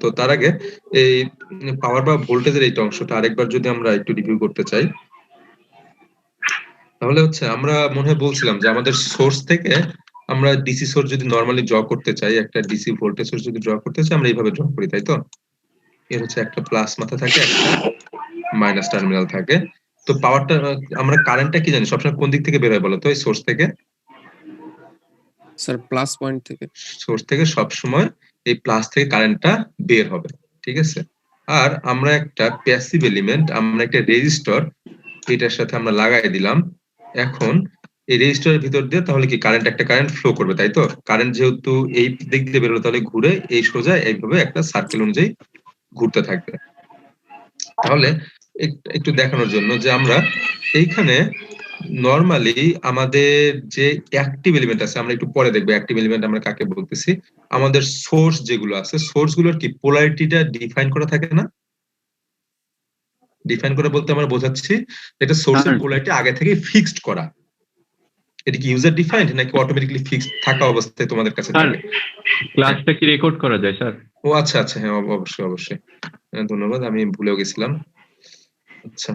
তো তার আগে এই পাওয়ার বা ভোল্টেজের এই অংশটা আরেকবার যদি আমরা একটু রিভিউ করতে চাই, তাহলে হচ্ছে আমরা মনে হয় বলছিলাম যে আমাদের সোর্স থেকে আমরা ডিসি সোর্স যদি নরমালি ড্র করতে চাই, একটা ডিসি ভোল্টেজ সোর্স যদি ড্র করতে চাই, আমরা এইভাবে ড্র করি, তাই তো? এর হচ্ছে একটা প্লাস মাথা থাকে, একটা মাইনাস টার্মিনাল থাকে। তো পাওয়ারটা, আমরা কারেন্টটা কি জানি সবসময় কোন দিক থেকে বের হয় বলো তো? এই সোর্স থেকে? স্যার প্লাস পয়েন্ট থেকে। সোর্স থেকে সবসময় এই প্লাস থেকে কারেন্টটা বের হবে, ঠিক আছে? আর আমরা একটা প্যাসিভ এলিমেন্ট, আমরা একটা রেজিস্টর এটার সাথে আমরা লাগাই দিলাম। এখন এই রেজিস্টরের ভিতর দিয়ে তাহলে কি কারেন্ট, একটা কারেন্ট ফ্লো করবে, তাই তো? কারেন্ট যেহেতু এই দিক দিয়ে বেরোলো, তাহলে ঘুরে এই সোজা এইভাবে একটা সার্কেল অনুযায়ী ঘুরতে থাকবে। তাহলে একটু দেখানোর জন্য যে আমরা এইখানে নরমালি আমাদের যে অ্যাক্টিভ এলিমেন্ট আছে, আমরা একটু পরে দেখবো অ্যাক্টিভ এলিমেন্ট আমরা কাকে বলতেছি। আমাদের সোর্স যেগুলো আছে, সোর্স গুলোর কি পোলারিটিটা ডিফাইন করা থাকে না? ডিফাইন করে বলতে আমরা বোঝাচ্ছি এটা সোর্সের পোলারিটি আগে থেকে ফিক্সড করা। এটা কি ইউজার ডিফাইন্ড নাকি অটোমেটিক্যালি ফিক্সড থাকা অবস্থায় তোমাদের কাছে থাকে? ক্লাসটা কি রেকর্ড করা যায় স্যার? ও আচ্ছা আচ্ছা, হ্যাঁ অবশ্যই অবশ্যই, ধন্যবাদ, আমি ভুলেও গেছিলাম। আচ্ছা,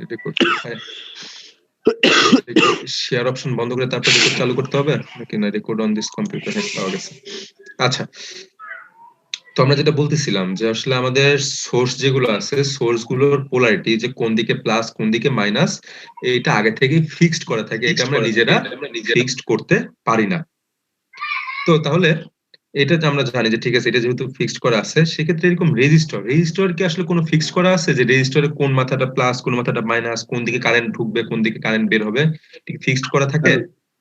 এটা করতে হয় শেয়ার অপশন বন্ধ করে তারপর রেকর্ড চালু করতে হবে নাকি না? রেকর্ড অন দিস কম্পিউটার পাওয়া গেছে। আচ্ছা, তো আমরা যেটা বলতেছিলাম যে আসলে আমাদের সোর্স যেগুলো আছে, সোর্স গুলোর পোলারিটি যে কোন দিকে প্লাস কোন দিকে মাইনাস, এটা আগে থেকে ফিক্সড করা থাকে, এটা আমরা নিজেরা ফিক্সড করতে পারি না। তো তাহলে এটা যে আমরা জানি যে ঠিক আছে, এটা যেহেতু ফিক্সড করা আছে, সেক্ষেত্রে এরকম রেজিস্টর কি আসলে কোনো ফিক্সড করা আছে যে রেজিস্টরে কোন মাথাটা প্লাস কোন মাথাটা মাইনাস, কোন দিকে কারেন্ট ঢুকবে কোন দিকে কারেন্ট বের হবে, ঠিক ফিক্সড করা থাকে?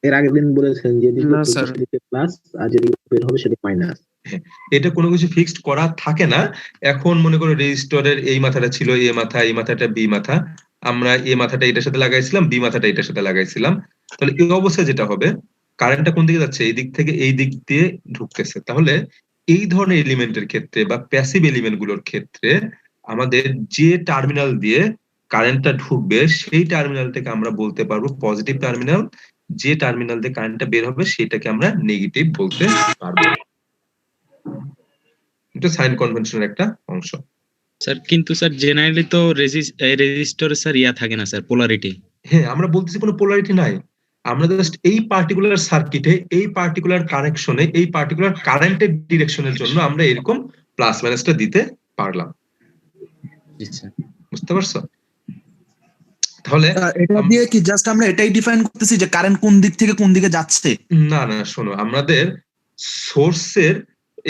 এর আগের দিন বলেছেন যে দিকে প্লাস আর যেদিকে বের হবে সেদিকে মাইনাস। এটা কোনো কিছু ফিক্সড করা থাকে না। এখন মনে করো রেজিস্টরের এই মাথাটা ছিল এ মাথা, এই মাথাটা বি মাথা, আমরা এ মাথাটা এটার সাথে লাগাইছিলাম, বি মাথাটা এটার সাথে লাগাইছিলাম। তাহলে এই অবস্থায় যেটা হবে, কারেন্টটা কোন দিকে যাচ্ছে? এই দিক থেকে এই দিক দিয়ে ঢুকতেছে। তাহলে এই ধরনের এলিমেন্টের ক্ষেত্রে বা প্যাসিভ এলিমেন্ট গুলোর ক্ষেত্রে আমাদের যে টার্মিনাল দিয়ে কারেন্টটা ঢুকবে সেই টার্মিনালটাকে আমরা বলতে পারবো পজিটিভ টার্মিনাল, যে টার্মিনাল দিয়ে কারেন্টটা বের হবে সেটাকে আমরা নেগেটিভ বলতে পারবো। এটা সাইন কনভেনশনের একটা অংশ। স্যার কিন্তু স্যার জেনারেলি তো রেজিস্টরে স্যার ইয়া থাকে না স্যার, পোলারিটি। হ্যাঁ, আমরা বলতেছি কোনো পোলারিটি নাই, আমরা জাস্ট এই পার্টিকুলার সার্কিটে এই পার্টিকুলার কানেকশনে এই পার্টিকুলার কারেন্টের ডিরেকশনের জন্য আমরা এরকম প্লাস মাইনাসটা দিতে পারলাম। বুঝতে পারছো? তাহলে এটা দিয়ে কি জাস্ট আমরা এটাই ডিফাইন করতেছি যে কারেন্ট কোন দিক থেকে কোন দিকে যাচ্ছে? না না, শোনো, আমাদের সোর্সের,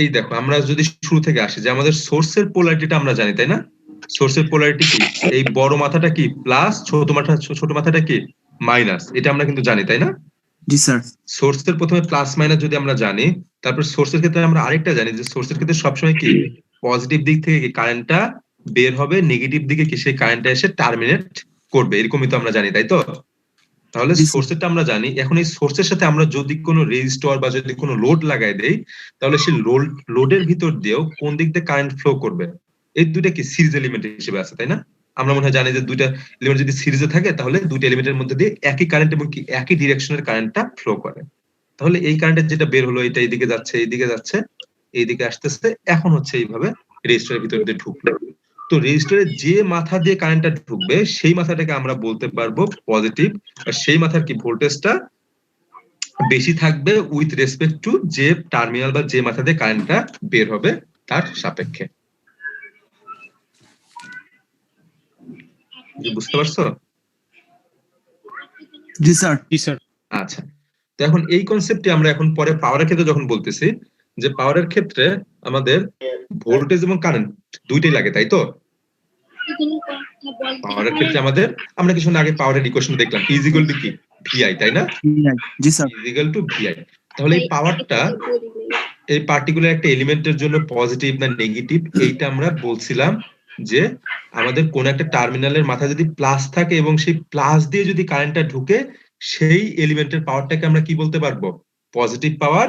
এই দেখো আমরা যদি শুরু থেকে আসি যে আমাদের সোর্সের পোলারিটিটা আমরা জানি, তাই না? সোর্সের পোলারিটি কি? এই বড় মাথাটা কি প্লাস, ছোট মাথাটা কি মাইনাস, এটা আমরা কিন্তু জানি, তাই না? জি স্যার। সোর্সের প্রথমে প্লাস মাইনাস যদি আমরা জানি, তারপর সোর্সের ক্ষেত্রে আমরা আরেকটা জানি যে সোর্সের ক্ষেত্রে সবসময় কি পজিটিভ দিক থেকে কি কারেন্টটা বের হবে, নেগেটিভ দিকে কি সেই কারেন্টটা এসে টার্মিনেট করবে, এরকমই তো আমরা জানি, তাই তো? তাহলে সোর্সেরটা আমরা জানি। এখন এই সোর্সের সাথে আমরা যদি কোনো রেজিস্টর বা যদি কোনো লোড লাগাই দেই, তাহলে সেই লোডের ভিতর দিয়েও কোন দিক দিয়ে কারেন্ট ফ্লো করবে, এই দুইটা কি সিরিজ এলিমেন্ট হিসেবে আছে, তাই না? আমরা মনে হয় জানি যে দুইটা এলিমেন্ট যদি সিরিজে থাকে তাহলে দুইটা এলিমেন্টের মধ্যে দিয়ে একই কারেন্ট এবং কি একই ডিরেকশনের কারেন্টটা ফ্লো করে। তাহলে এই কারেন্টের যেটা বের হলো এটা এইদিকে যাচ্ছে, এইদিকে যাচ্ছে, এইদিকে আসতেছে, এখন হচ্ছে এইভাবে রেজিস্টরের ভিতর দিয়ে ঢুকলো। তো রেজিস্টরের যে মাথা দিয়ে কারেন্টটা ঢুকবে সেই মাথাটাকে আমরা বলতে পারবো পজিটিভ, আর সেই মাথার কি ভোল্টেজটা বেশি থাকবে উইথ রেসপেক্ট টু যে টার্মিনাল বা যে মাথা দিয়ে কারেন্টটা বের হবে তার সাপেক্ষে। বুঝতে পারছো? জি স্যার। জি স্যার। আচ্ছা, তো এখন এই কনসেপ্টটি আমরা এখন পরে পাওয়ারের ক্ষেত্রে যখন বলতেছি, যে পাওয়ারের ক্ষেত্রে আমাদের ভোল্টেজ এবং কারেন্ট দুইটাই লাগে, তাই তো? পাওয়ারের ক্ষেত্রে আমাদের, আমরা কিছু আগে পাওয়ারের ইকুয়েশন দেখলাম, E ইকুয়াল টু কি VI, তাই না? জি sir. E equal to VI। তাহলে এই পাওয়ারটা এই পার্টিকুলার একটা এলিমেন্টের জন্য পজিটিভ না নেগেটিভ, এইটা আমরা বলছিলাম যে আমাদের কোন একটা টার্মিনালের মাথা যদি প্লাস থাকে এবং সেই প্লাস দিয়ে যদি কারেন্টটা ঢুকে, সেই এলিমেন্টের পাওয়ারটাকে আমরা কি বলতে পারবো? পজিটিভ পাওয়ার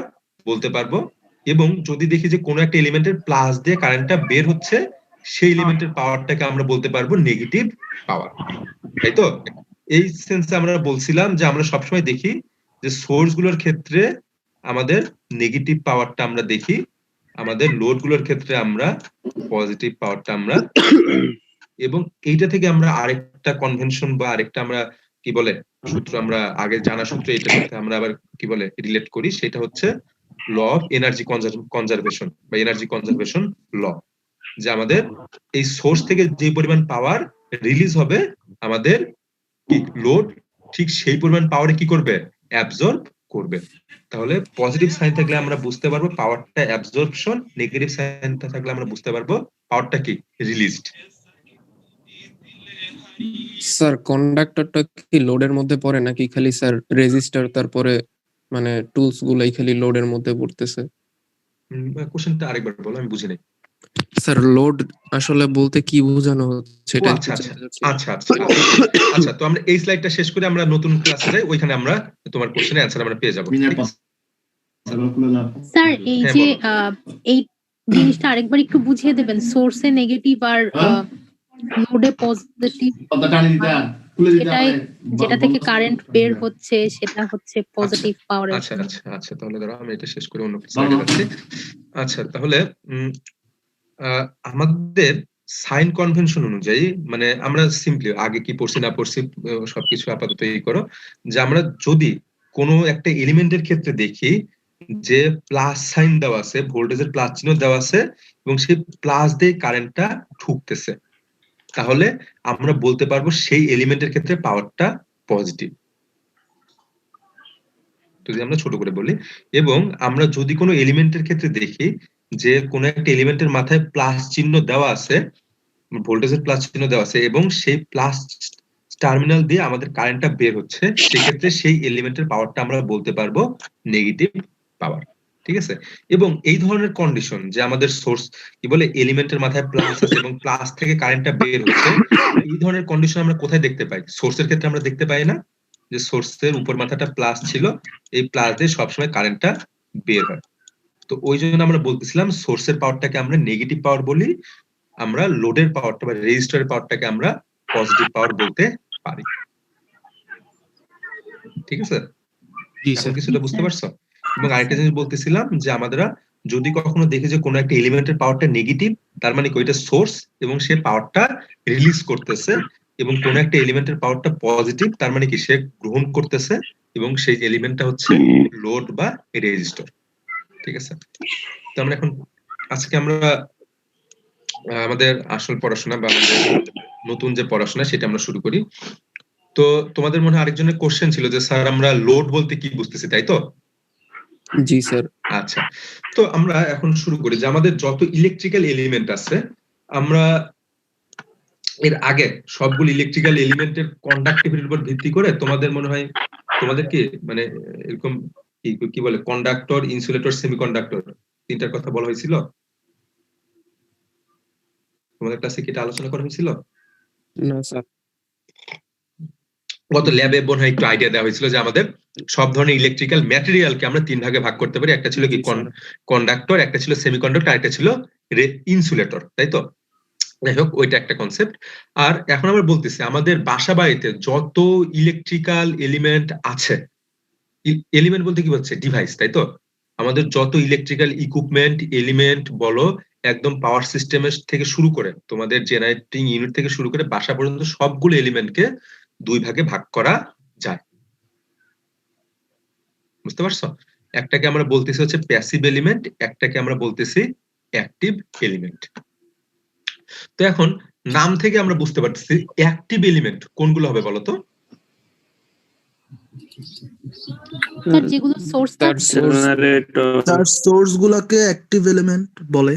বলতে পারবো। এবং যদি দেখি যে কোন একটা এলিমেন্টের প্লাস দিয়ে কারেন্টটা বের হচ্ছে, সেই এলিমেন্টের পাওয়ারটাকে আমরা বলতে পারবো নেগেটিভ পাওয়ার, তাই তো? এই সেন্সে আমরা বলছিলাম যে আমরা সবসময় দেখি যে সোর্স গুলোর ক্ষেত্রে আমাদের নেগেটিভ পাওয়ারটা আমরা দেখি, আমাদের লোড গুলোর ক্ষেত্রে আমরা পজিটিভ পাওয়ারটা আমরা, এবং এইটা থেকে আমরা আরেকটা কনভেনশন বা আরেকটা আমরা কি বলে সূত্র, আমরা আগে জানা সূত্র এটার সাথে আমরা আবার কি বলে রিলেট করি, সেটা হচ্ছে ল অফ এনার্জি কনজারভেশন বা এনার্জি কনজারভেশন ল, যে আমাদের এই সোর্স থেকে যে পরিমাণ পাওয়ার রিলিজ হবে আমাদের লোড ঠিক সেই পরিমাণ পাওয়ারে কি করবে, অ্যাবজর্ব করবে। তাহলে পজিটিভ সাইন থাকলে আমরা বুঝতে পারবো পাওয়ারটা অ্যাবজর্পশন, নেগেটিভ সাইন থাকলে আমরা বুঝতে পারবো পাওয়ারটা কি রিলিজড। স্যার কন্ডাক্টরটা কি লোডের মধ্যে পড়ে নাকি খালি স্যার রেজিস্টার তারপরে মানে টুলস গুলাই খালি লোডের মধ্যে পড়তেছে? কোশ্চেনটা আরেকবার বলো, আমি বুঝি নাই। স্যার লোড আসলে বলতে কি বোঝানো হচ্ছে ও এটা আচ্ছা আচ্ছা আচ্ছা আচ্ছা আচ্ছা, তো আমরা এই স্লাইডটা শেষ করে আমরা নতুন ক্লাসে যাই, ওইখানে আমরা তোমার কোশ্চেনের অ্যানসার আমরা পেয়ে যাবো। স্যার এই হ্যাঁ, যে বলো। এই জিনিসটা আরেকবার একটু বুঝিয়ে দেবেন, সোর্সে নেগেটিভ আর লোডে পজিটিভ, যেটা থেকে কারেন্ট বের হচ্ছে সেটা হচ্ছে পজিটিভ পাওয়ারের। আচ্ছা আচ্ছা আচ্ছা, তাহলে ধরো আমি এটা শেষ করে অন্য স্লাইডে যাচ্ছি। আচ্ছা, তাহলে আমাদের সাইন কনভেনশন অনুযায়ী, মানে আমরা সিম্পলি আগে কি পড়ছি না পড়ছি সবকিছু আপাতত এই করো, যে আমরা যদি কোনো একটা এলিমেন্টের ক্ষেত্রে দেখি যে প্লাস সাইন দেওয়া আছে, ভোল্টেজের প্লাস চিহ্ন দেওয়া আছে এবং সেই প্লাস দিয়ে কারেন্টটা ঢুকতেছে, তাহলে আমরা বলতে পারবো সেই এলিমেন্টের ক্ষেত্রে পাওয়ারটা পজিটিভ, যদি আমরা ছোট করে বলি। এবং আমরা যদি কোনো এলিমেন্টের ক্ষেত্রে দেখি যে কোনো একটা এলিমেন্টের মাথায় প্লাস চিহ্ন দেওয়া আছে, ভোল্টেজের প্লাস চিহ্ন দেওয়া আছে এবং সেই প্লাস টার্মিনাল দিয়ে আমাদের কারেন্টটা বের হচ্ছে, সেক্ষেত্রে সেই এলিমেন্টের পাওয়ারটা আমরা বলতে পারবো নেগেটিভ পাওয়ার। ঠিক আছে? এবং এই ধরনের কন্ডিশন যে আমাদের সোর্স কি বলে এলিমেন্টের মাথায় প্লাস আছে এবং প্লাস থেকে কারেন্টটা বের হচ্ছে, এই ধরনের কন্ডিশন আমরা কোথায় দেখতে পাই? সোর্সের ক্ষেত্রে আমরা দেখতে পাই না, যে সোর্সের উপর মাথাটা প্লাস ছিল, এই প্লাস দিয়ে সবসময় কারেন্টটা বের হয়। তো ওই জন্য আমরা বলতেছিলাম সোর্সের পাওয়ারটাকে আমরা নেগেটিভ পাওয়ার বলি, আমরা লোডের পাওয়ারটা বা রেজিস্টারের পাওয়ারটাকে আমরা পজিটিভ পাওয়ার বলতে পারি। ঠিক আছে? এখন কিছুটা বুঝতে পারছো? এবং আরেকটা জিনিস বলতেছিলাম যে আমরা যদি কখনো দেখি যে কোনো একটা এলিমেন্টের পাওয়ারটা নেগেটিভ, তার মানে ওইটা সোর্স এবং সে পাওয়ারটা রিলিজ করতেছে, এবং কোন একটা এলিমেন্টের পাওয়ারটা পজিটিভ, তার মানে কি সে গ্রহণ করতেছে এবং সেই এলিমেন্টটা হচ্ছে লোড বা রেজিস্টর। ঠিক আছে? তো আমরা এখন আজকে আমরা আমাদের আসল পড়াশোনা বা আমাদের নতুন যে পড়াশোনা সেটা আমরা শুরু করি। তো তোমাদের মনে আরেকজনের কোশ্চেন ছিল যে স্যার আমরা লোড বলতে কি বুঝতেছি, তাই তো? জি স্যার। আচ্ছা, তো আমরা এখন শুরু করি যে আমাদের যত ইলেকট্রিক্যাল এলিমেন্ট আছে, আমরা এর আগে সবগুলো ইলেকট্রিক্যাল এলিমেন্টের কন্ডাক্টিভিটির উপর ভিত্তি করে তোমাদের মনে হয় তোমাদের কি মানে এরকম কি বলে কন্ডাক্টর, ইনসুলেটর, সেমিকন্ডাক্টর তিনটার কথা বলা হয়েছিল? তোমাদের ক্লাসে কি এটা আলোচনা করা হয়েছিল? না স্যার। গত ল্যাবে মনে হয় একটু আইডিয়া দেওয়া হয়েছিল যে আমাদের সব ধরনের ইলেকট্রিক্যাল ম্যাটেরিয়ালকে আমরা তিন ভাগে ভাগ করতে পারি, একটা ছিল কি কন্ডাক্টর, একটা ছিল সেমিকন্ডাক্টর, একটা ছিল ইনসুলেটর, তাই তো? যাই হোক, ওইটা একটা কনসেপ্ট। আর এখন আমরা বলতেছি আমাদের বাসা বাড়িতে যত ইলেকট্রিক্যাল এলিমেন্ট আছে, এলিমেন্ট বলতে কি হচ্ছে ডিভাইস, তাই তো? আমাদের যত ইলেকট্রিক্যাল ইকুইপমেন্ট এলিমেন্ট বলো, একদম পাওয়ার সিস্টেমের থেকে শুরু করে তোমাদের জেনারেটিং ইউনিট থেকে শুরু করে বাসা পর্যন্ত সবগুলো এলিমেন্টকে দুই ভাগে ভাগ করা যায়। বুঝতে পারছো? একটাকে আমরা বলতেছি হচ্ছে প্যাসিভ এলিমেন্ট, একটাকে আমরা বলতেছি অ্যাক্টিভ এলিমেন্ট। তো এখন নাম থেকে আমরা বুঝতে পারতেছি অ্যাক্টিভ এলিমেন্ট কোনগুলো হবে বলো তো? স্যার যেগুলো সোর্স তার সোর্স গুলোকে অ্যাক্টিভ এলিমেন্ট বলে।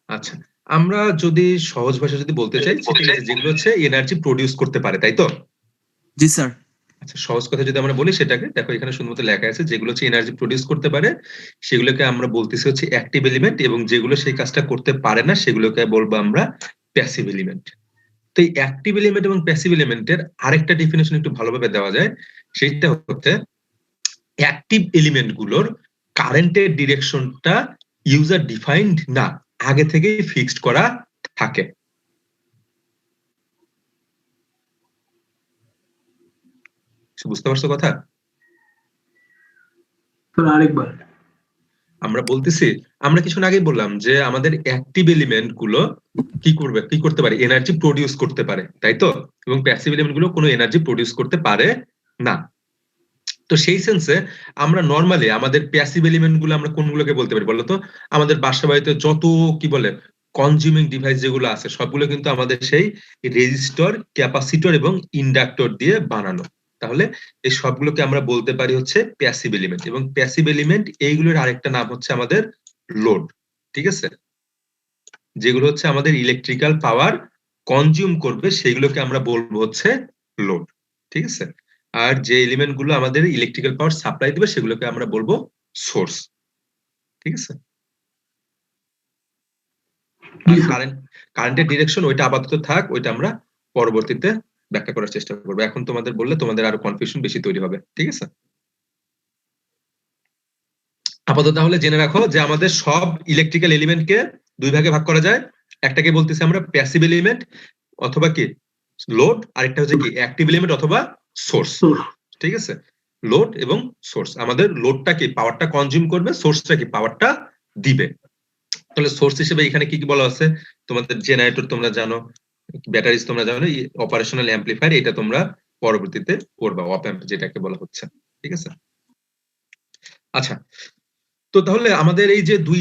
আচ্ছা, আমরা যদি সহজ ভাষা যদি বলতে চাই, সেটা যেগুলো হচ্ছে এনার্জি প্রডিউস করতে পারে, তাই তো? জি স্যার। আচ্ছা, সহজ কথা যদি আমরা বলি সেটাকে দেখো, এখানে শুধুমাত্র লেখা আছে যেগুলো হচ্ছে এনার্জি প্রডিউস করতে পারে সেগুলোকে আমরা বলতেছি হচ্ছে অ্যাক্টিভ এলিমেন্ট, এবং যেগুলো সেই কাজটা করতে পারে না সেগুলোকে বলবো আমরা প্যাসিভ এলিমেন্ট। তো এই অ্যাক্টিভ এলিমেন্ট এবং প্যাসিভ এলিমেন্টের আরেকটা ডেফিনেশন একটু ভালোভাবে দেওয়া যায়, সেটা হচ্ছে অ্যাক্টিভ এলিমেন্ট গুলোর কারেন্টের ডিরেকশনটা ইউজার ডিফাইন্ড না, আগে থেকেই ফিক্সড করা থাকে। বুঝতে পারছো কথা? আরেকবার আমরা বলতেছি, আমরা কিছুক্ষণ আগেই বললাম যে আমাদের অ্যাক্টিভ এলিমেন্ট গুলো কি করতে পারে, এনার্জি প্রডিউস করতে পারে, তাই তো? এবং প্যাসিভ এলিমেন্ট গুলো কোনো এনার্জি প্রডিউস করতে পারে না। তো সেই সেন্সে আমরা নরমালি আমাদের প্যাসিভ এলিমেন্ট গুলো আমরা কোনগুলোকে বলতে পারি বলতো? আমাদের বাসা বাড়িতে যত কি বলে কনজিউমিং ডিভাইস যেগুলো আছে সবগুলো কিন্তু আমাদের সেই রেজিস্টর, ক্যাপাসিটর এবং ইন্ডাক্টর দিয়ে বানানো। তাহলে এই সবগুলোকে আমরা বলতে পারি হচ্ছে প্যাসিভ এলিমেন্ট, এবং প্যাসিভ এলিমেন্ট এইগুলোর আরেকটা নাম হচ্ছে আমাদের লোড। ঠিক আছে? যেগুলো হচ্ছে আমাদের ইলেকট্রিক্যাল পাওয়ার কনজিউম করবে সেগুলোকে আমরা বলবো হচ্ছে লোড। ঠিক আছে? আর যে এলিমেন্ট গুলো আমাদের ইলেকট্রিক্যাল পাওয়ার সাপ্লাই দিবে সেগুলোকে আমরা বলবো সোর্স। ঠিক আছে? কারেন্টের ডিরেকশন ওইটা আপাতত থাক, ওইটা আমরা পরবর্তীতে ব্যাখ্যা করার চেষ্টা করবো। এখন তোমাদের বললে তোমাদের আরো কনফিউশন বেশি তৈরি হবে। ঠিক আছে? আপাতত তাহলে জেনে রাখো যে আমাদের সব ইলেকট্রিক্যাল এলিমেন্টকে দুই ভাগে ভাগ করা যায়। একটাকে বলতেছি আমরা প্যাসিভ এলিমেন্ট অথবা কি লোড, আরেকটা হচ্ছে কি অ্যাক্টিভ এলিমেন্ট অথবা সোর্স। ঠিক আছে? লোড এবং সোর্স। আমাদের লোডটা কি পাওয়ারটা কনজিউম করবে, সোর্সটা কি পাওয়ারটা দিবে। তাহলে সোর্স হিসেবে এখানে কি কি বলা আছে? তোমাদের জেনারেটর তোমরা জানো, ব্যাটারিজ তোমরা জানো, অপারেশনাল অ্যাম্পলিফায়ার এটা তোমরা পরবর্তীতে পড়বা, অপ অ্যাম্প যেটাকে বলা হচ্ছে। ঠিক আছে? আচ্ছা, তো তাহলে আমাদের এই যে দুই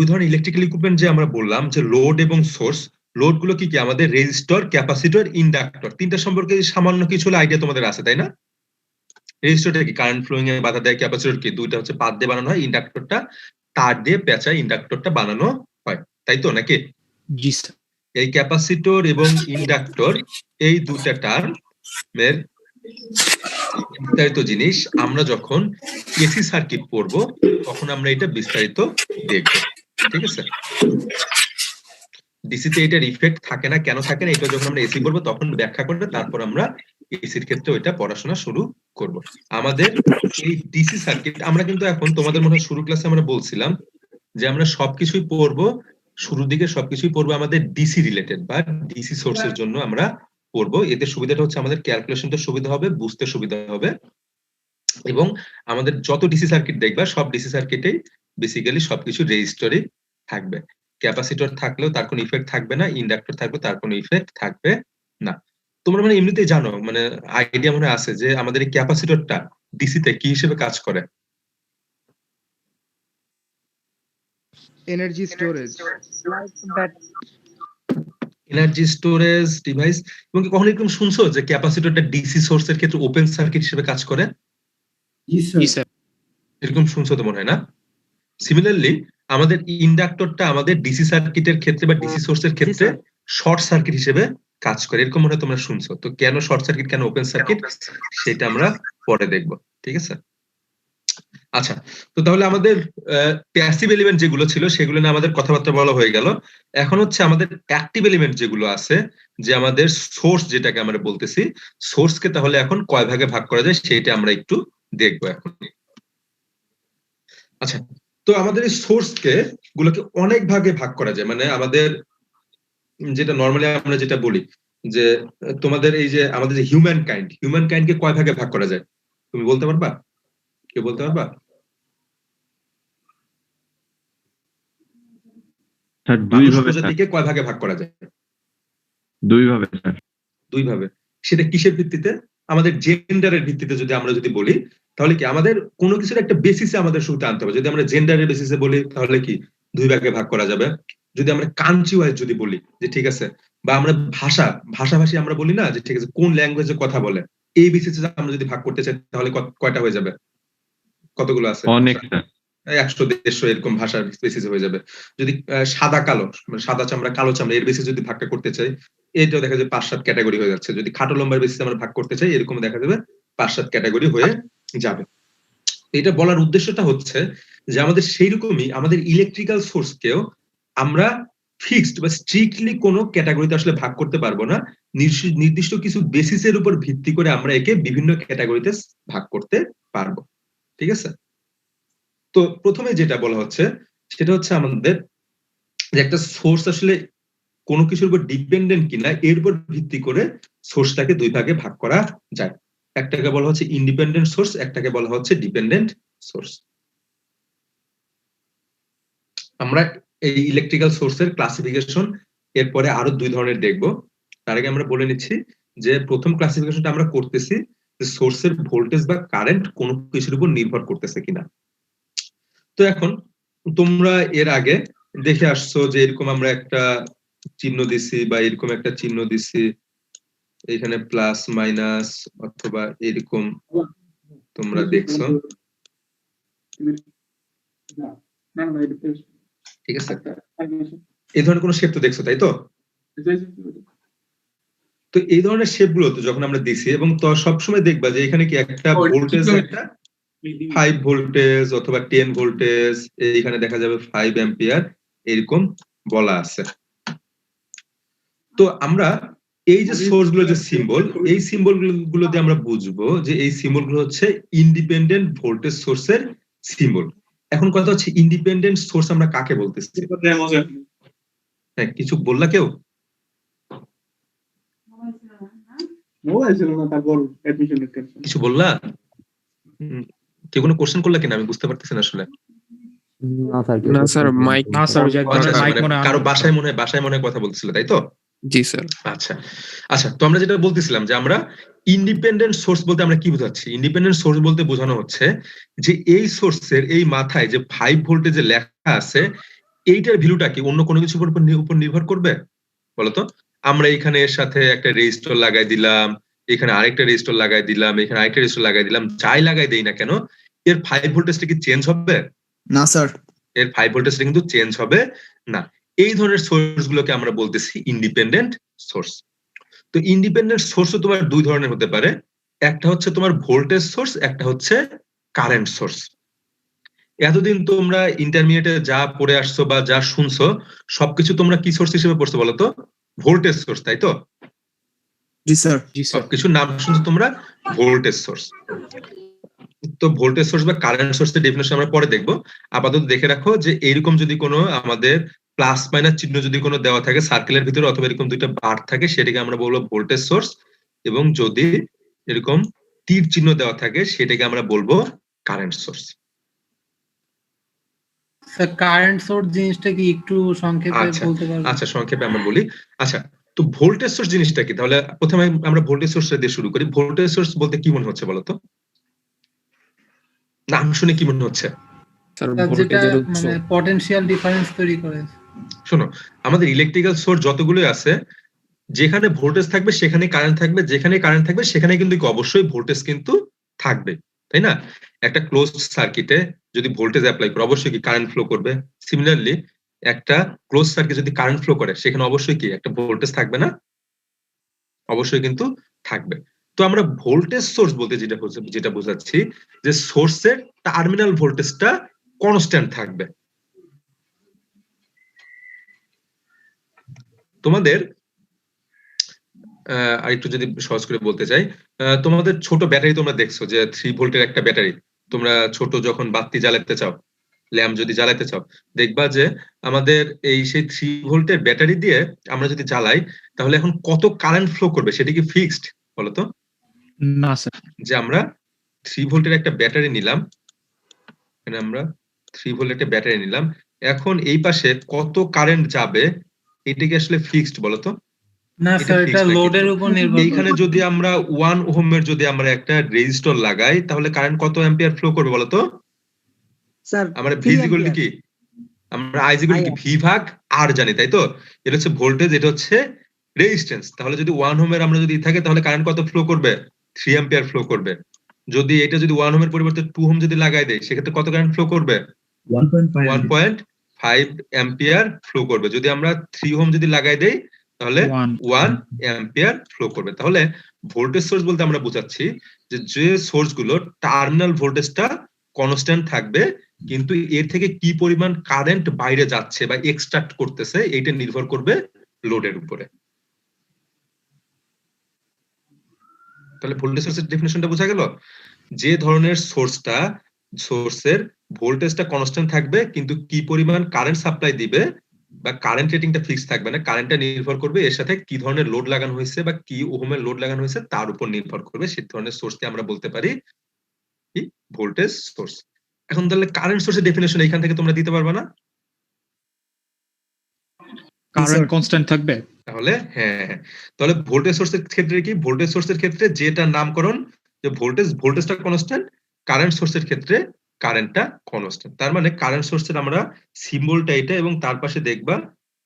ধরনের ইলেকট্রিক্যাল ইকুইপমেন্ট যে আমরা বললাম যে লোড এবং সোর্স, লোড গুলো কি কি আমাদের রেজিস্টর, ক্যাপাসিটর, ইন্ডাক্টর, তিনটা সম্পর্কে সামান্য কিছু আইডিয়া তোমাদের আছে তাই না? রেজিস্টরটা কি কারেন্ট ফ্লোইং এ বাধা দেয়, ক্যাপাসিটর কি দুইটা হচ্ছে পাত দিয়ে বানানো হয়, ইন্ডাক্টরটা তার দিয়ে পেঁচায় ইন্ডাক্টরটা বানানো হয়, তাই তো নাকি? জি স্যার। এই ক্যাপাসিটর এবং ইন্ডাক্টর এই দুটা টার্মের বিস্তারিত জিনিস আমরা যখন এসি সার্কিট পড়বো তখন আমরা এটা বিস্তারিত দেখবো। ঠিক আছে? ডিসিতে এটার ইফেক্ট থাকে না, কেন থাকে না এটা যখন আমরা এসি পড়বো তখন ব্যাখ্যা করবে, তারপর আমরা এসির ক্ষেত্রে ওইটা পড়াশোনা শুরু করব। আমাদের এই ডিসি সার্কিট আমরা কিন্তু এখন তোমাদের মনে হয় শুরু ক্লাসে আমরা বলছিলাম যে আমরা সবকিছুই পড়বো, শুরুর দিকে সবকিছুই পড়বো আমাদের ডিসি রিলেটেড বা ডিসি সোর্সের জন্য আমরা পড়বো। এতে সুবিধাটা হচ্ছে আমাদের ক্যালকুলেশনটা সুবিধা হবে, বুঝতে সুবিধা হবে, এবং আমাদের যত ডিসি সার্কিট দেখবা সব ডিসি সার্কিটেই বেসিক্যালি সবকিছু রেজিস্টরই থাকবে। ক্যাপাসিটর থাকলেও তার কোনো ইফেক্ট থাকবে না, ইন্ডাক্টর থাকবে তার কোনো ইফেক্ট থাকবে না। তোমরা মানে এমনিতেই জানো, মানে আইডিয়া মনে আছে যে আমাদের এই ক্যাপাসিটরটা ডিসিতে কি হিসেবে কাজ করে? Energy storage, energy storage device. এবং কি কখনো এরকম শুনছো যে ক্যাপাসিটরটা ডিসি সোর্সের ক্ষেত্রে ওপেন সার্কিট হিসেবে কাজ করে? জি স্যার। এরকম শুনছো তো মনে হয় না? সিমিলারলি আমাদের ইন্ডাক্টরটা আমাদের ডিসি সার্কিটের ক্ষেত্রে বা ডিসি সোর্সের ক্ষেত্রে শর্ট সার্কিট হিসেবে কাজ করে, এরকম মনে হয় তোমরা শুনছো। তো কেন শর্ট সার্কিট, কেন ওপেন সার্কিট, সেটা আমরা পরে দেখবো। ঠিক আছে? আচ্ছা, তো তাহলে আমাদের প্যাসিভ এলিমেন্ট যেগুলো ছিল সেগুলো নিয়ে আমাদের কথাবার্তা বলা হয়ে গেল। এখন হচ্ছে আমাদের অ্যাক্টিভ এলিমেন্ট যেগুলো আছে, যে আমাদের সোর্স যেটাকে আমরা বলতেছি, সোর্সকে তাহলে এখন কয় ভাগে ভাগ করা যায় সেটা আমরা একটু দেখবো এখন। আচ্ছা, তো আমাদের এই সোর্সকে গুলোকে অনেক ভাগে ভাগ করা যায়, মানে আমাদের যেটা নরমালি আমরা যেটা বলি যে তোমাদের এই যে আমাদের যে হিউম্যান কাইন্ডকে কয় ভাগে ভাগ করা যায় তুমি বলতে পারবা? কেউ বলতে পারবা? স্যার দুই ভাবে স্যার। প্রজাতিকে কয় ভাগে ভাগ করা যায়? দুই ভাবে স্যার। দুই ভাবে। সেটা কিসের ভিত্তিতে? আমাদের জেন্ডারের ভিত্তিতে যদি আমরা বলি তাহলে কি আমাদের কোনো কিছুর একটা বেসিসে আমাদের শুরুতে আনতে হবে। যদি আমরা জেন্ডারের বেসিসে বলি তাহলে কি দুই ভাগে ভাগ করা যাবে। যদি আমরা কান্ট্রি ওয়াইজ যদি বলি যে ঠিক আছে, বা আমরা ভাষাভাষী আমরা বলি না যে ঠিক আছে কোন ল্যাঙ্গুয়েজে কথা বলে, এই বেসিসে আমরা যদি ভাগ করতে চাই তাহলে কয়টা হয়ে যাবে? কতগুলো আছে? অনেক স্যার। 100-150 এরকম ভাষার বেসিসে হয়ে যাবে। যদি সাদা কালো, সাদা চামড়া কালো চামড়া এর বেসিসে যদি ভাগটা করতে চাই, এটাও দেখা যাবে 5-7 ক্যাটাগরি হয়ে যাচ্ছে। যদি খাটো লম্বার বেসিসে আমরা ভাগ করতে চাই এরকম দেখা যাবে 5-7 ক্যাটাগরি হয়ে যাবে। এটা বলার উদ্দেশ্যটা হচ্ছে যে আমাদের সেইরকমই আমাদের ইলেকট্রিক্যাল সোর্সকেও আমরা ফিক্সড বা স্ট্রিক্টলি কোনো ক্যাটাগরিতে আসলে ভাগ করতে পারবো না। নির্দিষ্ট কিছু বেসিসের উপর ভিত্তি করে আমরা একে বিভিন্ন ক্যাটাগরিতে ভাগ করতে পারবো। ঠিক আছে? তো প্রথমে যেটা বলা হচ্ছে সেটা হচ্ছে আমাদের যে একটা সোর্স আসলে কোনো কিছুর উপর ডিপেন্ডেন্ট কিনা এর উপর ভিত্তি করে সোর্সটাকে দুই ভাগে ভাগ করা যায়। একটাকে বলা হচ্ছে ইন্ডিপেন্ডেন্ট সোর্স, একটাকে বলা হচ্ছে ডিপেন্ডেন্ট সোর্স। আমরা এই ইলেকট্রিক্যাল সোর্সের ক্লাসিফিকেশন এরপরে আরো 2 ধরনের দেখব। তার আগে আমরা বলে নিচ্ছি যে প্রথম ক্লাসিফিকেশনটা আমরা করতেছি যে সোর্সের ভোল্টেজ বা কারেন্ট কোন কিছুর উপর নির্ভর করতেছে কিনা। তো এখন তোমরা এর আগে দেখে আসছো যে এরকম আমরা একটা চিহ্ন দিছি বা এরকম একটা চিহ্ন দিছি, এখানে প্লাস মাইনাস অথবা এরকম তোমরা দেখছো, ঠিক আছে? এই ধরনের কোনো শেপ তো দেখছো, তাই তো? তো এই ধরনের শেপ গুলো তো যখন আমরা দিছি এবং তো সবসময় দেখবা যে এখানে কি একটা ভোল্টেজ, একটা 5 ভোল্টেজ অথবা 10 ভোল্টেজ, এইখানে দেখা যাবে 5 অ্যাম্পিয়ার এরকম বলা আছে। তো আমরা এই যে সোর্স গুলো যে সিম্বল, এই সিম্বল গুলো দিয়ে আমরা বুঝবো যে এই সিম্বল গুলো হচ্ছে ইন্ডিপেন্ডেন্ট ভোল্টেজ সোর্সের সিম্বল। এখন কথা হচ্ছে ইন্ডিপেন্ডেন্ট সোর্স আমরা কাকে বলতেছি? হ্যাঁ, কিছু বললা কেউ? কিছু বললা? কেউ কোনো কোশ্চেন করলা কিনা আমি বুঝতে পারতেছি না আসলে। না স্যার, মাইক কারো বাসায় মনে হয় কথা বলতেছিল, তাই তো? জি স্যার। আচ্ছা আচ্ছা, তো আমরা যেটা বলতেছিলাম যে আমরা ইন্ডিপেন্ডেন্ট সোর্স বলতে আমরা কি বোঝাচ্ছি? ইন্ডিপেন্ডেন্ট সোর্স বলতে বোঝানো হচ্ছে যে এই সোর্সের এই মাথায় যে 5 ভোল্টেজ যে লেখা আছে এইটার ভ্যালুটা কি অন্য কোনো কিছুর উপর নির্ভর করবে বলতো? আমরা এখানে এর সাথে একটা রেজিস্টর লাগাই দিলাম, এখানে আরেকটা রেজিস্টর লাগাই দিলাম, এখানে আরেকটা রেজিস্টর লাগাই দিলাম, যাই লাগাই দেই না কেন এর 5 ভোল্টেজটা কি চেঞ্জ হবে? না স্যার। এর 5 ভোল্টেজটা কিন্তু চেঞ্জ হবে না। এই ধরনের সোর্স গুলোকে আমরা বলতেছি ইন্ডিপেন্ডেন্ট সোর্স। তো ইন্ডিপেন্ডেন্ট সোর্সও তোমার 2 ধরনের হতে পারে, একটা হচ্ছে তোমার ভোল্টেজ সোর্স, একটা হচ্ছে কারেন্ট সোর্স। এতদিন তোমরা ইন্টারমিডিয়েটে যা পড়ে আসছো বা যা শুনছো সবকিছু তোমরা কি সোর্স হিসেবে পড়ছো বলতো? ভোল্টেজ সোর্স, তাই তো? জি স্যার। সবকিছু নাম শুনছো তোমরা ভোল্টেজ সোর্স। তো ভোল্টেজ সোর্স বা কারেন্ট সোর্সের ডেফিনিশন আমরা পরে দেখবো। আপাতত দেখে রাখো যে এইরকম যদি কোনো আমাদের প্লাস মাইনাস চিহ্ন যদি কোনো দেওয়া থাকে সার্কেলের ভিতরে অথবা এরকম দুইটা বার থাকে সেটাকে আমরা বলবো ভোল্টেজ সোর্স, এবং যদি এরকম তীর চিহ্ন দেওয়া থাকে সেটাকে আমরা বলবো current source. Sir current source জিনিসটা কি একটু সংক্ষেপে বলতে পারবেন? আচ্ছা, সংক্ষেপে আমরা বলি। আচ্ছা, তো ভোল্টেজ সোর্স জিনিসটা কি? তাহলে প্রথমে আমরা ভোল্টেজ সোর্সটা দিয়ে শুরু করি। ভোল্টেজ সোর্স বলতে কি মনে হচ্ছে বলতো? নাম শুনে কি মনে হচ্ছে? যেটা মানে পটেনশিয়াল ডিফারেন্স তৈরি করে। শোনো, আমাদের ইলেকট্রিক্যাল সোর্স যতগুলো আছে যেখানে ভোল্টেজ থাকবে সেখানে কারেন্ট থাকবে, যেখানে কারেন্ট থাকবে সেখানে কিন্তু অবশ্যই ভোল্টেজ কিন্তু থাকবে, তাই না? একটা ক্লোজড সার্কিটে যদি ভোল্টেজ অ্যাপ্লাই করে অবশ্যই কি কারেন্ট ফ্লো করবে। সিমিলারলি একটা ক্লোজ সার্কিট যদি কারেন্ট ফ্লো করে সেখানে অবশ্যই কি একটা ভোল্টেজ থাকবে না? অবশ্যই কিন্তু থাকবে। তো আমরা ভোল্টেজ সোর্স বলতে যেটা বোঝাচ্ছি যে সোর্সের টার্মিনাল ভোল্টেজটা কনস্ট্যান্ট থাকবে। তোমাদের আরেকটু যদি সহজ করে বলতে চাই, তোমাদের ছোট ব্যাটারি তোমরা দেখছো যে 3 ভোল্টের একটা ব্যাটারি, তোমরা ছোট যখন বাতি জ্বালাতে চাও, ল্যাম্প যদি জ্বালাতে চাও, দেখবা যে আমাদের এই সেই 3 ভোল্টের ব্যাটারি দিয়ে আমরা যদি জ্বালাই তাহলে এখন কত কারেন্ট ফ্লো করবে সেটা কি ফিক্সড বলতো? না স্যার। যে আমরা 3 ভোল্টের একটা ব্যাটারি নিলাম, এখানে আমরা 3 ভোল্টের একটা ব্যাটারি নিলাম, এখন এই পাশে কত কারেন্ট যাবে এটা কি আসলে ফিক্সড বলতো? না স্যার, এটা লোডের উপর নির্ভর করে। এইখানে যদি আমরা 1 ওহমের যদি আমরা একটা রেজিস্টর লাগাই তাহলে কারেন্ট কত অ্যাম্পিয়ার ফ্লো করবে বলতো? স্যার আমরা ভি ইকুয়াল টু কি, আমরা আই ইকুয়াল টু ভি ভাগ আর জানি, তাই তো? এটা হচ্ছে ভোল্টেজ, এটা হচ্ছে রেজিস্ট্যান্স। তাহলে যদি 1 ওহমের আমরা যদি থাকে তাহলে কারেন্ট কত ফ্লো করবে? 3 অ্যাম্পিয়ার ফ্লো করবে। যদি এটা যদি 1 ওহমের পরিবর্তে 2 ওহম যদি লাগাই দেই সেক্ষেত্রে কত কারেন্ট ফ্লো করবে? 1.5 অ্যাম্পিয়ার ফ্লো করবে। যদি আমরা 3 ওহম যদি লাগাই দেই তাহলে 1 অ্যাম্পিয়ার ফ্লো করবে। তাহলে ভোল্টেজ সোর্স বলতে আমরা বোঝাচ্ছি যে সোর্স গুলো টার্মিনাল ভোল্টেজটা কনস্ট্যান্ট থাকবে, কিন্তু এর থেকে কি পরিমাণ কারেন্ট বাইরে যাচ্ছে বা এক্সট্রাক্ট করতেছে এটা নির্ভর করবে লোডের উপরে। তাহলে ভোল্টেজ সোর্সের ডেফিনিশনটা বোঝা গেল? যে ধরনের সোর্সের ভোল্টেজটা কনস্ট্যান্ট থাকবে কিন্তু কি পরিমাণ কারেন্ট সাপ্লাই দিবে বা কারেন্ট রেটিংটা ফিক্স থাকবে না, কারেন্টটা নির্ভর করবে এর সাথে কি ধরনের লোড লাগানো হয়েছে বা কি ওহমের লোড লাগানো হয়েছে তার উপর নির্ভর করবে। সেই ধরনের সোর্সকে আমরা বলতে পারি কি ভোল্টেজ সোর্স। এখন তাহলে কারেন্ট সোর্সের ডেফিনিশন এখান থেকে তোমরা দিতে পারবে না? কারেন্ট কনস্ট্যান্ট থাকবে। তাহলে হ্যাঁ, তাহলে ভোল্টেজ সোর্সের ক্ষেত্রে কি, ভোল্টেজ সোর্সের ক্ষেত্রে যেটা নামকরণ যে ভোল্টেজটা কনস্ট্যান্ট, কারেন্ট সোর্সের ক্ষেত্রে কারেন্টটা কনস্ট্যান্ট। তার মানে কারেন্ট সোর্সের আমরা সিম্বলটা এটা, এবং তার পাশে দেখবা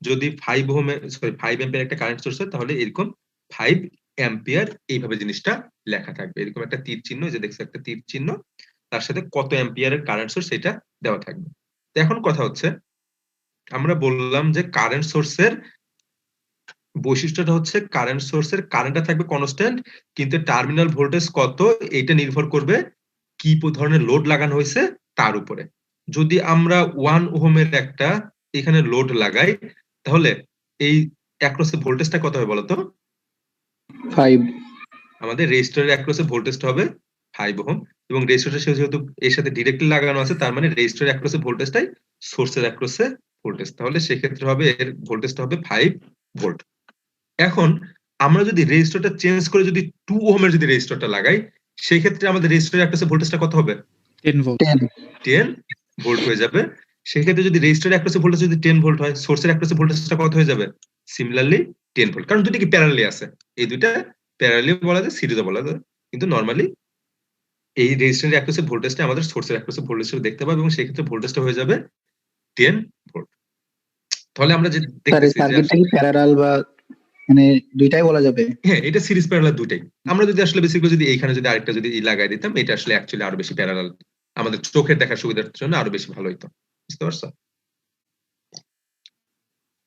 যদি 5 ওহম সরি 5 অ্যাম্পিয়ার একটা কারেন্ট সোর্স হয় তাহলে এরকম 5 অ্যাম্পিয়ার এইভাবে জিনিসটা লেখা থাকবে। এরকম একটা তীর চিহ্ন, যে দেখছো একটা তীর চিহ্ন, তার সাথে কত অ্যাম্পিয়ারের কারেন্ট সোর্স এটা দেওয়া থাকবে। তো এখন কথা হচ্ছে, আমরা বললাম যে কারেন্ট সোর্সের বৈশিষ্ট্যটা হচ্ছে কারেন্ট সোর্সের কারেন্টটা থাকবে কনস্ট্যান্ট, কিন্তু টার্মিনাল ভোল্টেজ কত এটা নির্ভর করবে কি ধরনের লোড লাগানো হয়েছে তার উপরে। যদি আমরা 1 ওহমের একটা এখানে লোড লাগাই, তাহলে এই অ্যাক্রসে ভোল্টেজটা কত হবে বলতো? 5 আমাদের রেজিস্টরের অ্যাক্রসে ভোল্টেজটা হবে 5 ওহম, এবং রেজিস্টরটা যেহেতু এর সাথে ডিরেক্টলি লাগানো আছে, তার মানে রেজিস্টরের অ্যাক্রসে ভোল্টেজটাই সোর্সের অ্যাক্রসে ভোল্টেজ, তাহলে সেক্ষেত্রে হবে এর ভোল্টেজটা হবে 5 ভোল্ট। এখন আমরা যদি রেজিস্টরটা চেঞ্জ করে যদি 2 ওহমের যদি রেজিস্টরটা লাগাই, সেই ক্ষেত্রে আমাদের রেজিস্টরের অ্যাক্রসে ভোল্টেজটা কত হবে? 10 ভোল্ট। 10 ভোল্ট হয়ে যাবে। সেক্ষেত্রে যদি রেজিস্টরের অ্যাক্রসে ভোল্টেজ যদি 10 ভোল্ট হয়, সোর্সের অ্যাক্রসে ভোল্টেজটা কত হয়ে যাবে? সিমিলারলি 10 ভোল্ট, কারণ দুটো কি প্যারালালি আছে, এই দুইটা প্যারালালি বলা যায়, সিরিজে বলা যায়, কিন্তু নরমালি এই রেজিস্টরের অ্যাক্রসে ভোল্টেজটা আমাদের সোর্সের অ্যাক্রসে ভোল্টেজ হিসেবে দেখতে পাবো, এবং সেই ক্ষেত্রে ভোল্টেজটা হয়ে যাবে 10 ভোল্ট। তাহলে আমরা যে স্যার এই দেখতেছি যে সার্কিটটা কি প্যারালাল বা মানে দুইটাই বলা যাবে? হ্যাঁ, এটা সিরিজ প্যারালাল দুইটাই। আমরা যদি আসলে বেসিক্যালি যদি এইখানে যদি আরেকটা যদি লাগাই দিতাম, এটা আসলে অ্যাকচুয়ালি আরো বেশি প্যারালাল, আমাদের চোখের দেখার সুবিধার জন্য আরো বেশি ভালো হইতো। বুঝতে পারছো?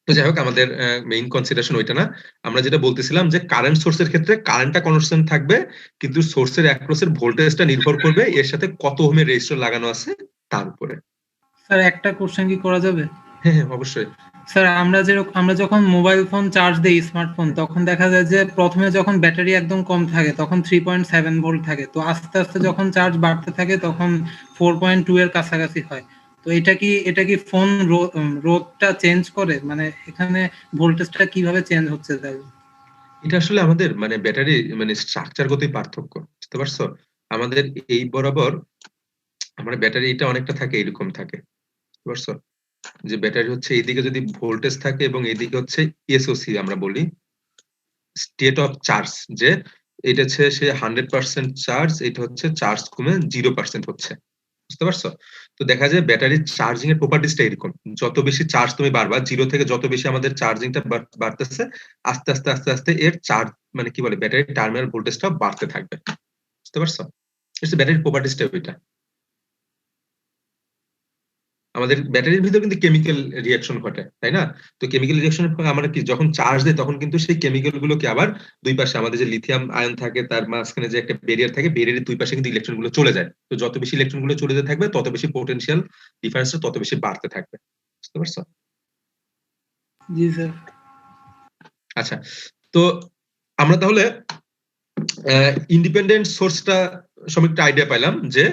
তো যাই হোক, আমাদের মেইন কনসিডারেশন ওইটা না। আমরা যেটা বলতেছিলাম যে কারেন্ট সোর্সের ক্ষেত্রে কারেন্টটা কনস্ট্যান্ট থাকবে, কিন্তু সোর্সের অ্যাক্রসের ভোল্টেজটা নির্ভর করবে এর সাথে কত ওহমের রেজিস্টর লাগানো আছে তার উপরে। স্যার একটা কোশ্চেন কি করা যাবে? হ্যাঁ হ্যাঁ, অবশ্যই। স্যার আমরা যখন মোবাইল ফোন চার্জ দেই, স্মার্টফোন, তখন দেখা যায় যে প্রথমে যখন ব্যাটারি একদম কম থাকে তখন 3.7 ভোল্ট থাকে, তো আস্তে আস্তে যখন চার্জ বাড়তে থাকে তখন 4.2 এর কাছাকাছি হয়। তো এটা কি ফোন রোধটা চেঞ্জ করে, মানে এখানে ভোল্টেজটা কিভাবে চেঞ্জ হচ্ছে তাই? এটা আসলে আমাদের মানে ব্যাটারি মানে স্ট্রাকচারগতই পার্থক্য। বুঝতে পারছো? আমাদের এই বরাবর আমার ব্যাটারি এটা অনেকটা থাকে, এরকম থাকে। বুঝতে পারছো? যে ব্যাটারি হচ্ছে এইদিকে যদি ভোল্টেজ থাকে এবং এইদিকে হচ্ছে এসওসি আমরা বলি, স্টেট অফ চার্জ, যে এটা হচ্ছে সে 100% চার্জ, এটা হচ্ছে চার্জ কমে 0% হচ্ছে। বুঝতে পারছো? তো দেখা যায় ব্যাটারির চার্জিং এর প্রপার্টিসটা এরকম, যত বেশি চার্জ তুমি বাড়বা, জিরো থেকে যত বেশি আমাদের চার্জিংটা বাড়তেছে, আস্তে আস্তে আস্তে আস্তে এর চার্জ মানে কি বলে ব্যাটারির টার্মিনাল ভোল্টেজটা বাড়তে থাকবে। বুঝতে পারছো? ব্যাটারির প্রপার্টিসটা ওইটা। আমাদের ব্যাটারির ভিতরে কিন্তু কেমিক্যাল রিঅ্যাকশন ঘটে, তাই না? তো কেমিক্যাল রিঅ্যাকশনের ফলে আমরা কি যখন চার্জ দেই তখন কিন্তু সেই কেমিক্যাল গুলোকে আবার দুই পাশে আমাদের যে লিথিয়াম আয়ন থাকে তার মাঝখানে যে একটা ব্যারিয়ার থাকে, ব্যারিয়ারের দুই পাশে কিন্তু ইলেকট্রন গুলো চলে যায়। তো যত বেশি ইলেকট্রন গুলো চলে যেতে থাকবে তত বেশি পোটেনশিয়াল ডিফারেন্সটা তত বেশি বাড়তে থাকবে। বুঝতে পারছো? জি স্যার। আচ্ছা, তো আমরা তাহলে ইন্ডিপেন্ডেন্ট সোর্সটা সম্পর্কে একটা আইডিয়া পাইলাম, যে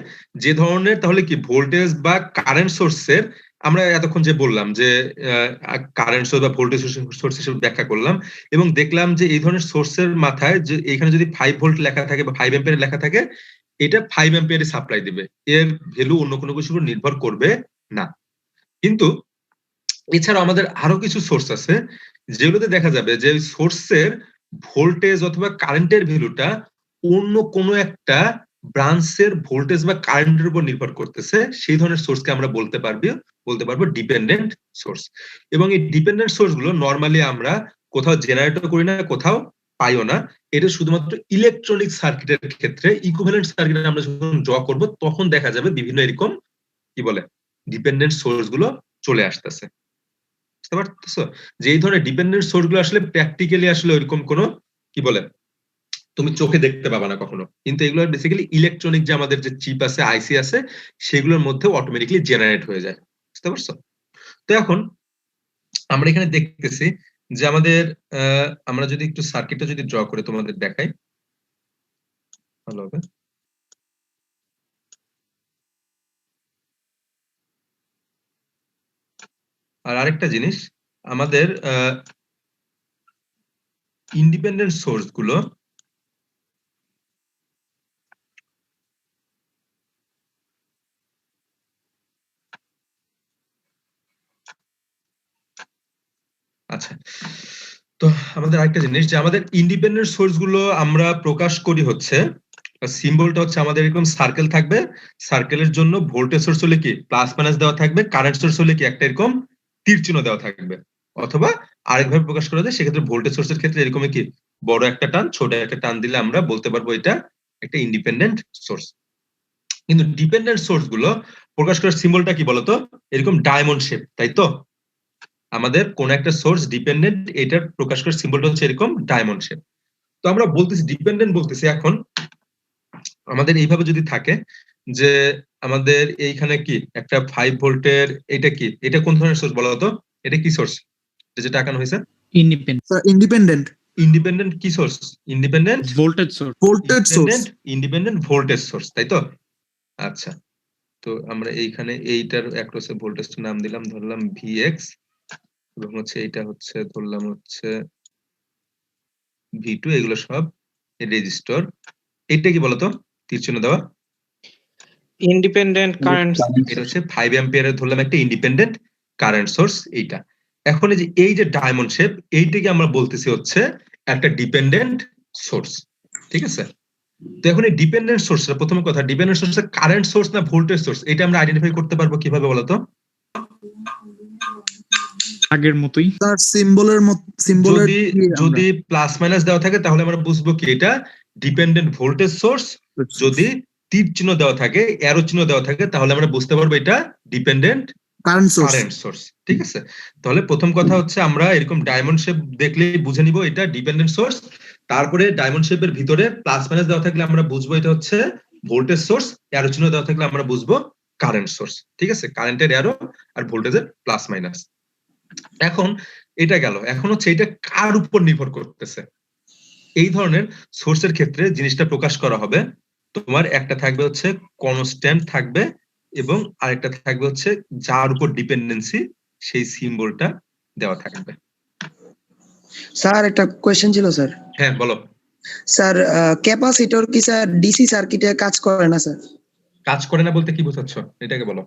যে ধরনের তাহলে কি ভোল্টেজ বা কারেন্ট সোর্সের আমরা এতক্ষণ যে বললাম যে কারেন্ট সোর্স বা ভোল্টেজ সোর্স হিসেবে ব্যাখ্যা করলাম, এবং দেখলাম যে এই ধরনের সোর্সের মাথায় যে এখানে যদি 5 ভোল্ট লেখা থাকে বা 5 অ্যাম্পিয়ার লেখা থাকে, এটা 5 অ্যাম্পিয়ারে সাপ্লাই দিবে, এর ভ্যালু অন্য কোনো কিছুর উপর নির্ভর করবে না। কিন্তু এছাড়া আমাদের আরো কিছু সোর্স আছে যেগুলোতে দেখা যাবে যে সোর্সের ভোল্টেজ অথবা কারেন্টের ভ্যালুটা অন্য কোনো একটা ব্রাঞ্চের ভোল্টেজ বা কারেন্টের উপর নির্ভর করতেছে। সেই ধরনের সোর্সকে আমরা বলতে পারবো ডিপেন্ডেন্ট সোর্স। এবং এই ডিপেন্ডেন্ট সোর্স গুলো নরমালি আমরা কোথাও জেনারেট করি না, কোথাও পাইও না। এটা শুধুমাত্র ইলেকট্রনিক সার্কিটের ক্ষেত্রে ইকুইভ্যালেন্ট সার্কিট আমরা যখন ড্র করব তখন দেখা যাবে বিভিন্ন এরকম কি বলে ডিপেন্ডেন্ট সোর্স গুলো চলে আসতেছে। বুঝতে পারতেছো? যে এই ধরনের ডিপেন্ডেন্ট সোর্স গুলো আসলে প্র্যাকটিক্যালি আসলে ওইরকম কোনো কি বলে তুমি চোখে দেখতে পাবা না কখনো, কিন্তু এগুলো বেসিক্যালি ইলেকট্রনিক যে আমাদের যে চিপ আছে, আইসি আছে, সেগুলোর মধ্যে অটোমেটিক্যালি জেনারেট হয়ে যায়। বুঝতে পারছো? তো এখন আমরা এখানে দেখতেছি যে আমাদের আমরা যদি একটু সার্কিটটা যদি ড্র করে তোমাদের দেখাই ভালো হবে। আর আরেকটা জিনিস, আমাদের ইন্ডিপেন্ডেন্ট সোর্স গুলো আচ্ছা, তো আমাদের আরেকটা জিনিস যে আমাদের ইন্ডিপেন্ডেন্ট সোর্স গুলো আমরা প্রকাশ করি হচ্ছে সিম্বলটা হচ্ছে আমাদের এরকম সার্কেল থাকবে, সার্কেলের জন্য ভোল্টেজ সোর্স হলে কি প্লাস মাইনাস দেওয়া থাকবে, কারেন্ট সোর্স হলে কি একটা এরকম তীর চিহ্ন দেওয়া থাকবে, অথবা আরেকভাবে প্রকাশ করা যায় সেক্ষেত্রে ভোল্টেজ সোর্সের ক্ষেত্রে এরকম কি বড় একটা টান ছোট একটা টান দিলে আমরা বলতে পারবো এটা একটা ইন্ডিপেন্ডেন্ট সোর্স। কিন্তু ডিপেন্ডেন্ট সোর্স গুলো প্রকাশ করার সিম্বলটা কি বলতো, এরকম ডায়মন্ড শেপ, তাই তো? আমাদের কোন একটা সোর্স ডিপেন্ডেন্ট এটার প্রকাশ করার সিম্বলটা হচ্ছে এরকম ডায়মন্ড শেপ। তো আমরা বলতেছি ডিপেন্ডেন্ট বলতেছি, এখন আমাদের এইভাবে যদি থাকে যে আমাদের এইখানে কি একটা 5 ভোল্টের, এটা কি, এটা কোন ধরনের সোর্স বলো তো? এটা কি সোর্স যেটা আঁকানো হয়েছে? ইন্ডিপেন্ডেন্ট ইন্ডিপেন্ডেন্ট কি source? Independent voltage source. Voltage source. Independent voltage source, তাই তো? আচ্ছা, তো আমরা এইখানে এইটার অ্যাক্রসে ভোল্টেজটার নাম দিলাম, ধরলাম ভিএক্স, এবং হচ্ছে এটা হচ্ছে ধরলাম হচ্ছে ভি2, এগুলো সব রেজিস্টর। এটা কি বলতো তীর চিহ্ন দেওয়া? Independent current. এটা হচ্ছে 5 অ্যাম্পিয়ারের ধরলাম একটা ইন্ডিপেন্ডেন্ট কারেন্ট সোর্স এইটা। এখন এই যে ডায়মন্ড শেপ, এইটাকে আমরা বলতেছি হচ্ছে একটা ডিপেন্ডেন্ট সোর্স, ঠিক আছে? তো এখন এই ডিপেন্ডেন্ট সোর্সটা, প্রথম কথা, ডিপেন্ডেন্ট সোর্স কারেন্ট সোর্স না ভোল্টেজ সোর্স, এটা আমরা আইডেন্টিফাই করতে পারবো কিভাবে বলতো? আগের মতোই তার সিম্বলের যদি প্লাস মাইনাস দেওয়া থাকে তাহলে আমরা বুঝবো কি এটা ডিপেন্ডেন্ট ভোল্টেজ সোর্স, যদি তীর চিহ্ন দেওয়া থাকে, অ্যারো চিহ্ন দেওয়া থাকে, তাহলে আমরা বুঝতে পারবো এটা ডিপেন্ডেন্ট কারেন্ট সোর্স, ঠিক আছে? তাহলে প্রথম কথা হচ্ছে আমরা এরকম ডায়মন্ড শেপ দেখলেই বুঝে নিব এটা ডিপেন্ডেন্ট সোর্স। তারপরে ডায়মন্ড শেপের ভিতরে প্লাস মাইনাস দেওয়া থাকলে আমরা বুঝবো এটা হচ্ছে ভোল্টেজ সোর্স, অ্যারো চিহ্ন দেওয়া থাকলে আমরা বুঝবো কারেন্ট সোর্স, ঠিক আছে? কারেন্টের অ্যারো আর ভোল্টেজের প্লাস মাইনাস। এখন এটা গেল, এখন হচ্ছে এটা কার উপর নির্ভর করতেছে? এই ধরনের সোর্সের ক্ষেত্রে জিনিসটা প্রকাশ করা হবে, তোমার একটা থাকবে হচ্ছে কনস্ট্যান্ট থাকবে, এবং আরেকটা থাকবে হচ্ছে যার উপর ডিপেন্ডেন্সি সেই সিম্বলটা দেওয়া থাকবে। স্যার একটা কোয়েশ্চেন ছিল স্যার। হ্যাঁ বলো। স্যার ক্যাপাসিটর কি স্যার ডিসি সার্কিটে কাজ করে না স্যার? কাজ করে না বলতে কি বোঝাচ্ছ, এটাকে বলো।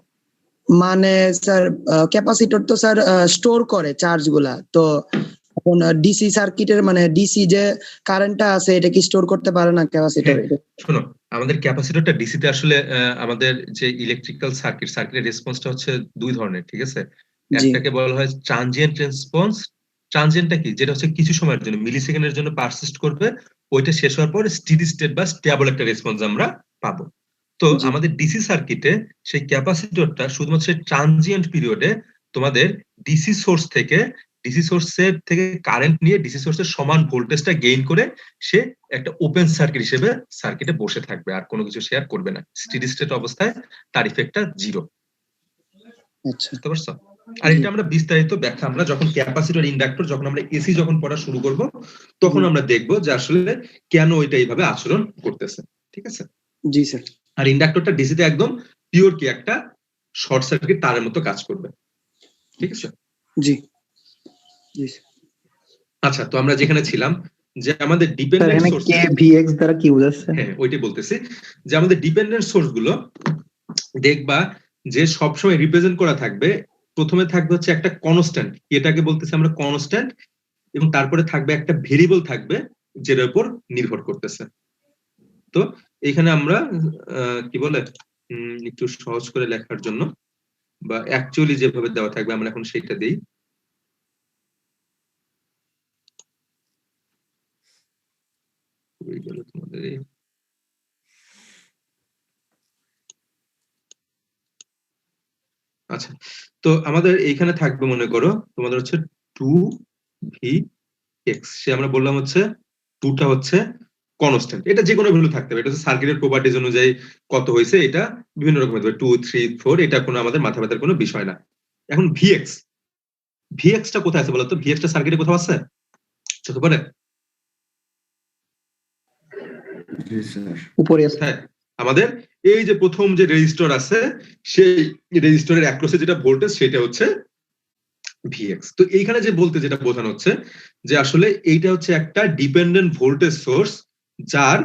মানে স্যার ক্যাপাসিটর তো স্যার স্টোর করে চার্জ গুলা, তো এখন ডিসি সার্কিটের মানে ডিসি যে কারেন্টটা আছে এটা কি স্টোর করতে পারে না ক্যাপাসিটর? শোনো, আমাদের ক্যাপাসিটরটা ডিসিতে আসলে আমাদের যে ইলেকট্রিক্যাল সার্কিটের রেসপন্সটা হচ্ছে দুই ধরনের, ঠিক আছে? একটাকে বলা হয় ট্রানজিয়েন্ট রেসপন্স। ট্রানজিয়েন্টটা কি, যেটা হচ্ছে কিছু সময়ের জন্য, মিলি সেকেন্ডের জন্য পারসিস্ট করবে, ওইটা শেষ হওয়ার পর স্টেডি স্টেট বা স্টেবল একটা রেসপন্স আমরা পাবো। তো আমাদের ডিসি সার্কিটে সেই ক্যাপাসিটরটা শুধুমাত্র ট্রানজিয়েন্ট পিরিয়ডে তোমাদের ডিসি সোর্স থেকে কারেন্ট নিয়ে ডিসি সোর্সের সমান ভোল্টেজটা গেইন করে সে একটা ওপেন সার্কিট হিসেবে সার্কিটে বসে থাকবে, আর কোনো কিছু শেয়ার করবে না। স্টেডি স্টেট অবস্থায় তার ইফেক্টটা 0। আচ্ছা, বুঝতে পারছো? আর এটা আমরা বিস্তারিত ব্যাখ্যা আমরা যখন ক্যাপাসিটর ইন্ডাক্টর যখন আমরা এসি যখন পড়া শুরু করব তখন আমরা দেখবো যে আসলে কেন এটা এইভাবে আচরণ করতেছে, ঠিক আছে? জি স্যার। আর ইন্ডাক্টরটা ডিসিতে একদম পিওর কি একটা শর্ট সার্কিট তারের মতো কাজ করবে, ঠিক আছে? জি। আচ্ছা, তো আমরা যেখানে ছিলাম যে আমাদের ডিপেন্ডেন্ট সোর্স, কে ভিএক্স দ্বারা কি বোঝাচ্ছে? হ্যাঁ ওইটাই বলতেছি যে আমাদের ডিপেন্ডেন্ট সোর্স গুলো দেখবা যে সবসময় রিপ্রেজেন্ট করা থাকবে, প্রথমে থাকবে হচ্ছে একটা কনস্ট্যান্ট, এটাকে বলতেছি আমরা কনস্ট্যান্ট, এবং তারপরে থাকবে একটা ভেরিয়েবল থাকবে যেটার উপর নির্ভর করতেছে। তো এখানে আমরা কি বলে একটু সহজ করে লেখার জন্য বা অ্যাকচুয়ালি যেভাবে দেওয়া থাকবে আমরা এখন সেটা দেই। তোমাদের আচ্ছা, তো আমাদের এইখানে থাকবে মনে করো তোমাদের হচ্ছে 2v(x), সে আমরা বললাম হচ্ছে 2টা হচ্ছে কনস্ট্যান্ট, এটা যে কোনো ভ্যালু থাকতে পারে, এটা হচ্ছে সার্কিটের প্রপার্টিজ অনুযায়ী কত হয়েছে, এটা বিভিন্ন রকম হতে পারে, 2, 3, 4, এটা কোনো আমাদের মাথা ব্যথার কোনো বিষয় না। এখন ভিএক্সটা কোথায় আছে বলতো? ভিএক্সটা সার্কিটে কোথাও আছে চোখে পড়ে? উপরে আছে। হ্যাঁ, আমাদের এই যে প্রথম যে রেজিস্টর আছে সেই রেজিস্টরের অ্যাক্রসে যেটা ভোল্টেজ সেটা হচ্ছে ভিএক্স। তো এইখানে যে বলতে যেটা বোঝানো হচ্ছে যে আসলে এইটা হচ্ছে একটা ডিপেন্ডেন্ট ভোল্টেজ সোর্স, যার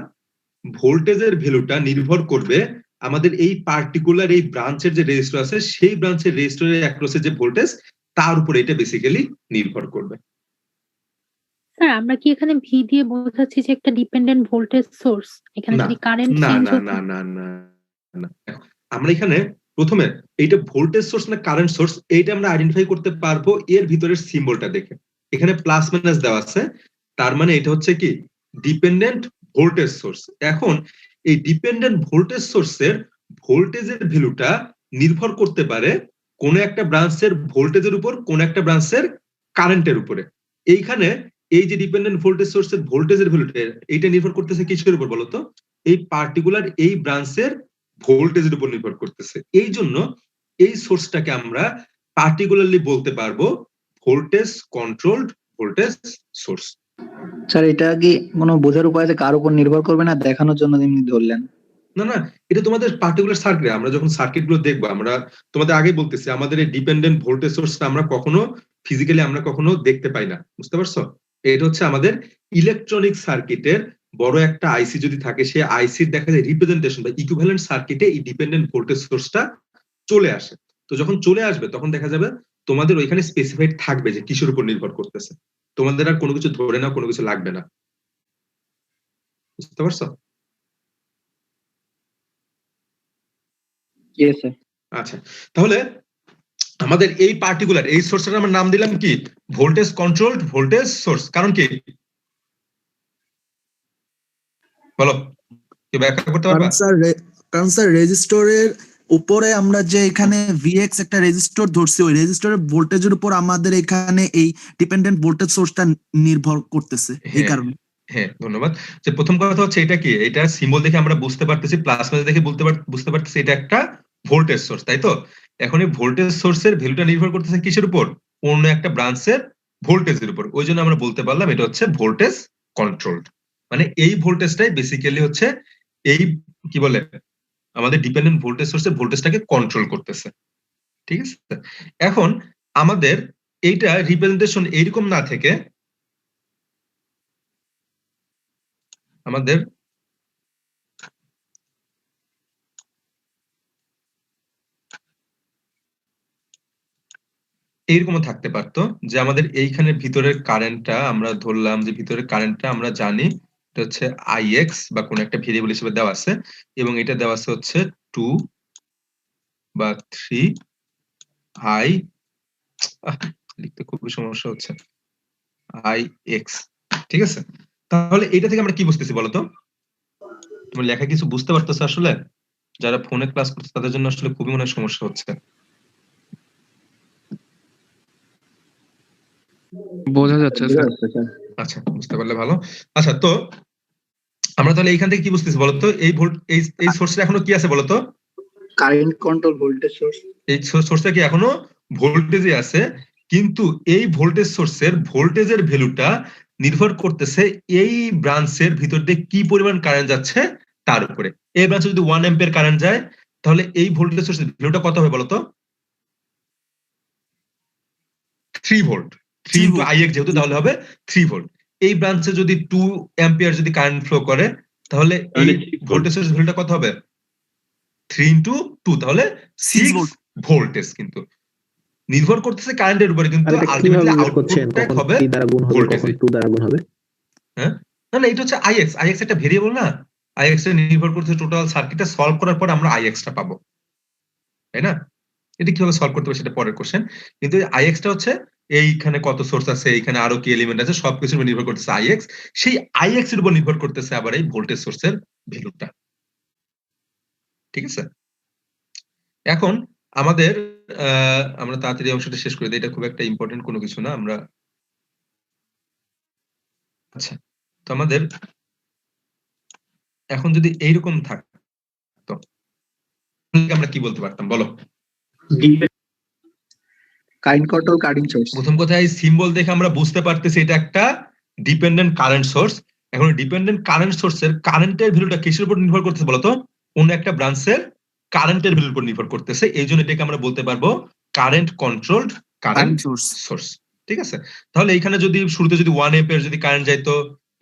ভোল্টেজের ভ্যালুটা নির্ভর করবে আমাদের এই পার্টিকুলার এই ব্রাঞ্চের যে রেজিস্টর আছে সেই ব্রাঞ্চের রেজিস্টরের অ্যাক্রসে যে ভোল্টেজ তার উপরে এটা বেসিক্যালি নির্ভর করবে, স্যার আমরা কি এখানে ভি দিয়ে বোঝাচ্ছি যে একটা ডিপেন্ডেন্ট ভোল্টেজ সোর্স, এখানে না যদি কারেন্ট না চেঞ্জ না হতো? না না না না। আমরা এখানে প্রথমে এইটা ভোল্টেজ সোর্স না কারেন্ট সোর্স এইটা আমরা আইডেন্টিফাই করতে পারবো এর ভিতরের সিম্বলটা দেখে। এখানে প্লাস মাইনাস দেওয়া আছে, তার মানে এটা হচ্ছে কি ডিপেন্ডেন্ট ভোল্টেজ সোর্স। এখন এই ডিপেন্ডেন্ট ভোল্টেজ সোর্সের ভোল্টেজের ভ্যালুটা নির্ভর করতে পারে কোন একটা ব্রাঞ্চের ভোল্টেজের উপর, কোন একটা ব্রাঞ্চের কারেন্টের উপরে। এইখানে এই যে ডিপেন্ডেন্ট ভোল্টেজ সোর্সের ভোল্টেজের ভ্যালুটা এইটা নির্ভর করতেছে কিসের উপর বলতো? এই পার্টিকুলার এই ব্রাঞ্চের ভোল্টেজের উপর নির্ভর করতেছে। এই জন্য এই সোর্সটাকে আমরা পার্টিকুলারলি বলতে পারবো voltage controlled voltage source. Sir এটা কি কোনো বোঝার উপায় আছে কার উপর নির্ভর করবে না দেখানোর জন্য এমনি ধরলেন? না না, এটা তোমাদের পার্টিকুলার সার্কিট। আমরা যখন সার্কিট গুলো দেখবো, আমরা তোমাদের আগে বলতেছি আমাদের এই ডিপেন্ডেন্ট ভোল্টেজ সোর্স আমরা কখনো ফিজিক্যালি আমরা কখনো দেখতে পাই না, বুঝতে পারছো? এটা হচ্ছে আমাদের ইলেকট্রনিক সার্কিটের বড় একটা আইসি যদি থাকে, সেই আইসির দেখা যায় রিপ্রেজেন্টেশন বা ইকুইভ্যালেন্ট সার্কিটে এই ডিপেন্ডেন্ট ভোল্টেজ সোর্সটা চলে আসে। তো যখন চলে আসবে তখন দেখা যাবে তোমাদের ওইখানে স্পেসিফাইড থাকবে যে কিসের উপর নির্ভর করতেছে। তোমাদের আর কোনো কিছু ধরে না, কোনো কিছু লাগবে না, বুঝতে পারছো? Yes sir. আচ্ছা, তাহলে আমাদের এই পার্টিকুলার এই সোর্সটার আমরা নাম দিলাম কি ভোল্টেজ কন্ট্রোলড ভোল্টেজ সোর্স। কারণ কি বলো, কি ব্যাখ্যা করতে পারবা? কারণ স্যার রেজিস্টরের উপরে আমরা যে এখানে ভিএক্স একটা রেজিস্টর ধরছি, ওই রেজিস্টরের ভোল্টেজের উপর আমাদের এখানে এই ডিপেন্ডেন্ট ভোল্টেজ সোর্সটা নির্ভর করতেছে, এই কারণে। হ্যাঁ, ধন্যবাদ। যে প্রথম কথা হচ্ছে এটা কি, এটা সিম্বল দেখে আমরা বুঝতে পারতেছি, প্লাস মাইনাস দেখে বুঝতে পারতেছি এটা একটা ভোল্টেজ সোর্স, তাই তো? এখন এই ভোল্টেজ সোর্সের ভ্যালুটা নির্ভর করতেছে কিসের উপর? অন্য একটা ব্রাঞ্চের ভোল্টেজের উপর। ওই জন্য আমরা বলতে পারলাম এটা হচ্ছে ভোল্টেজ কন্ট্রোলড। মানে এই ভোল্টেজটাই বেসিক্যালি হচ্ছে এই কি বলে আমাদের ডিপেন্ডেন্ট ভোল্টেজ সোর্সের ভোল্টেজটাকে কন্ট্রোল করতেছে, ঠিক আছে? এখন আমাদের এইটা রিপ্রেজেন্টেশন এইরকম না থেকে আমাদের এইরকমও থাকতে পারতো যে আমাদের এইখানের ভিতরের কারেন্টটা আমরা ধরলাম যে ভিতরের কারেন্টটা আমরা জানি এটা হচ্ছে আইএক্স বা কোন একটা ভেরিয়েবল হিসেবে দেওয়া আছে, এবং এটা দেওয়া আছে হচ্ছে 2 বা 3 আই, লিখতে খুবই সমস্যা হচ্ছে, আই এক্স, ঠিক আছে? তাহলে এটা থেকে আমরা কি বুঝতেছি বলতো? তোমার লেখা কিছু বুঝতে পারতেছো আসলে? যারা ফোনে ক্লাস করছে তাদের জন্য আসলে খুবই মনে হয় সমস্যা হচ্ছে। বোঝা যাচ্ছে স্যার। আচ্ছা, বুঝতে পারলে ভালো। আচ্ছা, তো আমরা তাহলে এইখান থেকে কি বুঝতেছি বলতো? এই এই সোর্সে এখনো কি আছে বলতো? Current control voltage source. এই সোর্সটা কি এখনো ভোল্টেজে আছে, কিন্তু এই ভোল্টেজ সোর্সের ভোল্টেজের ভ্যালুটা নির্ভর করতেছে এই ব্রাঞ্চের ভিতর দিয়ে কি পরিমাণ কারেন্ট যাচ্ছে তার উপরে। এই ব্রাঞ্চে যদি 1 অ্যাম্পিয়ার কারেন্ট যায় তাহলে এই ভোল্টেজ সোর্সের ভ্যালুটা কত হবে বলতো? 3 ভোল্ট। 3 ইনটু আইএক্স যেহেতু তাহলে হবে 3 ভোল্ট। এই ব্রাঞ্চে যদি 2 অ্যাম্পিয়ার যদি কারেন্ট ফ্লো করে তাহলে এই ভোল্টেজ সোর্সের ভ্যালুটা কত হবে? 3 ইনটু 2 তাহলে 6 ভোল্টেজ। কিন্তু নির্ভর করতেছে কারেন্টের উপরে, কিন্তু আলটিমেটলি আউটপুটটা হবে ভোল্টেজ। 2 দ্বারা গুণ হবে। হ্যাঁ, না না, এটা হচ্ছে আইএক্স। আইএক্স একটা ভেরিয়েবল না, আইএক্স এর নির্ভর করতেছে টোটাল সার্কিটটা সলভ করার পর আমরা আইএক্সটা পাবো, তাই না? এটা কিভাবে সলভ করতে হবে সেটা পরের কোশ্চেন। কিন্তু আইএক্সটা হচ্ছে এইখানে কত সোর্স আছে, এইখানে আরো কি এলিমেন্ট আছে, সবকিছুর উপর নির্ভর করতেছে আইএক্স। সেই আইএক্স এর উপর নির্ভর করতেছে আবার এই ভোল্টেজ সোর্সের ভ্যালুটা, ঠিক আছে? এখন আমাদের আমরা তাড়াতাড়ি অংশটা শেষ করে দিই, এটা খুব একটা ইম্পর্টেন্ট কোনো কিছু না। আমরা আচ্ছা, তো আমাদের এখন যদি এইরকম থাকতো আমরা কি বলতে পারতাম বলো? Current control current source. প্রথম কথা, এই সিম্বল দেখে আমরা বুঝতে পারতেছি এটা একটা ডিপেন্ডেন্ট কারেন্ট সোর্স। এখন ডিপেন্ডেন্ট কারেন্ট সোর্সের কারেন্টের ভ্যালুটা কিসের উপর নির্ভর করতেছে বলতো? কোন একটা ব্রাঞ্চের কারেন্টের ভ্যালুর উপর নির্ভর করতেছে। এই জন্য এটাকে আমরা বলতে পারবো কারেন্ট কন্ট্রোলড কারেন্ট সোর্স, ঠিক আছে? তাহলে এইখানে যদি শুরুতে যদি 1 অ্যাম্পিয়ার যদি কারেন্ট যাইতো,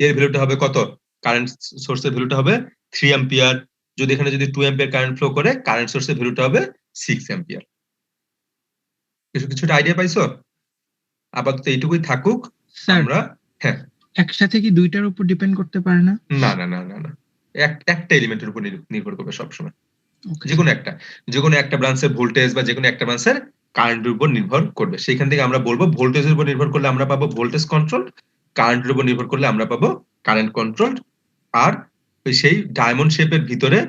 এর ভ্যালুটা হবে কত? কারেন্ট সোর্সের ভ্যালুটা হবে 3 অ্যাম্পিয়ার। যদি এখানে যদি 2 অ্যাম্পিয়ার কারেন্ট ফ্লো করে, কারেন্ট সোর্সের ভ্যালুটা হবে 6 অ্যাম্পিয়ার। কিছুটা আইডিয়া পাইছো? আপাতত এইটুকুই থাকুক। আমরা হ্যাঁ একসাথে কি দুইটার উপর ডিপেন্ড করতে পারে না? না না না না না, একটা এলিমেন্টের উপর নির্ভর করবে সবসময়। Okay, যে কোনো একটা ব্রাঞ্চের ভোল্টেজ বা যে কোনো একটা ব্রাঞ্চের কারেন্টের উপর নির্ভর করবে। সেইখান থেকে আমরা বলবো ভোল্টেজের উপর নির্ভর করলে আমরা পাবো ভোল্টেজ কন্ট্রোল, কারেন্টের উপর নির্ভর করলে আমরা পাবো কারেন্ট কন্ট্রোল। আর ওই সেই ডায়মন্ড শেপের ভিতরে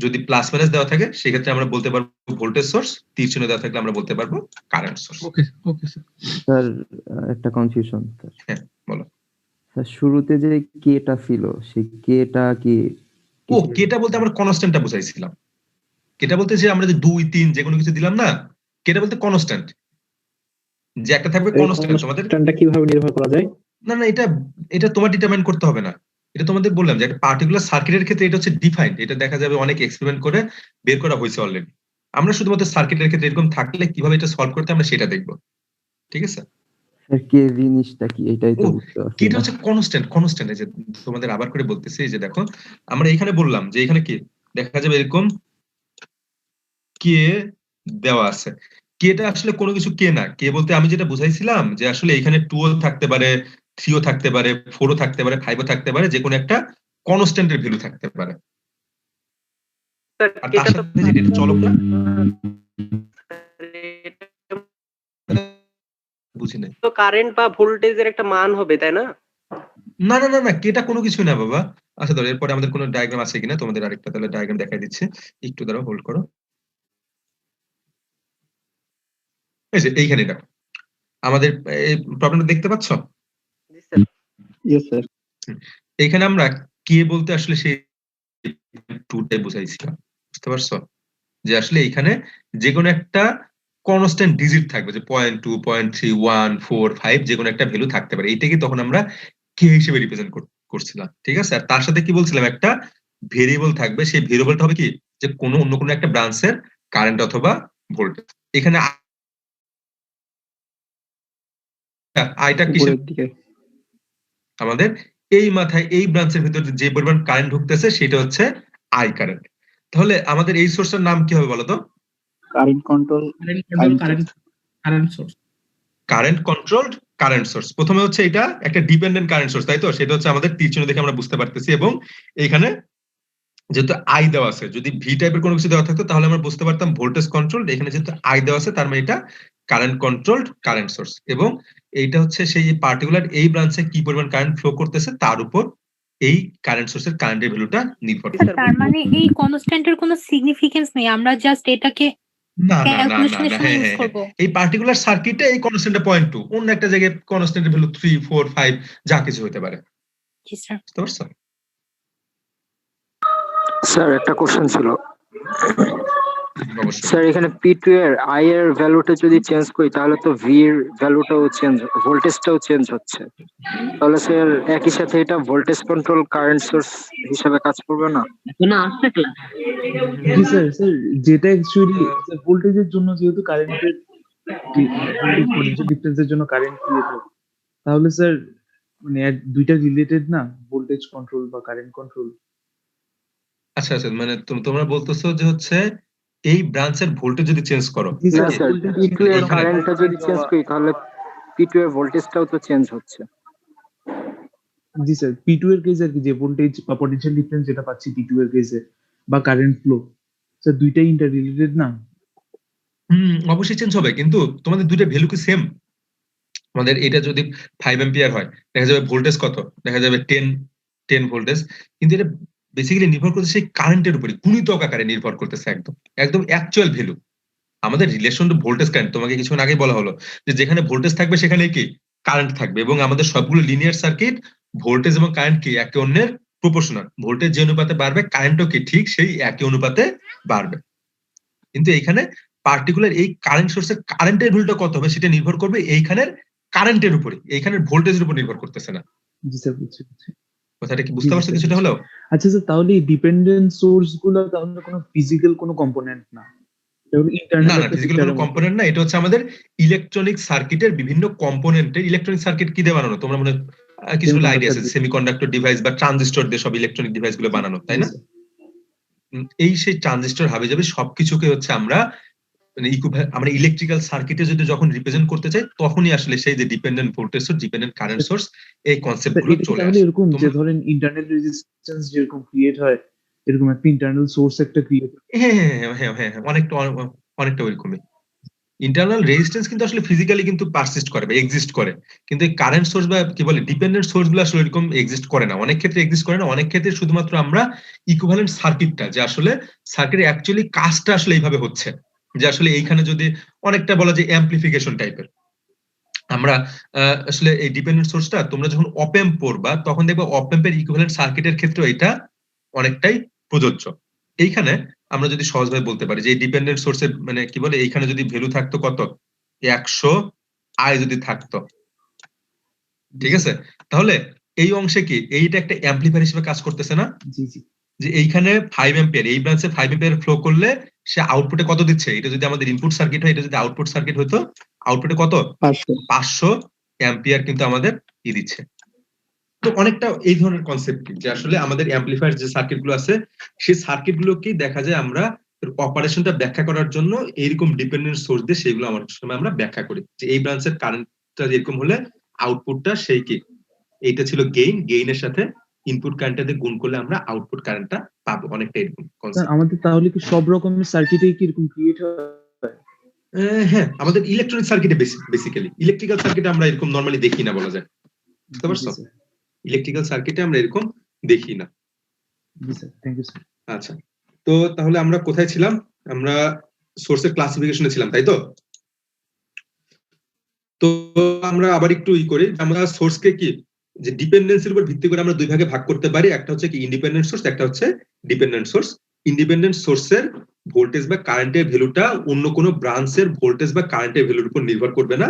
যদি প্লাস মাইনাস দেওয়া থাকে সেক্ষেত্রে আমরা বলতে পারবো ভোল্টেজ সোর্স, তীর চিহ্ন দেওয়া থাকলে আমরা বলতে পারবো কারেন্ট সোর্স। ওকে ওকে স্যার। স্যার একটা কনফিউশন স্যার। হ্যাঁ বলো। স্যার শুরুতে যে কেটা ছিল সেই কেটা কি? ও কেটা বলতে আমরা কনস্ট্যান্টটা বুঝাইছিলাম। কেটা বলতে যে আমরা যে 2 3 যে কোনো কিছু দিলাম না, কেটা বলতে কনস্ট্যান্ট, যে একটা থাকবে কনস্ট্যান্ট। তোমাদের কনস্ট্যান্টটা কিভাবে নির্ভর করা যায়? না না, এটা তোমার ডিটারমাইন করতে হবে না। এটা তোমাদের বললাম যে একটা পার্টিকুলার সার্কিটের ক্ষেত্রে এটা হচ্ছে ডিফাইন্ড, এটা দেখা যাবে অনেক এক্সপেরিমেন্ট করে বের করা হয়েছে অলরেডি। আমরা শুধুমাত্র সার্কিটের ক্ষেত্রে এরকম থাকলে কিভাবে এটা সলভ করতে আমরা সেটা দেখবো, ঠিক আছে? স্যার কে জিনিসটা কি এটাই তো বুঝতে পারছি এটা না। হচ্ছে কনস্ট্যান্ট। এই যে তোমাদের আবার করে বলতেছি, এই যে দেখো আমরা এখানে বললাম যে এখানে কি দেখা যাবে এরকম কে দেওয়া আছে। কেটা আসলে কোনো কিছু কে না। কে বলতে আমি যেটা বুঝাইছিলাম যে আসলে এখানে 2 ও থাকতে পারে, 3 ও থাকতে পারে, 4 ও থাকতে পারে, 5 ও থাকতে পারে, যে কোনো একটা কনস্ট্যান্টের ভ্যালু থাকতে পারে। আর তার সাথে যেটা এটা চলক না, বুঝি নাই। তো কারেন্ট বা ভোল্টেজের একটা মান হবে, তাই না? না না না না, কেটা কোনো কিছু না বাবা। আচ্ছা ধরো এরপরে আমাদের কোনো ডায়াগ্রাম আছে কিনা তোমাদের আরেকটা তাহলে ডায়াগ্রাম দেখাই দিচ্ছে, একটু দাঁড়াও, হোল্ড করো। এই যে এইখানে দেখো আমাদের এই প্রবলেমটা দেখতে পাচ্ছ? Yes sir. এইখানে আমরা কে বলতে আসলে সেই 2টাই বুঝাইছিলাম, বুঝতে পারছো? যে আসলে এইখানে যে কোনো একটা কনস্ট্যান্ট ডিজিট থাকবে, যে 0.2 0.3 1 4 5 যে কোনো একটা ভ্যালু থাকতে পারে। এইটাকে তখন আমরা কে হিসেবে রিপ্রেজেন্ট করছিলাম, ঠিক আছে? আর তার সাথে কি বলছিলাম, একটা ভেরিয়েবল থাকবে, সেই ভেরিয়েবলটা হবে কি যে কোনো অন্য কোনো একটা ব্রাঞ্চের কারেন্ট অথবা ভোল্টেজ। এখানে আইটা কিসের দিকে আমাদের এই মাথায় এই ব্রাঞ্চের ভিতরে যে পরিমাণ কারেন্ট ঢুকতেছে সেটা হচ্ছে আই কারেন্ট। তাহলে আমাদের এই সোর্সের নাম কি হবে বলো তো? Current control current source. Current controlled current source. প্রথমে হচ্ছে এটা একটা ডিপেন্ডেন্ট কারেন্ট সোর্স, তাই তো? সেটা হচ্ছে আমাদের তীর চিহ্ন দেখে আমরা বুঝতে পারতেছি। এবং এখানে যেহেতু আই দেওয়া আছে, যদি ভি টাইপের কোনো কিছু দেওয়া থাকতো তাহলে আমরা বুঝতে পারতাম ভোল্টেজ কন্ট্রোল। এখানে যেহেতু আই দেওয়া আছে তার মানে এটা কারেন্ট কন্ট্রোলড কারেন্ট সোর্স। এবং এইটা হচ্ছে সেই পার্টিকুলার এই ব্রাঞ্চে কি পরিমাণ কারেন্ট ফ্লো করতেছে তার উপর এই কারেন্ট সোর্সের কারেন্টের ভ্যালুটা নির্ভর করে। তার মানে এই কনস্ট্যান্টের কোনো সিগনিফিকেন্স নেই, আমরা জাস্ট এটাকে না না না না ক্যালকুলেশনের না, সময় হ্যাঁ ইউজ হ্যাঁ করব। এই পার্টিকুলার সার্কিটে এই কনস্ট্যান্টটা 0.2, অন্য একটা জায়গায় কনস্ট্যান্টের ভ্যালু 3 4 5 যা কিছু হতে পারে, জি স্যার। বুঝতে পারছো? স্যার একটা কোশ্চেন ছিল অবশ্যই। স্যার, এখানে P2 এর I এর ভ্যালুটা যদি চেঞ্জ করি তাহলে তো V এর ভ্যালুটাও চেঞ্জ, ভোল্টেজটাও চেঞ্জ হচ্ছে। তাহলে স্যার একই সাথে এটা ভোল্টেজ কন্ট্রোল কারেন্ট সোর্স হিসেবে কাজ করবে না? জি স্যার। স্যার যেটা অ্যাকচুয়ালি ভোল্টেজের জন্য যেহেতু কারেন্টের পোটেনশিয়াল ডিফারেন্সের জন্য কারেন্ট ক্রিয়েট হয়, তাহলে স্যার মানে দুইটা রিলেটেড না, ভোল্টেজ কন্ট্রোল বা কারেন্ট কন্ট্রোল। আচ্ছা আচ্ছা, মানে তোমরা বলতেছো যে হচ্ছে এই ব্রাঞ্চের ভোল্টেজ যদি চেঞ্জ করো, না স্যার, P2 এর কারেন্টটা যদি চেঞ্জ করি তাহলে P2 এর ভোল্টেজটাও তো চেঞ্জ হচ্ছে। জি স্যার, P2 এর কেসে আর কি যে ভোল্টেজ বা পোটেনশিয়াল ডিফারেন্স যেটা পাচ্ছি P2 এর কেসে বা কারেন্ট ফ্লো, স্যার দুইটাই ইন্টার রিলেটেড না? অবশ্যই চেঞ্জ হবে, কিন্তু তোমাদের দুইটা ভ্যালু কি সেম? আমাদের এটা যদি 5 অ্যাম্পিয়ার হয় দেখা যাবে ভোল্টেজ কত, দেখা যাবে 10 ভোল্টেজ, কিন্তু এটা বেসিক্যালি নির্ভর করছে সেই কারেন্টের উপরে, গুণিতক আকারে নির্ভর করতেছে, একদম একদম অ্যাকচুয়াল ভ্যালু। আমাদের রিলেশন টু ভোল্টেজ কারেন্ট তোমাকে কিছুক্ষণ আগে বলা হলো যে যেখানে ভোল্টেজ থাকবে সেখানে কি কারেন্ট থাকবে, এবং আমাদের সবগুলো লিনিয়ার সার্কিট ভোল্টেজ এবং কারেন্ট কি একে অন্যের প্রপোর্শনাল। ভোল্টেজ যে অনুপাতে বাড়বে কারেন্টও কি ঠিক সেই একই অনুপাতে বাড়বে। কিন্তু এইখানে পার্টিকুলার এই কারেন্ট সোর্সের কারেন্টের ভ্যালুটা কত হবে সেটা নির্ভর করবে এইখানের কারেন্টের উপরে, এইখানের ভোল্টেজের উপর নির্ভর করতেছে না। জি স্যার, বুঝছি। কথাটা কি বুঝতে পারছো কিছুটা হলেও? আচ্ছা স্যার, তাহলে এই ডিপেন্ডেন্ট সোর্স গুলো তাহলে কোনো ফিজিক্যাল কোনো কম্পোনেন্ট না, না না, ফিজিক্যাল কোনো কম্পোনেন্ট না, এটা হচ্ছে আমাদের ইলেকট্রনিক সার্কিটের বিভিন্ন কম্পোনেন্টের। ইলেকট্রনিক সার্কিট কি দিয়ে বানানো তোমরা মনে কিছু আইডিয়া আছে? সেমিকন্ডাক্টর ডিভাইস বা ট্রানজিস্টর দিয়ে সব ইলেকট্রনিক ডিভাইস গুলো বানানো, তাই না? এই সেই ট্রানজিস্টর হাবে যাবে সবকিছুকে হচ্ছে আমরা মানে আমরা ইলেকট্রিক্যাল সার্কিটে যদি যখন রিপ্রেজেন্ট করতে চাই তখনই আসলে সেই যে dependent voltage source, dependent current source এই কনসেপ্ট গুলো এটা কি চলে তাহলে আসে। এরকম যে ধরেন ইন্টারনাল রেজিস্ট্যান্স যেরকম ক্রিয়েট হয় এরকম একটা ইন্টারনাল সোর্স একটা ক্রিয়েট হ্যাঁ, অনেকটা ওইরকমই। ইন্টারনাল রেজিস্ট্যান্স কিন্তু আসলে ফিজিক্যালি কিন্তু পারসিস্ট করে বা এক্সিস্ট করে, কিন্তু এই কারেন্ট সোর্স বা কি বলে ডিপেন্ডেন্ট সোর্স গুলো আসলে এরকম এক্সিস্ট করে না, অনেক ক্ষেত্রে এক্সিস্ট করে না। অনেক ক্ষেত্রে শুধুমাত্র আমরা ইকুইভ্যালেন্ট সার্কিটটা, যে আসলে সার্কিটের অ্যাকচুয়ালি কাজটা আসলে এইভাবে হচ্ছে, যে আসলে এইখানে যদি অনেকটা বলা যায় অ্যাম্পলিফিকেশন টাইপের, আমরা আসলে এই ডিপেন্ডেন্ট সোর্সটা তোমরা যখন অপএম্প পড়বা তখন দেখবা অপএম্পের ইকুইভ্যালেন্ট সার্কিটের ক্ষেত্রে এটা অনেকটাই প্রযোজ্য। এইখানে আমরা যদি সহজভাবে বলতে পারি যে এই ডিপেন্ডেন্ট সোর্সের মানে কি বলে এইখানে যদি ভ্যালু থাকতো কত 100 আই যদি থাকতো, ঠিক আছে, তাহলে এই অংশে কি এইটা একটা অ্যাম্পলিফায়ার হিসেবে কাজ করতেছে না? জি জি। যে এইখানে 5 অ্যাম্পিয়ার, এই ব্রাঞ্চে 5 অ্যাম্পিয়ার ফ্লো করলে সে আউটপুটে কত দিচ্ছে, এটা যদি আমাদের ইনপুট সার্কিট হয়, এটা যদি আউটপুট সার্কিট হতো, আউটপুটে কত 500 অ্যাম্পিয়ার কিন্তু আমাদের দিচ্ছে। তো অনেকটা এই ধরনের কনসেপ্ট যে আসলে আমাদের অ্যাম্পলিফায়ার যে সার্কিট গুলো আছে সেই সার্কিট গুলোকে দেখা যায় আমরা অপারেশনটা ব্যাখ্যা করার জন্য এইরকম ডিপেন্ডেন্ট সোর্স দিয়ে সেগুলো আমার সময় আমরা ব্যাখ্যা করি, যে এই ব্রাঞ্চের কারেন্টটা এরকম হলে আউটপুটটা সেই কি, এইটা ছিল গেইনের সাথে ইনপুট কারেন্টটাতে গুণ করলে আমরা আউটপুট কারেন্টটা পাবো, অনেকটা এরকম কনসেপ্ট। আমাদের তাহলে কি সব রকমের সার্কিটেই কি এরকম ক্রিয়েট হয়? হ্যাঁ, আমাদের ইলেকট্রনিক সার্কিটে বেসিক্যালি, ইলেকট্রিক্যাল সার্কিটে আমরা এরকম নরমালি দেখি না বলা যায়, বুঝতে পারছো? ইলেকট্রিক্যাল সার্কিটে আমরা এরকম দেখি না। জি স্যার, থ্যাংক ইউ স্যার। আচ্ছা, তো তাহলে আমরা কোথায় ছিলাম? আমরা সোর্সের ক্লাসিফিকেশনে ছিলাম, তাই তো? তো আমরা আবার একটু করি, আমরা সোর্সকে কি যে ডিপেন্ডেন্সির উপর ভিত্তি করে আমরা দুই ভাগে ভাগ করতে পারি, একটা হচ্ছে কি ইন্ডিপেন্ডেন্ট সোর্স, একটা হচ্ছে ডিপেন্ডেন্ট সোর্স। ইন্ডিপেন্ডেন্ট সোর্সের ভোল্টেজ বা কারেন্টের ভ্যালুটা অন্য কোনো ব্রাঞ্চের ভোল্টেজ বা কারেন্টের ভ্যালুর উপর নির্ভর করবে না,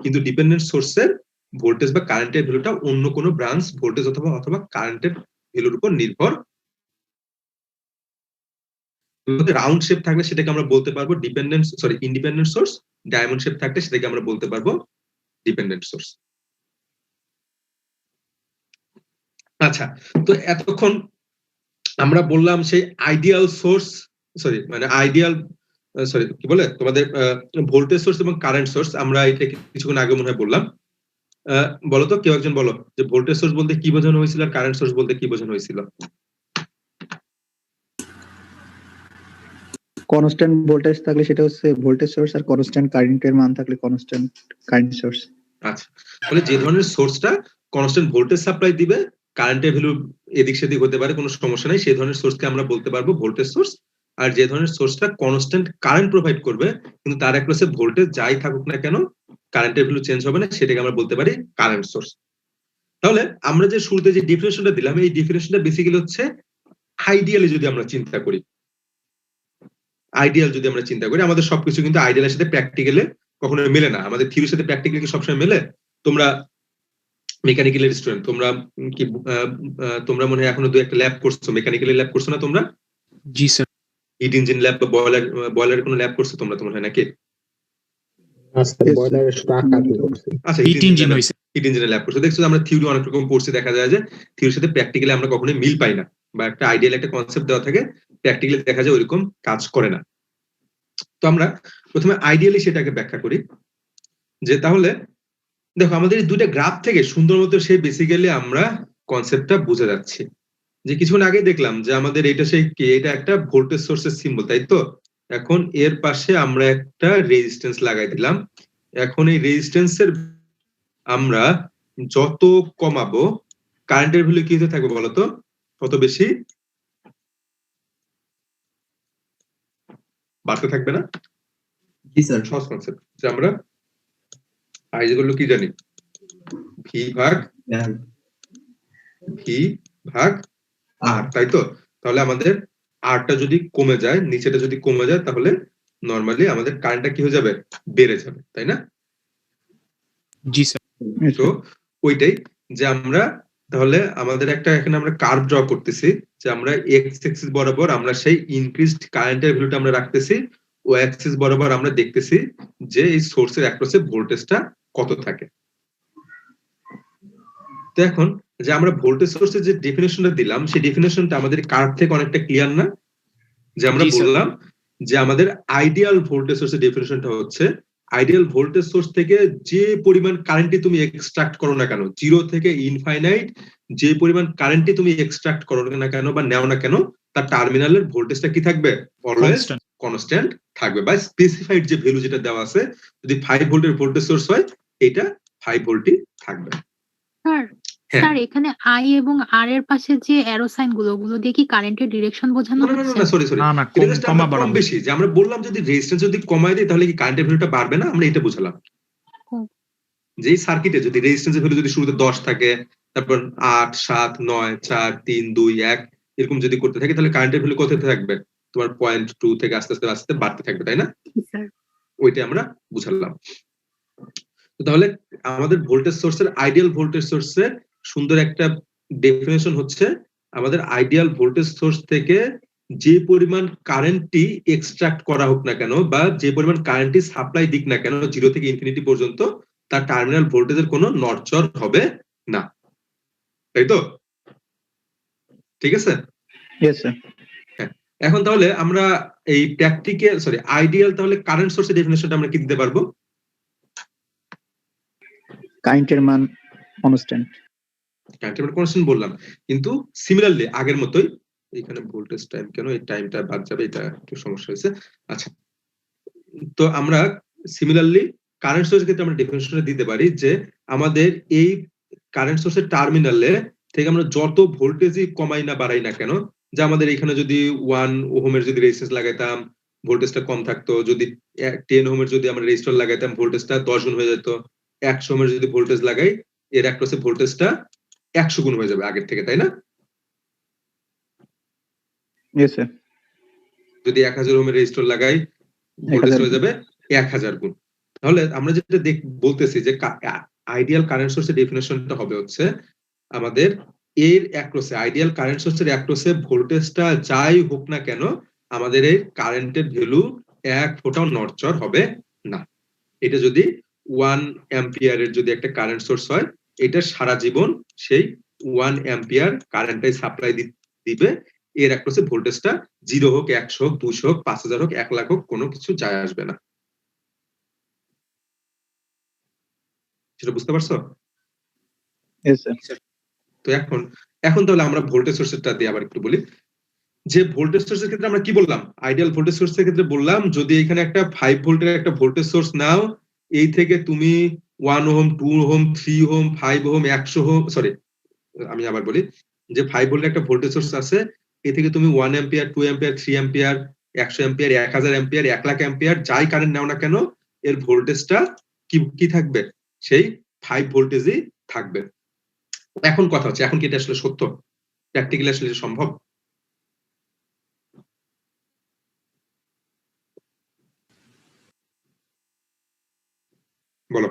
কিন্তু ডিপেন্ডেন্ট সোর্সের ভোল্টেজ বা কারেন্টের ভ্যালুটা অন্য কোনো ব্রাঞ্চ ভোল্টেজ অথবা কারেন্টের ভ্যালুর উপর নির্ভর। রাউন্ড শেপ থাকলে সেটাকে আমরা বলতে পারবো ইন্ডিপেন্ডেন্ট সোর্স, ডায়মন্ড শেপ থাকলে সেটাকে আমরা বলতে পারবো ডিপেন্ডেন্ট সোর্স। আচ্ছা, তো এতক্ষণ আমরা বললাম সেই আইডিয়াল সোর্স, কি বলে তোমাদের ভোল্টেজ সোর্স এবং কারেন্ট সোর্স, আমরা এটা কিছুক্ষণ আগে মনে হয় বললাম। বলো তো, কেউ একজন বলো যে ভোল্টেজ সোর্স বলতে কি বোঝানো হয়েছিল আর কারেন্ট সোর্স বলতে কি বোঝানো হয়েছিল? কনস্ট্যান্ট ভোল্টেজ থাকলে সেটা হচ্ছে ভোল্টেজ সোর্স, আর কনস্ট্যান্ট কারেন্টের মান থাকলে কনস্ট্যান্ট কারেন্ট সোর্স। আচ্ছা, তাহলে যে ধরনের সোর্সটা কনস্ট্যান্ট ভোল্টেজ সাপ্লাই দিবে, কারেন্টের ভ্যালু এদিক সেদিক হতে পারে, কোনো সমস্যা নাই, সেই ধরনের সোর্সকে আমরা বলতে পারবো ভোল্টেজ সোর্স। আর যে ধরনের সোর্সটা কনস্ট্যান্ট কারেন্ট প্রোভাইড করবে কিন্তু তার অ্যাক্রসে ভোল্টেজ যাই থাকুক না কেন কারেন্টের ভ্যালু চেঞ্জ হবে না, সেটাকে আমরা বলতে পারি কারেন্ট সোর্স। তাহলে আমরা যে শুরুতে যে ডেফিনেশনটা দিলাম, এই ডেফিনেশনটা বেসিক্যালি হচ্ছে আইডিয়ালি যদি আমরা চিন্তা করি, আমাদের সবকিছু কিন্তু আইডিয়ালের সাথে প্র্যাকটিক্যালে কখনো মেলে না, আমাদের থিওরির সাথে প্র্যাকটিক্যালি কি সবসময় মেলে? তোমরা মেকানিক্যালের স্টুডেন্ট, তোমরা মনে হয় এখনো 2-1 ল্যাব করছো, মেকানিক্যালের ল্যাব করছো না তোমরা? জি স্যার। হিট ইঞ্জিন ল্যাব বা বয়লার কোনো ল্যাব করছো তোমরা, তোমার হয় নাকি? আচ্ছা, হিট ইঞ্জিনের ল্যাব করছো, দেখছো আমরা থিওরি অনেক রকম পড়ছি, দেখা যায় যে থিওরির সাথে প্র্যাকটিক্যালি আমরা কখনোই মিল পাই না, বা একটা আইডিয়াল একটা কনসেপ্ট দেওয়া থাকে, প্র্যাকটিক্যালি দেখা যায় ওইরকম কাজ করে না। তো আমরা প্রথমে আইডিয়ালি সেটাকে ব্যাখ্যা করি, যে তাহলে দেখো আমাদের এই দুইটা গ্রাফ থেকে সুন্দর মতো সেই বেসিক্যালি আমরা কনসেপ্টটা বুঝে যাচ্ছি, যে কিছুক্ষণ আগে দেখলাম যে আমাদের এটা একটা ভোল্টেজ সোর্সের সিম্বল, তাই তো? এখন এর পাশে আমরা একটা রেজিস্ট্যান্স লাগাই দিলাম। এখন এই রেজিস্ট্যান্সের আমরা যত কমাবো কারেন্টের ভ্যালু কি হতে থাকবে বলতো? তত বেশি বাড়তে থাকবে না? জি স্যার। সহজ কনসেপ্ট, যে আমরা আই যেগুলো কি জানি, ভি ভাগ আর, তাই তো? তাহলে আমাদের আরটা যদি কমে যায়, নিচেটা যদি কমে যায়, তাহলে নরমালি আমাদের কারেন্টটা কি হয়ে যাবে? বেড়ে যাবে, তাই না? জি স্যার। তো ওইটাই যে আমরা তাহলে আমাদের একটা এখানে আমরা কার্ভ ড্র করতেছি, যে আমরা এক্স অ্যাক্সিস বরাবর আমরা সেই ইনক্রিজড কারেন্টের ভ্যালুটা আমরা রাখতেছি, ও অ্যাক্সিস বরাবর আমরা দেখতেছি যে এই সোর্সের অ্যাক্রসে ভোল্টেজটা কত থাকে। তো এখন যে আমরা ভোল্টেজ সোর্সের যে ডেফিনেশনটা দিলাম, সেই ডেফিনেশনটা আমাদের কার্ভ থেকে অনেকটা ক্লিয়ার না? যে আমরা বললাম যে আমাদের আইডিয়াল ভোল্টেজ সোর্সের ডেফিনিশনটা হচ্ছে আইডিয়াল ভোল্টেজ সোর্স থেকে যে পরিমাণ কারেন্টই তুমি এক্সট্রাক্ট করো না কেন, জিরো থেকে ইনফাইনাইট যে পরিমাণ কারেন্টই তুমি এক্সট্রাক্ট করো না কেন বা নেও না কেন, তার টার্মিনালের ভোল্টেজটা কি থাকবে? অলওয়েজ কনস্ট্যান্ট থাকবে, বা স্পেসিফাইড যে ভ্যালু যেটা দেওয়া আছে, যদি 5 ভোল্টের ভোল্টেজ সোর্স হয় এটা 5 ভোল্টই থাকবে। স্যার এখানে আই এবং আর এর পাশে যে অ্যারো সাইন গুলো দিয়ে কি কারেন্টের ডিরেকশন বোঝানো হচ্ছে? না সরি কম বেশি, যে আমরা বললাম যদি রেজিস্ট্যান্স যদি কমায় দেই তাহলে কি কারেন্টের ভ্যালুটা বাড়বে না, আমরা এটা বুঝালাম। যে সার্কিটে যদি রেজিস্ট্যান্সের ভ্যালু যদি শুরুতে 10 থাকে, তারপর 8 7 9 4 3 2 1 এরকম যদি করতে থাকে, তাহলে কারেন্টের ভ্যালু কত থাকবে? তোমার 0.2 থেকে আস্তে আস্তে আস্তে বাড়তে থাকবে, তাই না? ওইটা আমরা বুঝালাম। তাহলে আমাদের ভোল্টেজ সোর্সের আইডিয়াল ভোল্টেজ সোর্সের সুন্দর একটা ডেফিনেশন হচ্ছে আমাদের আইডিয়াল ভোল্টেজ সোর্স থেকে যে পরিমাণ কারেন্টটি এক্সট্রাক্ট করা হোক না কেন বা যে পরিমাণ কারেন্টটি সাপ্লাই দিক না কেন 0 থেকে ইনফিনিটি পর্যন্ত, তার টার্মিনাল ভোল্টেজের কোনো নড়চড় হবে না, তাই তো? ঠিক আছে? হ্যাঁ, এখন তাহলে আমরা এই আইডিয়াল তাহলে কারেন্ট সোর্সের ডেফিনেশনটা আমরা কি দিতে পারবো? কারেন্টের মান কনস্ট্যান্ট। কারেন্টের মান কনস্ট্যান্ট বললাম, কিন্তু সিমিলারলি আগের মতোই এখানে ভোল্টেজ টাইম কেন এই টাইমটা বাদ যাবে, এটা একটু সমস্যা হয়েছে। আচ্ছা, তো আমরা সিমিলারলি কারেন্ট সোর্সের ক্ষেত্রে আমরা ডেফিনেশনটা দিতে পারি যে আমাদের এই কারেন্ট সোর্সের টার্মিনালে থেকে আমরা যত ভোল্টেজই কমাই না বাড়াই না কেন, যে আমাদের এখানে যদি 1 ওহমের যদি রেজিস্ট্যান্স লাগাইতাম ভোল্টেজটা কম থাকতো, যদি 10 ওহমের যদি আমরা রেজিস্টর লাগাইতাম ভোল্টেজটা 10 গুণ হয়ে যেত, 100 ওহমের যদি ভোল্টেজ লাগাই এর অ্যাক্রসে ভোল্টেজটা 100 গুণ হয়ে যাবে আগের থেকে, তাই না? যদি 1000 ওহমের রেজিস্টর লাগাই ভোল্টেজ হয়ে যাবে 1000 গুণ। তাহলে আমরা যেটা বলতেছি যে আইডিয়াল কারেন্ট সোর্সের ডেফিনেশনটা হবে হচ্ছে আমাদের এর অ্যাক্রসে আইডিয়াল কারেন্ট সোর্সের অ্যাক্রসে ভোল্টেজটা যাই হোক না কেন আমাদের এই কারেন্টের ভ্যালু 1 ফোঁটাও নড়চড় হবে না। এটা যদি 1 অ্যাম্পিয়ারের যদি একটা কারেন্ট সোর্স হয়, এটা সারা জীবন সেই 1 অ্যাম্পিয়ার কারেন্টটাই সাপ্লাই দিবে, এর অ্যাক্রসে ভোল্টেজটা 0 হোক 100 হোক 200 হোক 5000 হোক 1 লাখ হোক কোনো কিছু যায় আসবে না। সেটা বুঝতে পারছো? তো এখন তাহলে আমরা ভোল্টেজ সোর্সেরটা দিয়ে আবার একটু বলি, যে ভোল্টেজ সোর্সের ক্ষেত্রে আমরা কি বললাম? আইডিয়াল ভোল্টেজ সোর্সের ক্ষেত্রে বললাম যদি এখানে একটা 5 ভোল্টের একটা ভোল্টেজ সোর্স নাও, এই থেকে তুমি 1 ohm 2 ohm 3 ohm 5 ohm 100 ohm আমি আবার বলি যে 5 ভোল্টের একটা ভোল্টেজ সোর্স আছে, এই থেকে তুমি 1 ampere 2 ampere 3 ampere 100 ampere 1000 ampere 1 lakh ampere যাই কারেন্ট নাও না কেন এর ভোল্টেজটা কি থাকবে? সেই 5 ভোল্টেজই থাকবে। এখন কথা হচ্ছে এখন কি এটা আসলে সত্য? প্র্যাকটিক্যালি আসলে সম্ভব? বলো।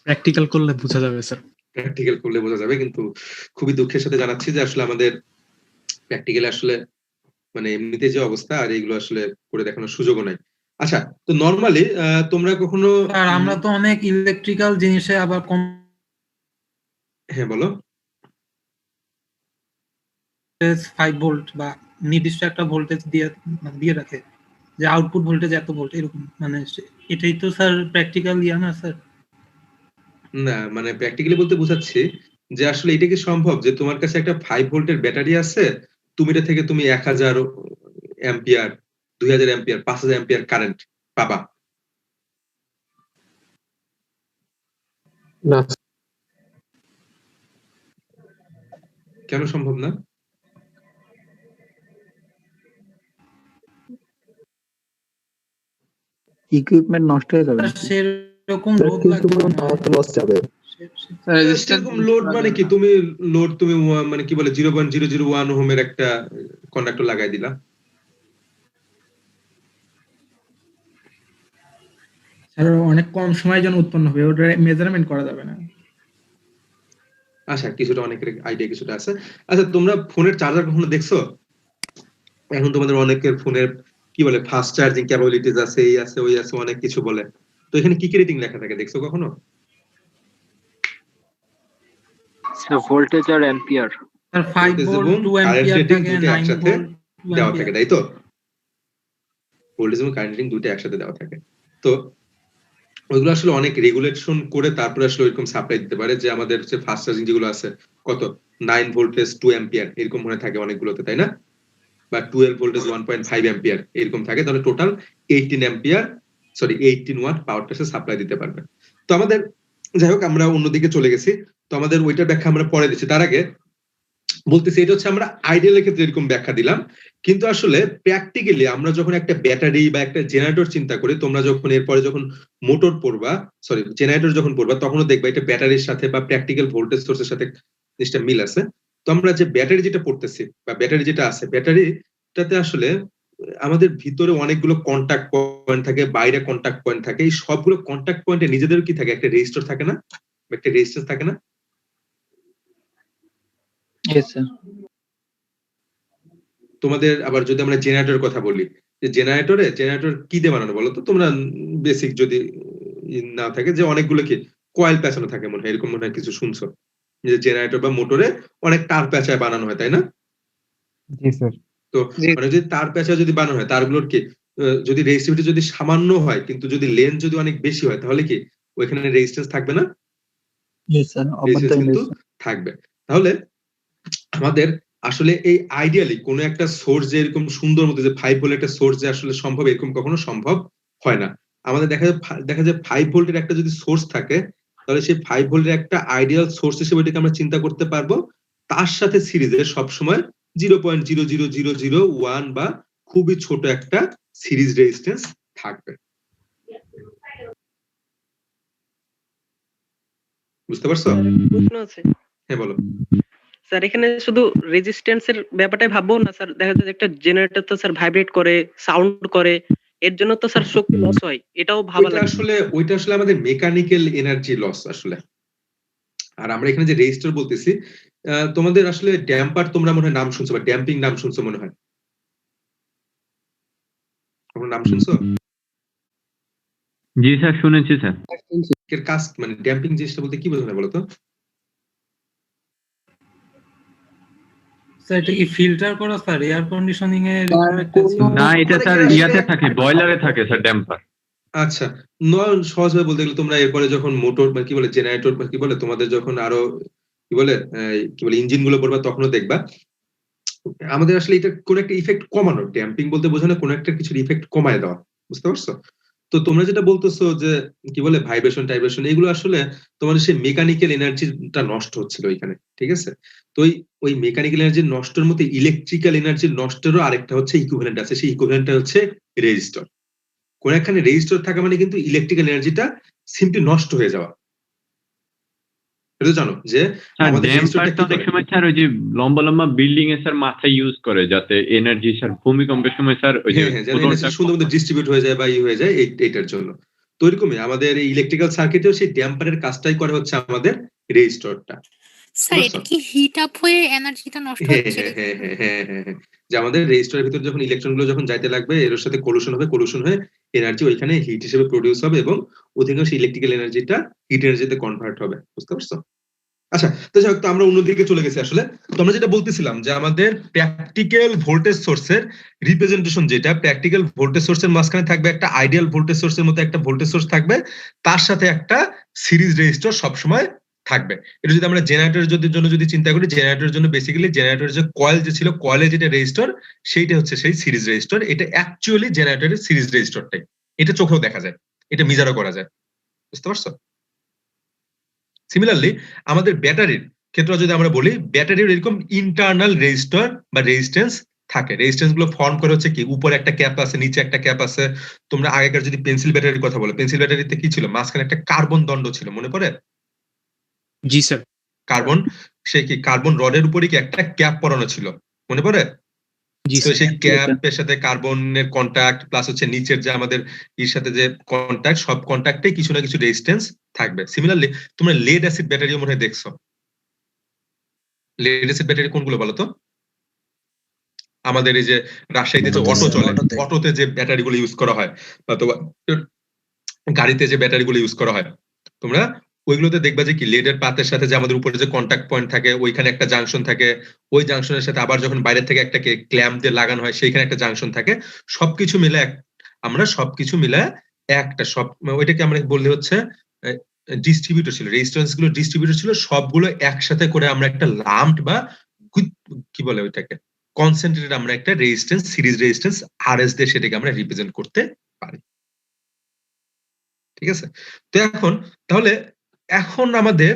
প্র্যাকটিক্যাল করলে বোঝা যাবে স্যার। প্র্যাকটিক্যাল করলে বোঝা যাবে, কিন্তু খুবই দুঃখের সাথে জানাচ্ছি যে আসলে আমাদের প্র্যাকটিক্যালি আসলে মানে এমনিতে যে অবস্থা আর এগুলো আসলে করে দেখানোর সুযোগও নাই। আচ্ছা, তো নরমালি তোমরা কখনো আর আমরা তো অনেক ইলেকট্রিক্যাল জিনিসে আবার কম। হ্যাঁ বলো। 5 ভোল্ট বা নির্দিষ্ট একটা ভোল্টেজ দিয়ে রাখে যে আউটপুট ভোল্টেজ এত ভোল্ট এরকম, মানে এটাই তো স্যার প্র্যাকটিক্যাল ইয়া না স্যার? না মানে প্র্যাকটিক্যালি বলতে বোঝাচ্ছি যে আসলে এটা কি সম্ভব যে তোমার কাছে একটা 5 ভোল্টের ব্যাটারি আছে, তুমি এটা থেকে তুমি 1000 অ্যাম্পিয়ার 2000 অ্যাম্পিয়ার 5000 অ্যাম্পিয়ার কারেন্ট পাবা? না। কেন সম্ভব না? ইকুইপমেন্ট নষ্ট হয়ে যাবে, সেরকম লোড লস যাবে। এরকম লোড মানে কি তুমি মানে কি বলে 0.001 ওহমের একটা কন্ডাক্টর লাগাই দিলা, স্যার অনেক কম সময়ের জন্য উৎপন্ন হবে, ওটা মেজারমেন্ট করা যাবে না। আচ্ছা, কিছুটা অনেকের আইডিয়া কিছুটা আছে। আচ্ছা, তোমরা ফোনের চার্জার কখনো দেখছো? এখন তোমাদের অনেকের ফোনের কি বলে ফাস্ট চার্জিং ক্যাপাবিলিটিস আছে, এই আছে ওই আছে অনেক কিছু বলে, তো এখানে কি কি রেটিং লেখা থাকে দেখছো কখনো? ভোল্টেজ আর অ্যাম্পিয়ার। স্যার 5 ভোল্ট 2 অ্যাম্পিয়ার থাকে 9 ভোল্ট দেওয়া থাকে, তাই তো? ভোল্টেজ এবং কারেন্ট রেটিং দুইটা একসাথে দেওয়া থাকে। তো ওইগুলো আসলে অনেক রেগুলেশন করে তারপরে আসলে ওইরকম সাপ্লাই দিতে পারে, যে আমাদের হচ্ছে ফাস্ট চার্জিং যেগুলো আছে কত 9 ভোল্টেজ 2 অ্যাম্পিয়ার এরকম মনে থাকে অনেকগুলোতে, তাই না? বা 12 ভোল্টেজ 1.5 অ্যাম্পিয়ার এরকম থাকে, তাহলে টোটাল 18 ওয়াট পাওয়ারটা সে সাপ্লাই দিতে পারবে। তো আমাদের যাই হোক আমরা অন্যদিকে চলে গেছি, তো আমাদের ওইটার ব্যাখ্যা আমরা পরে দিচ্ছি। তার আগে বলতেছি এটা হচ্ছে আমরা আইডিয়ালের ক্ষেত্রে এরকম ব্যাখ্যা দিলাম, কিন্তু আসলে প্র্যাকটিক্যালি আমরা যখন একটা ব্যাটারি বা একটা জেনারেটর চিন্তা করি, তোমরা যখন এরপরে যখন মোটর পড়বা, জেনারেটর যখন পড়বা, তখনও দেখবা এটা ব্যাটারির সাথে বা প্র্যাকটিক্যাল ভোল্টেজ সোর্সের সাথে জিনিসটা মিল আছে। তো আমরা যে ব্যাটারি যেটা পড়তেছি বা ব্যাটারি যেটা আছে, ব্যাটারিটাতে আসলে আমাদের ভিতরে অনেকগুলো কন্টাক্ট পয়েন্ট থাকে, বাইরে কন্টাক্ট পয়েন্ট থাকে। এই সবগুলো কন্টাক্ট পয়েন্টে নিজেদের কি থাকে, একটা রেজিস্টর থাকে না, একটা রেজিস্ট্যান্স থাকে না? তোমাদের আবার যদি আমরা জেনারেটরের কথা বলি, যে জেনারেটর কি দিয়ে বানানো বলো তো তোমরা? বেসিক যদি না থাকে, যে অনেকগুলো কি কয়েল পেঁচানো থাকে মনে হয়, এরকম মনে হয় কিছু শুনছো, যে জেনারেটর বা মোটরে অনেক তার পেঁচায় বানানো হয়, তাই না? জি স্যার। তো মানে যদি তার পেঁচায় যদি বানানো হয়, তারগুলোর কি যদি রেজিস্টিভিটি যদি সামান্য হয় কিন্তু যদি লেন্থ যদি অনেক বেশি হয়, তাহলে কি ওইখানে রেজিস্ট্যান্স থাকবে না? রেজিস্ট্যান্স কিন্তু থাকবে। তাহলে আমাদের আসলে এই আইডিয়ালি কোনো একটা সোর্স যে এরকম সুন্দর মতো যে 5 ভোল্ট একটা সোর্স যে আসলে সম্ভব, এরকম কখনো সম্ভব হয় না। আমাদের দেখা যায় 5 ভোল্টের একটা যদি সোর্স থাকে, তাহলে সেই 5 ভোল্টের একটা আইডিয়াল সোর্স হিসেবে এটাকে আমরা চিন্তা করতে পারবো। তার সাথে সিরিজে সবসময় 0.00001 বা খুবই ছোট একটা সিরিজ রেজিস্ট্যান্স থাকবে। বুঝতে পারছো? প্রশ্ন আছে। হ্যাঁ বলো। স্যার এখানে শুধু রেজিস্ট্যান্সের ব্যাপারটাই ভাববো না স্যার, দেখা যায় একটা জেনারেটর তো স্যার ভাইব্রেট করে, সাউন্ড করে, এর জন্য তো স্যার শক্তি লস হয়, এটাও ভাবা লাগে। ওইটা আসলে আমাদের মেকানিক্যাল এনার্জি লস আসলে। আর আমরা এখানে যে রেজিস্টার বলতেছি, তোমাদের আসলে ড্যাম্পার তোমরা মনে হয় নাম শুনছো, বা ড্যাম্পিং নাম শুনছো মনে হয়, তোমরা নাম শুনছো? জি স্যার শুনেছি স্যার। এর কাজ মানে ড্যাম্পিং জিনিসটা বলতে কি বোঝানো বলো তো? স্যার এটা কি ফিল্টার করা স্যার এয়ার কন্ডিশনিং এর? না এটা স্যার ইয়াতে থাকে, বয়লারে থাকে স্যার ড্যাম্পার। আচ্ছা, সহজ ভাবে বলতে গেলে তোমরা এরপরে যখন মোটর বা কি বলে জেনারেটর বা কি বলে তোমাদের যখন আরো কি বলে ইঞ্জিন গুলো পড়বা, তখনও দেখবা আমাদের আসলে এটা কোন একটা ইফেক্ট কমানো। ড্যাম্পিং বলতে বোঝানো কোন একটা কিছুর ইফেক্ট কমায় দেওয়া, বুঝতে পারছো? তো তোমরা যেটা বলতেছো যে কি বলে ভাইব্রেশন টাইব্রেশন, এগুলো আসলে তোমাদের সেই মেকানিক্যাল এনার্জিটা নষ্ট হচ্ছিল ওইখানে, ঠিক আছে? তো ওই মেকানিক্যাল এনার্জি নষ্টের মধ্যে ইলেকট্রিক্যাল এনার্জি নষ্টেরও আরেকটা হচ্ছে ইকুইভ্যালেন্ট আছে, সেই ইকুইভ্যালেন্টটা হচ্ছে রেজিস্টর। কোন একখানে রেজিস্টর থাকা মানে কিন্তু ইলেকট্রিক্যাল এনার্জিটা সিম্পলি নষ্ট হয়ে যাওয়া। এটা জানো যে আমাদের রেজিস্টরটা কি অনেক সময় স্যার ওই যে লম্বা লম্বা বিল্ডিং এ স্যার মাথায় ইউজ করে, যাতে এনার্জি স্যার ভূমিকম্পের সময় স্যার ওই যে সুন্দর ডিস্ট্রিবিউট হয়ে যায় বা হয়ে যায় এইটার জন্য। তো এরকমই আমাদের এই ইলেকট্রিক্যাল সার্কিটেও সেই ড্যাম্পারের কাজটাই করে হচ্ছে আমাদের রেজিস্টরটা। স্যার এটা কি হিট আপ হয়ে এনার্জিটা নষ্ট হচ্ছে? হ্যাঁ, যে আমাদের রেজিস্টরের ভিতর যখন ইলেকট্রনগুলো যখন যাইতে লাগবে, এর সাথে কোলিশন হয়ে এনার্জি ওইখানে হিট হিসেবে প্রডিউস হবে এবং অধিকাংশ ইলেকট্রিক্যাল এনার্জিটা হিট এনার্জিতে কনভার্ট হবে, বুঝতে পারছো? আচ্ছা, তো যাই হোক, তো আমরা অন্যদিকে চলে গেছি আসলে। তো আমরা যেটা বলতেছিলাম যে আমাদের প্র্যাকটিক্যাল ভোল্টেজ সোর্সের রিপ্রেজেন্টেশন, যেটা প্র্যাকটিক্যাল ভোল্টেজ সোর্সের মাঝখানে থাকবে একটা আইডিয়াল ভোল্টেজ সোর্সের মতো একটা ভোল্টেজ সোর্স থাকবে, তার সাথে একটা সিরিজ রেজিস্টর সবসময় থাকবে। এটা যদি আমরা জেনারেটরের জন্য যদি চিন্তা করি, জেনারেটরের জন্য বেসিক্যালি জেনারেটরের যে কয়েল যে ছিল, কয়েলে যেটা রেজিস্টর, সেইটা হচ্ছে সেই সিরিজ রেজিস্টর। এটা অ্যাকচুয়ালি জেনারেটরের সিরিজ রেজিস্টরটাই, এটা চোখেও দেখা যায়, এটা মেজারও করা যায়, বুঝতে পারছো? সিমিলারলি আমাদের ব্যাটারির ক্ষেত্রে যদি আমরা বলি, ব্যাটারির এরকম ইন্টারনাল রেজিস্টর বা রেজিস্ট্যান্স থাকে। রেজিস্ট্যান্স গুলো ফর্ম করে হচ্ছে কি, উপরে একটা ক্যাপ আছে, নিচে একটা ক্যাপ আছে। তোমরা আগেকার যদি পেন্সিল ব্যাটারির কথা বলো, পেন্সিল ব্যাটারিতে কি ছিল, মাঝখানে একটা কার্বন দণ্ড ছিল, মনে পড়ে? জি স্যার। কার্বন রডের উপরে কি একটা ক্যাপ পরানো ছিল, মনে পড়ে? তো সেই ক্যাপের সাথে কার্বনের কন্টাক্ট প্লাস হচ্ছে নিচের যে আমাদের এর সাথে যে কন্টাক্ট, সব কন্টাক্টে কিছু না কিছু রেজিস্ট্যান্স থাকবে। সিমিলারলি তোমরা লেড অ্যাসিড ব্যাটারিও মনে হয় দেখছো। লেড অ্যাসিড ব্যাটারি কোনগুলো বলো তো? আমাদের এই যে রাজশাহীতে যে অটো চলে, অটোতে যে ব্যাটারিগুলো ইউজ করা হয়, বা তোমার গাড়িতে যে ব্যাটারিগুলো ইউজ করা হয়, তোমরা ওইগুলোতে দেখবা যে কি লেডের পাতের সাথে যে আমাদের উপরে যে কন্টাক্ট পয়েন্ট থাকে, ওইখানে একটা জাংশন থাকে, ওই জাংশনের সাথে আবার যখন বাইরে থেকে একটা ক্ল্যাম্প দিয়ে লাগানো হয়, সেইখানে একটা জাংশন থাকে। সবকিছু মিলে আমরা সবকিছু মিলায় একটা সব ওইটাকে আমরা বললে হচ্ছে ডিস্ট্রিবিউটর ছিল, রেজিস্ট্যান্স গুলো ডিস্ট্রিবিউটর ছিল, সবগুলো একসাথে করে আমরা একটা লাম্পড বা কি বলে ওইটাকে কনসেন্ট্রেটেড আমরা একটা রেজিস্ট্যান্স সিরিজ রেজিস্ট্যান্স আরএস দিয়ে সেটাকে আমরা রিপ্রেজেন্ট করতে পারি। ঠিক আছে, তো তাহলে এখন আমাদের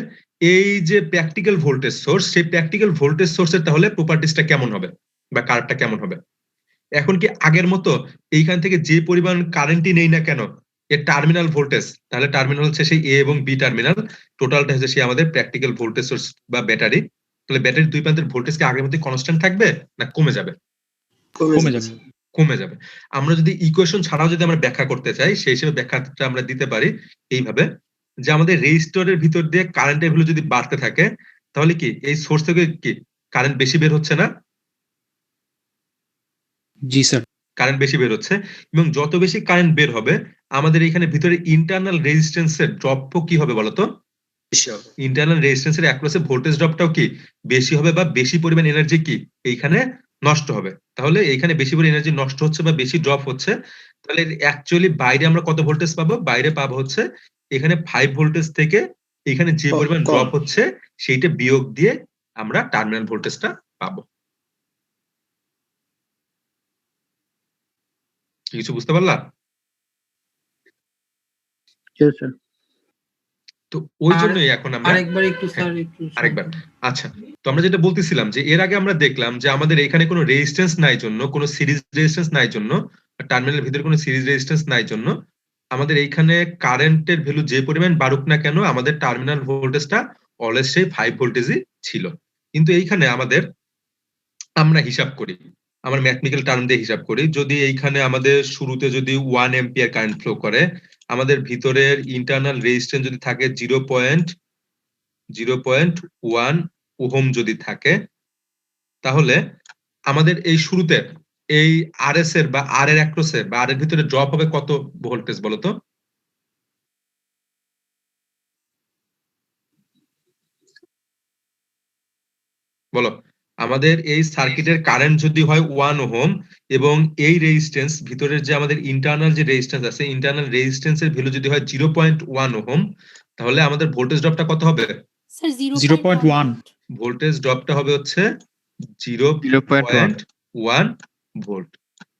এই যে প্র্যাকটিক্যাল ভোল্টেজ সোর্স, সেই প্র্যাকটিক্যাল ভোল্টেজ সোর্সের তাহলে প্রপার্টিসটা কেমন হবে বা কার্ভটা কেমন হবে? এখন কি আগের মতো এইখান থেকে যে পরিমাণ কারেন্টই নেই না কেন এর টার্মিনাল ভোল্টেজ, তাহলে টার্মিনাল হচ্ছে সেই এ এবং বি টার্মিনাল, টোটালটা হচ্ছে সেই আমাদের প্র্যাকটিক্যাল ভোল্টেজ সোর্স বা ব্যাটারি। তাহলে ব্যাটারির দুই প্রান্তের ভোল্টেজ কি আগের মতো কনস্ট্যান্ট থাকবে না কমে যাবে? কমে যাবে। আমরা যদি ইকুয়েশন ছাড়াও যদি আমরা ব্যাখ্যা করতে চাই, সেই হিসেবে ব্যাখ্যাটা আমরা দিতে পারি এইভাবে, যে আমাদের রেজিস্টরের ভিতর দিয়ে কারেন্টের ভ্যালু যদি বাড়তে থাকে তাহলে কি এই সোর্স থেকে কি কারেন্ট বেশি বের হচ্ছে না? জি স্যার, কারেন্ট বেশি বের হচ্ছে, এবং যত বেশি কারেন্ট বের হবে আমাদের এখানে ভিতরে ইন্টারনাল রেজিস্ট্যান্সের ড্রপও কি হবে বলতো? ইন্টারনাল রেজিস্ট্যান্সের অ্যাক্রসে ভোল্টেজ ড্রপটাও কি বেশি হবে, বা বেশি পরিমাণ এনার্জি কি এইখানে নষ্ট হবে। তাহলে এইখানে বেশি পরিমাণ এনার্জি নষ্ট হচ্ছে বা বেশি ড্রপ হচ্ছে, তাহলে অ্যাকচুয়ালি বাইরে আমরা কত ভোল্টেজ পাবো? বাইরে পাবো হচ্ছে এখানে 5 ভোল্টেজ থেকে এখানে যে পরিমাণ ড্রপ হচ্ছে সেইটা বিয়োগ দিয়ে আমরা টার্মিনাল ভোল্টেজটা পাবো। কিছু বুঝতে পারলা? তো ওই জন্যই এখন আমরা আরেকবার একটু স্যার আরেকবার আচ্ছা, তো আমরা যেটা বলতেছিলাম যে এর আগে আমরা দেখলাম যে আমাদের এখানে কোনো রেজিস্ট্যান্স নাই জন্য, কোনো সিরিজ রেজিস্ট্যান্স নাই জন্য, টার্মিনালের ভিতরে কোনো সিরিজ রেজিস্ট্যান্স নাই জন্য আমাদের এইখানে কারেন্টের ভ্যালু যে পরিমাণ বাড়ুক না কেন আমাদের টার্মিনাল ভোল্টেজটা অলওয়েজ সেই 5 ভোল্টেজই ছিল। কিন্তু এইখানে আমাদের আমরা হিসাব করি, আমরা ম্যাথমেটিক্যাল টার্ম দিয়ে হিসাব করি, যদি এইখানে আমাদের শুরুতে যদি 1 অ্যাম্পিয়ার কারেন্ট ফ্লো করে, আমাদের ভিতরের ইন্টারনাল রেজিস্ট্যান্স যদি থাকে 0.1 ওহম যদি থাকে, তাহলে আমাদের এই শুরুতে এই আরএস এর বা আর এর অ্যাক্রসে বা আর এর ভিতরে ড্রপ হবে কত ভোল্টেজ বলতো? বলো, আমাদের এই সার্কিটের কারেন্ট যদি হয় 1 ওহম এবং এই রেজিস্ট্যান্স ভিতরের যে আমাদের ইন্টারনাল যে রেজিস্ট্যান্স আছে, ইন্টারনাল রেজিস্ট্যান্সের ভ্যালু যদি হয় 0.1 ওহম, তাহলে আমাদের ভোল্টেজ ড্রপটা কত হবে? স্যার 0.1 ভোল্টেজ ড্রপটা হবে হচ্ছে 0.1 ভোল্ট।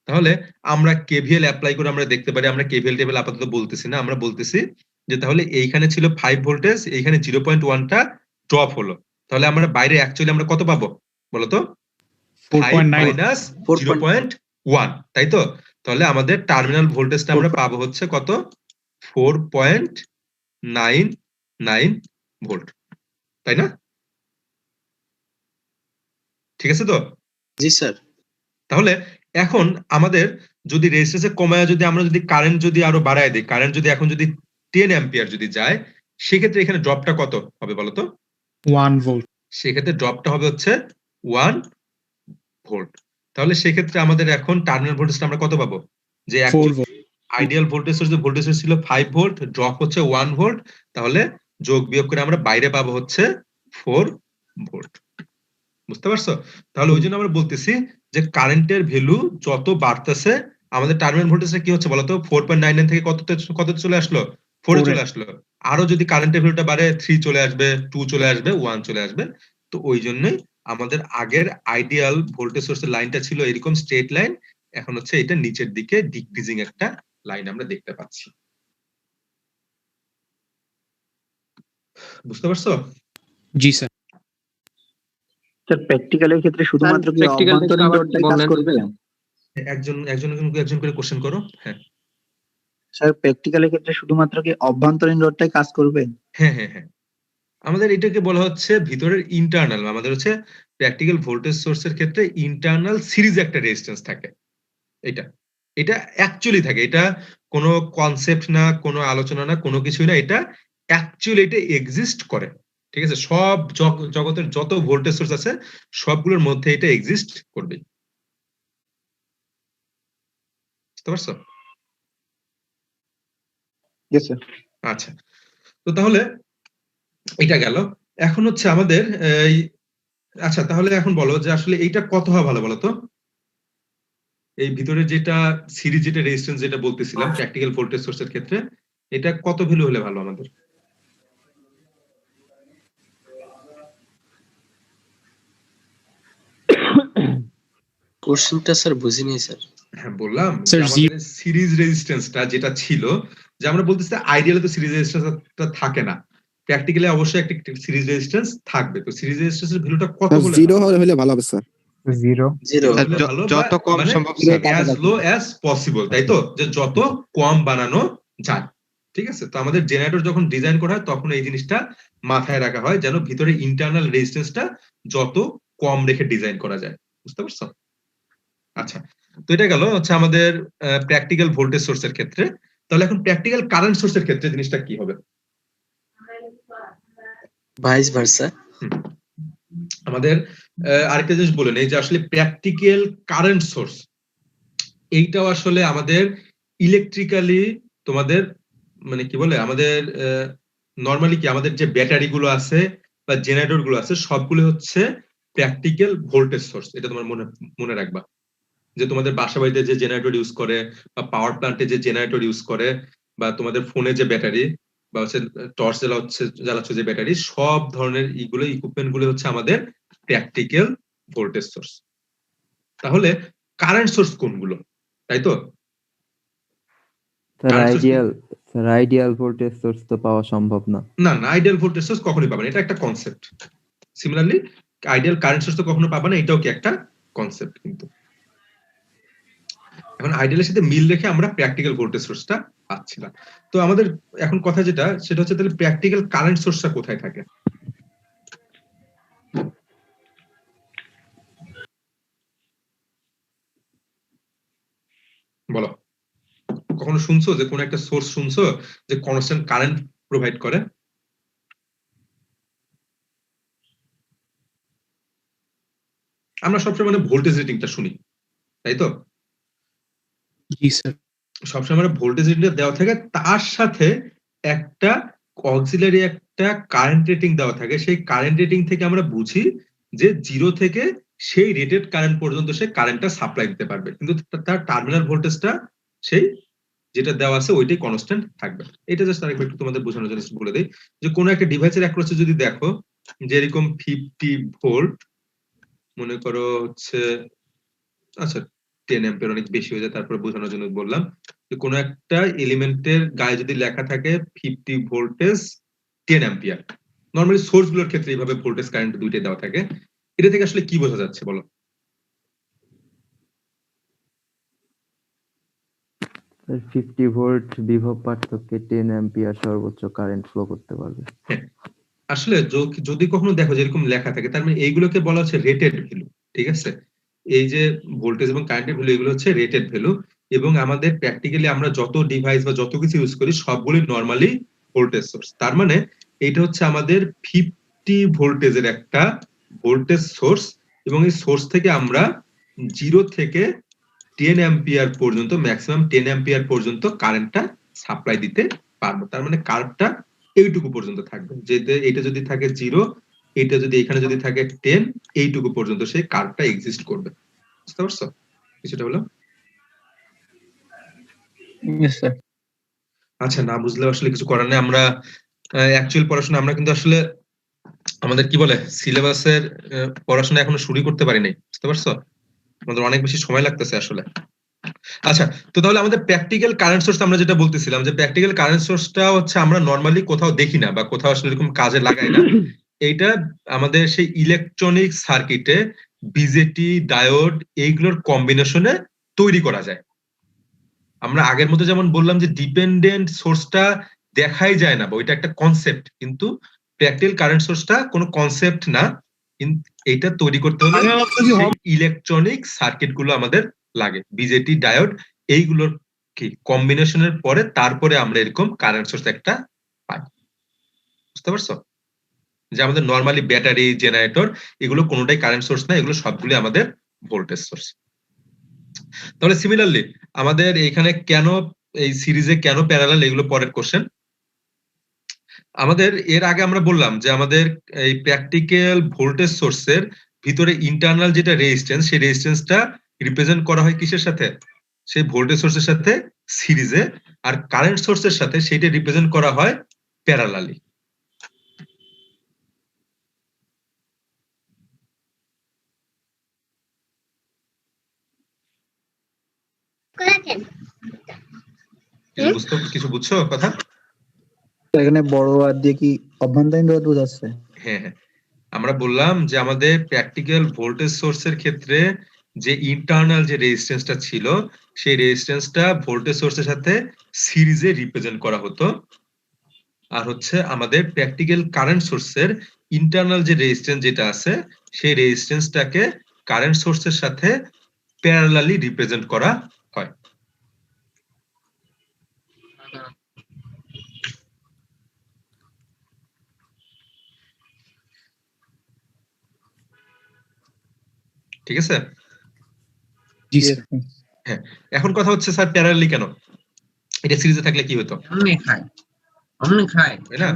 তাহলে আমরা কেভিএল অ্যাপ্লাই করে আমরা দেখতে পারি, আমরা কেভিএল টেবিল আপাতত বলতেছি না, আমরা বলতেছি যে তাহলে এইখানে ছিল 5 ভোল্টেজ, এইখানে 0.1টা ড্রপ হলো, তাহলে আমরা বাইরে অ্যাকচুয়ালি আমরা কত পাবো বলতো? 5 মাইনাস 0.1, তাই তো? তাহলে আমাদের টার্মিনাল ভোল্টেজটা আমরা পাবো হচ্ছে কত? 4.99 ভোল্ট, তাই না? ঠিক আছে তো? জি স্যার। তাহলে এখন আমাদের যদি রেজিস্ট্যান্সে কমায় যদি আমরা যদি কারেন্ট যদি আরো বাড়ায় দিই, কারেন্ট যদি এখন যদি 10 অ্যাম্পিয়ার যদি যায়, সেক্ষেত্রে এখানে ড্রপটা কত হবে বলতো? 1 ভোল্ট। সেক্ষেত্রে ড্রপটা হবে হচ্ছে 1 ভোল্ট। তাহলে সেক্ষেত্রে আমাদের এখন টার্মিনাল ভোল্টেজটা আমরা কত পাবো? যে ideal voltage source voltage source ছিল 5 ভোল্ট, ড্রপ হচ্ছে 1 ভোল্ট, তাহলে যোগ বিয়োগ করে আমরা বাইরে পাবো হচ্ছে 4 ভোল্ট। বুঝতে পারছো? তাহলে ওই জন্য আমরা বলতেছি যে কারেন্টের ভ্যালু যত বাড়তেছে আমাদের টার্মিনাল ভোল্টেজটা কি হচ্ছে বলতো? 4.99 থেকে কত চলে আসলো? 4 এ চলে আসলো। আরো যদি কারেন্টের ভ্যালুটা বাড়ে 3 চলে আসবে, 2 চলে আসবে, 1 চলে আসবে। তো ওই জন্যই আমাদের আগের আইডিয়াল ভোল্টেজ সোর্সের লাইনটা ছিল এরকম স্ট্রেট লাইন, এখন হচ্ছে এটা নিচের দিকে ডিক্রিজিং একটা লাইন আমরা দেখতে পাচ্ছি। বুঝতে পারছো? জি স্যার। স্যার প্র্যাকটিক্যালের ক্ষেত্রে শুধুমাত্র কি অভ্যন্তরীণ লোডটাই কাজ করবে? একজন করে কোশ্চেন করো। হ্যাঁ স্যার প্র্যাকটিক্যালের ক্ষেত্রে শুধুমাত্র কি অভ্যন্তরীণ লোডটাই কাজ করবে? হ্যাঁ হ্যাঁ হ্যাঁ, আমাদের এটাকে বলা হচ্ছে ভিতরের ইন্টারনাল, আমাদের হচ্ছে প্র্যাকটিক্যাল ভোল্টেজ সোর্সের ক্ষেত্রে ইন্টারনাল সিরিজ একটা রেজিস্ট্যান্স থাকে। এটা অ্যাকচুয়ালি থাকে, এটা কোনো কনসেপ্ট না, কোনো আলোচনা না, কোনো কিছুই না, এটা অ্যাকচুয়ালি এটা এক্সিস্ট করে। ঠিক আছে, সব জগতের যত ভোল্টেজ সোর্স আছে সবগুলোর মধ্যে এটা এক্সিস্ট করবে। বুঝতে পারছো? আচ্ছা, তো তাহলে এটা গেল। এখন হচ্ছে আমাদের আচ্ছা, তাহলে এখন বলো যে আসলে এইটা কত হওয়া ভালো বলো তো? এই ভিতরে যেটা সিরিজ যেটা রেজিস্ট্যান্স যেটা বলতেছিলাম প্র্যাকটিক্যাল ভোল্টেজ সোর্সের ক্ষেত্রে, এটা কত ভ্যালু হলে ভালো আমাদের? কোশ্চেনটা স্যার বুঝিনি স্যার। হ্যাঁ বললাম যে স্যার আমাদের সিরিজ রেজিস্ট্যান্সটা যেটা ছিল, যে আমরা বলতেছি আইডিয়ালি তো সিরিজ রেজিস্ট্যান্সটা থাকে না, প্র্যাকটিক্যালি অবশ্যই একটা সিরিজ রেজিস্ট্যান্স থাকবে। তো সিরিজ রেজিস্ট্যান্সের ভ্যালুটা কত হলে জিরো হলে ভালো হবে স্যার। জিরো যত কম সম্ভব অ্যাজ লো অ্যাজ পসিবল, তাই তো, যে যত কম বানানো যায়। ঠিক আছে, তো আমাদের জেনারেটর যখন ডিজাইন করা হয় তখন এই জিনিসটা মাথায় রাখা হয় যেন ভিতরে ইন্টারনাল রেজিস্ট্যান্সটা যত কম রেখে ডিজাইন করা যায়। বুঝতে পারছো? আচ্ছা, তো এটা গেল হচ্ছে আমাদের প্র্যাকটিক্যাল ভোল্টেজ সোর্সের ক্ষেত্রে। তাহলে এখন প্র্যাকটিক্যাল কারেন্ট সোর্সের ক্ষেত্রে জিনিসটা কি হবে? Vice versa. আমাদের আরেকটা জিনিস বলেন, এই যে আসলে প্র্যাকটিক্যাল কারেন্ট সোর্স, এইটাও আসলে আমাদের ইলেকট্রিক্যালি তোমাদের মানে কি বলে, আমাদের নর্মালি কি আমাদের যে ব্যাটারি গুলো আছে বা জেনারেটর গুলো আছে সবগুলো হচ্ছে প্র্যাকটিক্যাল ভোল্টেজ সোর্স। এটা তোমার মনে রাখবা, যে তোমাদের বাসা বাড়িতে যে জেনারেটর ইউজ করে বা পাওয়ার প্ল্যান্টে যে জেনারেটর ইউজ করে বা তোমাদের ফোনে যে ব্যাটারি বা হচ্ছে টর্চ জ্বালাচ্ছ যে ব্যাটারি, সব ধরনের ইগুলো ইকুইপমেন্ট গুলো হচ্ছে আমাদের প্র্যাকটিক্যাল ভোল্টেজ সোর্স। তাহলে কারেন্ট সোর্স কোনগুলো, তাই তো? আইডিয়াল ভোল্টেজ সোর্স তো পাওয়া সম্ভব না। না না, আইডিয়াল ভোল্টেজ সোর্স কখনোই পাবে না, এটা একটা concept. Similarly ideal current source তো কখনো পাবে না, এটাও কি একটা কনসেপ্ট। কিন্তু এখন আইডিয়ালের সাথে মিল রেখে আমরা প্র্যাকটিক্যাল ভোল্টেজ সোর্সটা পাচ্ছি না। তো আমাদের এখন কথা যেটা, সেটা হচ্ছে তাহলে প্র্যাকটিক্যাল কারেন্ট সোর্সটা কোথায় থাকে? বলো, কখনো শুনছো যে কোন একটা সোর্স শুনছো যে কনস্ট্যান্ট কারেন্ট প্রোভাইড করে? আমরা সবসময় মানে ভোল্টেজ রেটিংটা শুনি, তাই তো? জি স্যার। সবসময় আমরা ভোল্টেজ রেটিংটা দেওয়া থাকে, তার সাথে একটা অক্সিলারি একটা কারেন্ট রেটিং দেওয়া থাকে। সেই কারেন্ট রেটিং থেকে আমরা বুঝি যে 0 থেকে সেই রেটেড কারেন্ট পর্যন্ত সে কারেন্টটা সাপ্লাই দিতে পারবে, কিন্তু তার টার্মিনাল ভোল্টেজটা সেই যেটা দেওয়া আছে ওইটাই কনস্ট্যান্ট থাকবে। এটা জাস্ট আরেকবার একটু তোমাদের বোঝানোর জন্য বলে দেই, যে কোনো একটা ডিভাইসের অ্যাক্রসে যদি দেখো যে এরকম 50 ভোল্ট মনে করো হচ্ছে, আচ্ছা 10 অ্যাম্পিয়ার অনেক বেশি হয়ে যায়, তারপরে বোঝানোর জন্য বললাম যে কোনো একটা এলিমেন্টের গায়ে যদি লেখা থাকে 50 ভোল্টেজ 10 অ্যাম্পিয়ার, নরমালি সোর্স গুলোর ক্ষেত্রে এইভাবে ভোল্টেজ কারেন্ট দুইটাই দেওয়া থাকে। এটা থেকে আসলে কি বোঝা যাচ্ছে বলো? 50 ভোল্ট বিভব পার্থক্যে 10 অ্যাম্পিয়ার সর্বোচ্চ কারেন্ট ফ্লো করতে পারবে। আসলে যদি কখনো দেখো যেরকম লেখা থাকে, তার মানে এইগুলোকে বলা হচ্ছে রেটেড ভ্যালু। ঠিক আছে, এই যে ভোল্টেজ এবং কারেন্টের ভ্যালু এগুলো হচ্ছে রেটেড ভ্যালু। এবং আমাদের প্র্যাকটিক্যালি আমরা যত ডিভাইস বা যত কিছু ইউজ করি সবগুলি নরমালি ভোল্টেজ সোর্স। তার মানে এটা হচ্ছে আমাদের 50 ভোল্টেজের একটা ভোল্টেজ সোর্স, এবং এই সোর্স থেকে আমরা 0 থেকে 10 অ্যাম্পিয়ার পর্যন্ত, ম্যাক্সিমাম 10 অ্যাম্পিয়ার পর্যন্ত কারেন্টটা সাপ্লাই দিতে পারবো। তার মানে কার্ভটা এইটুকু পর্যন্ত থাকবে, যে এটা যদি থাকে 0, এটা যদি এখানে যদি থাকে 10, এইটুকু পর্যন্ত সেই কার্ভটা এক্সিস্ট করবে। বুঝতে পারছো কিছুটা হলো? আচ্ছা, না বুঝলে আসলে কিছু করার নেই। আমরা অ্যাকচুয়াল পড়াশোনা আমরা কিন্তু আসলে আমাদের কি বলে সিলেবাসের পড়াশোনা এখনো শুরু করতে পারি নাই। বুঝতে পারছো? আমাদের অনেক বেশি সময় লাগতেছে আসলে। আচ্ছা, তো তাহলে আমাদের প্র্যাকটিক্যাল কারেন্ট সোর্স আমরা যেটা বলতেছিলাম, যে প্র্যাকটিক্যাল কারেন্ট সোর্সটা হচ্ছে আমরা নরমালি কোথাও দেখি না বা কোথাও আসলে এরকম কাজে লাগাই না। এইটা আমাদের সেই ইলেকট্রনিক সার্কিটে বিজেটি, ডায়োড এইগুলোর কম্বিনেশনে তৈরি করা যায়। আমরা আগের মতো যেমন বললাম যে ডিপেন্ডেন্ট সোর্সটা দেখাই যায় না, বা ওইটা একটা কনসেপ্ট, কিন্তু প্র্যাকটিক্যাল কারেন্ট সোর্সটা কোনো কনসেপ্ট না। এইটা তৈরি করতে হলে ইলেকট্রনিক সার্কিট গুলো আমাদের লাগে, বিজেটি, ডায়োড এইগুলোর কি কম্বিনেশনের পরে তারপরে আমরা এরকম কারেন্ট সোর্স একটা পাই। বুঝতে পারছো? যে আমাদের নরমালি ব্যাটারি, জেনারেটর এগুলো কোনোটাই কারেন্ট সোর্স না, এগুলো সবগুলো আমাদের ভোল্টেজ সোর্স। তাহলে সিমিলারলি আমাদের এখানে কেন এই সিরিজে কেন প্যারালাল, এগুলো পরের কোশ্চেন। আমাদের এর আগে আমরা বললাম যে আমাদের এই প্র্যাকটিক্যাল ভোল্টেজ সোর্সের ভিতরে ইন্টারনাল যেটা রেজিস্ট্যান্স, সেই রেজিস্ট্যান্সটা রিপ্রেজেন্ট করা হয় কিসের সাথে? সেই ভোল্টেজ সোর্সের সাথে সিরিজে, আর কারেন্ট সোর্সের সাথে সেটা রিপ্রেজেন্ট করা হয় প্যারালালি। কিছু বুঝছো কথা? এখানে বড় আর দিয়ে কি অভ্যন্তরীণ রোধ বোঝাচ্ছে? হ্যাঁ, আমরা বললাম যে আমাদের প্র্যাকটিক্যাল ভোল্টেজ সোর্সের ক্ষেত্রে যে ইন্টারনাল যে রেজিস্ট্যান্সটা ছিল, সেই রেজিস্ট্যান্সটা ভোল্টেজ সোর্সের সাথে সিরিজে রিপ্রেজেন্ট করা হতো। আর হচ্ছে আমাদের প্র্যাকটিক্যাল কারেন্ট সোর্সের ইন্টারনাল যে রেজিস্ট্যান্স যেটা আছে, সেই রেজিস্ট্যান্সটাকে কারেন্ট সোর্সের সাথে প্যারালালি রিপ্রেজেন্ট করা হয়। ঠিক আছে? জি স্যার। হ্যাঁ, এখন কথা হচ্ছে স্যার প্যারালালি কেন? এটা সিরিজে থাকলে কি হতো? তাই না?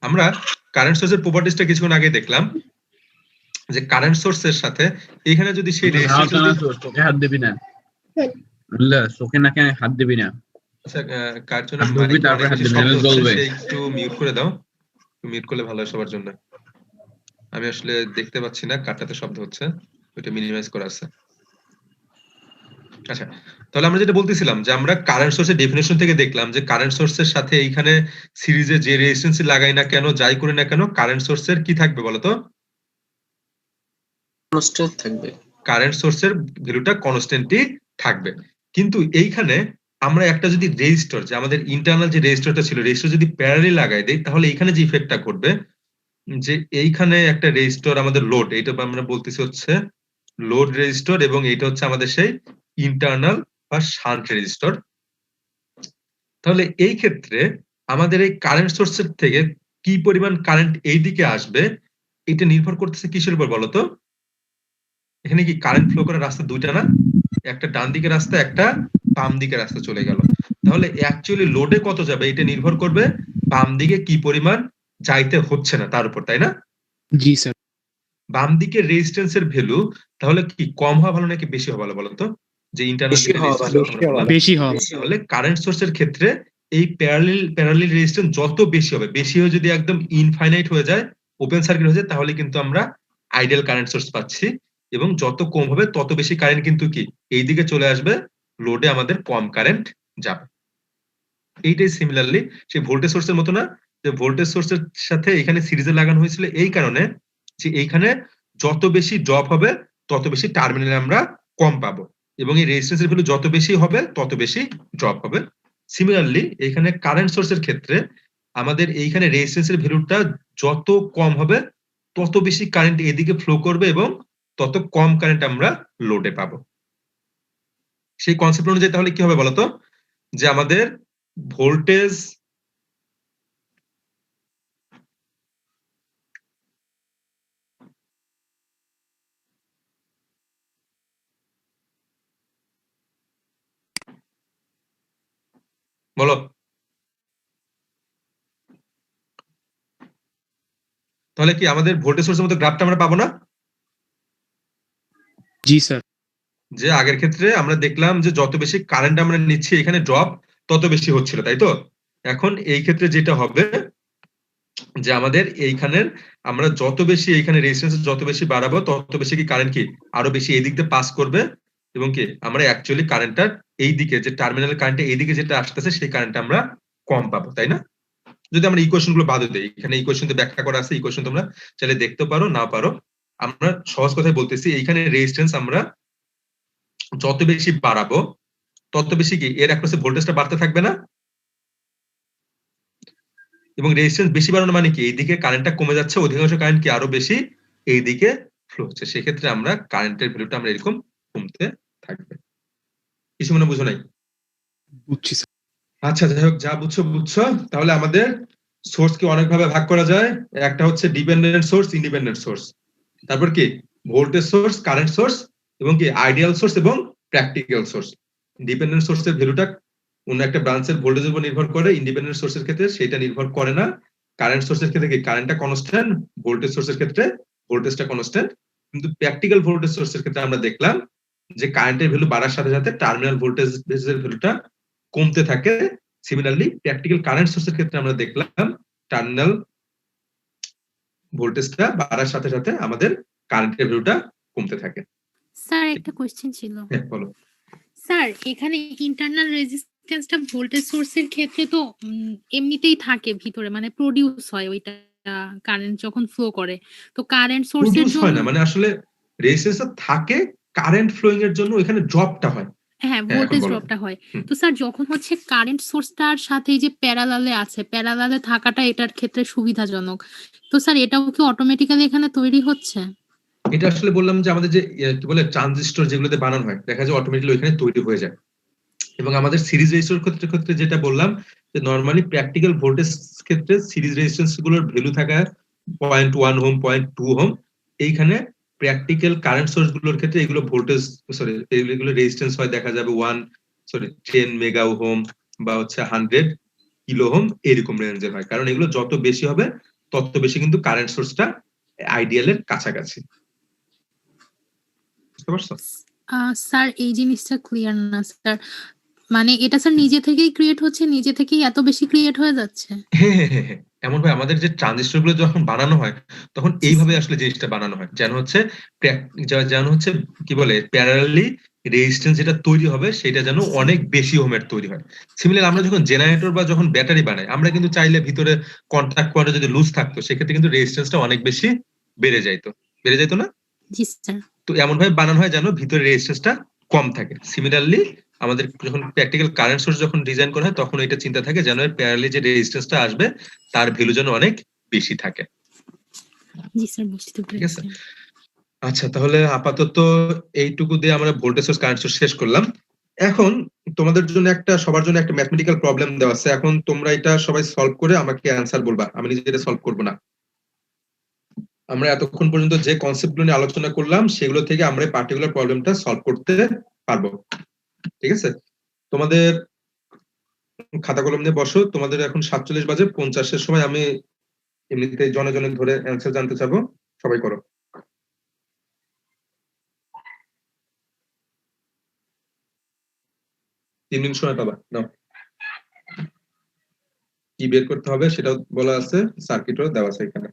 আমরা কারেন্ট সোর্সের প্রপার্টিজটা কিছুক্ষণ আগে দেখলাম যে কারেন্ট সোর্সের সাথে এখানে যদি সেই চোখে হাত দিবি না, চোখে নাকে হাত দিবি না। আচ্ছা, কার্টুনের মাইক একটু মিউট করে দাও, মিউট করলে ভালো হয় সবার জন্য। আমি আসলে দেখতে পাচ্ছি না, কারটাতে শব্দ হচ্ছে, ওইটা মিনিমাইজ করা আছে। আচ্ছা, তাহলে আমরা যেটা বলতেছিলাম যে আমরা কারেন্ট সোর্সের ডেফিনেশন থেকে দেখলাম যে কারেন্ট সোর্সের সাথে এইখানে সিরিজে যে রেজিস্ট্যান্স লাগাই না কেন, যাই করি না কেন, কারেন্ট সোর্সের কি থাকবে বলতো? কনস্ট্যান্ট থাকবে। কারেন্ট সোর্সের ভ্যালুটা কনস্ট্যান্টই থাকবে। কিন্তু এইখানে আমরা একটা যদি রেজিস্টর, যে আমাদের ইন্টারনাল যে রেজিস্টরটা ছিল, রেজিস্টর যদি প্যারালালি লাগাই দেই, তাহলে এইখানে যে ইফেক্টটা করবে, যে এইখানে একটা রেজিস্টর আমাদের লোড, এইটা আমরা বলতেছি হচ্ছে লোড রেজিস্টর, এবং এইটা হচ্ছে আমাদের সেই ইন্টারনাল বা শান্ট রেজিস্টর। তাহলে এই ক্ষেত্রে আমাদের এই কারেন্ট সোর্সের থেকে কি পরিমাণ কারেন্ট এই দিকে আসবে, এটা নির্ভর করতেছে কিসের উপর বলতো? এখানে কি কারেন্ট ফ্লো করার রাস্তা দুইটা না? একটা ডান দিকের রাস্তা, একটা বাম দিকের রাস্তা চলে গেল। তাহলে অ্যাকচুয়ালি লোডে কত যাবে এটা নির্ভর করবে বাম দিকে কি পরিমাণ যাইতে হচ্ছে না তার উপর, তাই না? জি স্যার। বাম দিকের রেজিস্ট্যান্সের ভ্যালু তাহলে কি কম হওয়া ভালো নাকি বেশি হওয়া ভালো বলতো? যে ইন্টারনাল বেশি হওয়া। তাহলে কারেন্ট সোর্সের ক্ষেত্রে এই প্যারালাল রেজিস্ট্যান্স যত বেশি হবে, বেশি হয়ে যদি একদম ইনফাইনাইট হয়ে যায়, ওপেন সার্কিট হয়ে যায়, তাহলে কিন্তু আমরা আইডিয়াল কারেন্ট সোর্স পাচ্ছি। এবং যত কম হবে তত বেশি কারেন্ট কিন্তু কি এই দিকে চলে আসবে, লোডে আমাদের কম কারেন্ট যাবে। এইটাই সিমিলারলি সেই ভোল্টেজ সোর্সের মতো না, যে ভোল্টেজ সোর্সের সাথে এখানে সিরিজে লাগানো হয়েছিল এই কারণে যে এইখানে যত বেশি ড্রপ হবে তত বেশি টার্মিনালে আমরা কম পাবো, এবং এই রেজিস্ট্যান্সের ভ্যালু যত বেশি হবে তত বেশি ড্রপ হবে। সিমিলারলি এখানে কারেন্ট সোর্সের ক্ষেত্রে আমাদের এইখানে রেজিস্ট্যান্সের ভ্যালুটা যত কম হবে তত বেশি কারেন্ট এদিকে ফ্লো করবে, এবং তত কম কারেন্ট আমরা লোডে পাবো। সেই কনসেপ্ট অনুযায়ী তাহলে কি হবে বলতো? যে আমাদের ভোল্টেজ বলো, তাহলে কি আমাদের ভোল্টেজ সোর্সের মতো গ্রাফটা আমরা পাবো না? জি স্যার। যে আগের ক্ষেত্রে আমরা দেখলাম যে যত বেশি কারেন্ট আমরা নিচ্ছি এখানে ড্রপ তত বেশি হচ্ছিল, তাই তো? এখন এই ক্ষেত্রে যেটা হবে যে আমাদের এইখানের আমরা যত বেশি এইখানে রেজিস্ট্যান্স যত বেশি বাড়াবো তত বেশি কি কারেন্ট কি আরো বেশি এই দিক দিয়ে পাস করবে, এবং কি আমরা অ্যাকচুয়ালি কারেন্টটা এই দিকে যে টার্মিনাল কারেন্টটা এই দিকে যেটা আসতেছে সেই কারেন্টটা আমরা কম পাবো, তাই না? যদি আমরা ইকুয়েশন গুলো বাদ দিই, এখানে ইকুয়েশনতে ব্যাখ্যা করা আছে, ইকুয়েশন তোমরা চাইলে দেখতে পারো, না পারো। আমরা সহজ কথায় বলতেছি, এইখানে রেজিস্ট্যান্স আমরা যত বেশি বাড়াবো তত বেশি কি এর অ্যাক্রসে ভোল্টেজটা বাড়তে থাকবে না? এবং রেজিস্ট্যান্স বেশি বাড়ানো মানে কি এইদিকে কারেন্টটা কমে যাচ্ছে, অধিকাংশ কারেন্ট কি আরো বেশি এইদিকে ফ্লো হচ্ছে, সেক্ষেত্রে আমরা কারেন্টের ভ্যালুটা আমরা এরকম কমতে থাকবে। কিছু মনে বুঝো নাই? বুঝছি স্যার। আচ্ছা, যাই হোক, যা বুঝছো বুঝছো। তাহলে আমাদের সোর্সকে অনেক ভাবে ভাগ করা যায়। একটা হচ্ছে ডিপেন্ডেন্ট সোর্স, ইন্ডিপেন্ডেন্ট সোর্স, তারপর কি ভোল্টেজ সোর্স, কারেন্ট সোর্স, এবং কি আইডিয়াল সোর্স এবং প্র্যাকটিক্যাল সোর্স। ডিপেন্ডেন্ট সোর্সের ভ্যালুটা অন্য একটা ব্রাঞ্চের ভোল্টেজের উপর নির্ভর করে, ইন্ডিপেন্ডেন্ট সোর্সের ক্ষেত্রে সেটা নির্ভর করে না। কারেন্ট সোর্সের ক্ষেত্রে কি কারেন্টটা কনস্ট্যান্ট, ভোল্টেজ সোর্সের ক্ষেত্রে ভোল্টেজটা কনস্ট্যান্ট কিন্তু প্র্যাকটিক্যাল ভোল্টেজ সোর্সের ক্ষেত্রে আমরা দেখলাম যে কারেন্টের ভ্যালু বাড়ার সাথে সাথে টার্মিনাল ভোল্টেজের ভ্যালুটা কমতে থাকে। সিমিলারলি প্র্যাকটিক্যাল কারেন্ট সোর্সের ক্ষেত্রে আমরা দেখলাম টার্মিনাল ভোল্টেজটা বাড়ার সাথে সাথে আমাদের কারেন্টের ভ্যালুটা কমতে থাকে। স্যার একটা কোশ্চেন ছিল। হ্যাঁ বলো। স্যার এখানে ইন্টারনাল রেজিস্ট্যান্সটা ভোল্টেজ সোর্সের ক্ষেত্রে তো এমনিতেই থাকে ভিতরে, মানে প্রোডিউস হয় ওইটা কারেন্ট যখন ফ্লো করে। তো কারেন্ট সোর্সের প্রোডিউস হয় জন্য না, মানে আসলে রেজিস্ট্যান্সটা থাকে, কারেন্ট ফ্লোইং এর জন্য এখানে ড্রপটা হয়। হ্যাঁ, এখন ভোল্টেজ বলো। ড্রপটা হয়। তো স্যার যখন হচ্ছে কারেন্ট সোর্সটার সাথে এই যে প্যারালালে আছে, প্যারালালে থাকাটা এটার ক্ষেত্রে সুবিধাজনক। তো স্যার এটাও কি অটোমেটিক্যালি এখানে তৈরি হচ্ছে? এটা আসলে বললাম যে আমাদের যে কি বলে ট্রানজিস্টর যেগুলোতে বানানো হয় দেখা যায় অটোমেটিক্যালি ওইখানে তৈরি হয়ে যায়। এবং আমাদের সিরিজ রেজিস্টর ক্ষেত্রে যেটা বললাম যে নরমালি প্র্যাকটিক্যাল ভোল্টেজ ক্ষেত্রে সিরিজ রেজিস্ট্যান্স গুলোর ভ্যালু থাকা 0.1 ওহম 0.2 ওহম। এইখানে প্র্যাকটিক্যাল কারেন্ট সোর্স গুলোর ক্ষেত্রে এগুলো ভোল্টেজ এগুলো রেজিস্ট্যান্স হয় দেখা যাবে 10 মেগা ওহম বা হচ্ছে 100 কিলো ওহম এরকম রেঞ্জের হয়, কারণ এগুলো যত বেশি হবে তত বেশি কিন্তু কারেন্ট সোর্সটা আইডিয়ালের কাছাকাছি। বুঝতে পারছো? স্যার এই জিনিসটা ক্লিয়ার না স্যার, মানে এটা স্যার নিজে থেকেই ক্রিয়েট হচ্ছে, নিজে থেকেই এত বেশি ক্রিয়েট হয়ে যাচ্ছে? হ্যাঁ, এমন ভাবে আমাদের যে ট্রানজিস্টর গুলো যখন বানানো হয় তখন এইভাবে আসলে জিনিসটা বানানো হয় যেন হচ্ছে কি বলে প্যারালালি রেজিস্ট্যান্স যেটা তৈরি হবে সেটা যেন অনেক বেশি ওহমের তৈরি হয়। সিমিলার আমরা যখন জেনারেটর বা যখন ব্যাটারি বানাই আমরা কিন্তু চাইলে ভিতরে কন্ট্যাক্ট কোয়ার্টার যদি লুজ থাকতো সেক্ষেত্রে কিন্তু রেজিস্ট্যান্সটা অনেক বেশি বেড়ে যাইতো না? জি স্যার। তো এমন ভাবে বানানো হয় যেন ভিতরে রেজিস্ট্যান্সটা কম থাকে। সিমিলারলি আমাদের যখন প্র্যাকটিক্যাল কারেন্ট সোর্স যখন ডিজাইন করা হয় তখন এটা চিন্তা থাকে যেন প্যারালালি যে রেজিস্ট্যান্সটা আসবে তার ভ্যালু যেন অনেক বেশি থাকে। জি স্যার, বুঝতে ঠিক আছে? পেরেছি। আচ্ছা, তাহলে আপাতত এইটুকু দিয়ে আমরা ভোল্টেজ সোর্স কারেন্ট সোর্স শেষ করলাম। এখন তোমাদের জন্য সবার জন্য একটা ম্যাথমেটিক্যাল প্রবলেম দেওয়া আছে। এখন তোমরা এটা সবাই সলভ করে আমাকে অ্যানসার বলবা, আমি নিজে এটা সলভ করব না। আমরা এতক্ষণ পর্যন্ত যে কনসেপ্টগুলো নিয়ে আলোচনা করলাম সেগুলো থেকে আমরা এই পার্টিকুলার প্রবলেমটা সলভ করতে পারবো। ঠিক আছে? তোমাদের খাতা কলম নিয়ে বসো। তোমাদের এখন 47:50 সময়। আমি এমনিতে জনে জনে ধরে অ্যানসার জানতে চাবো, সবাই করো। তিন মিনিট সময় পাবা, নাও। কি বের করতে হবে সেটাও বলা আছে, সার্কিটও দেওয়া আছে এখানে।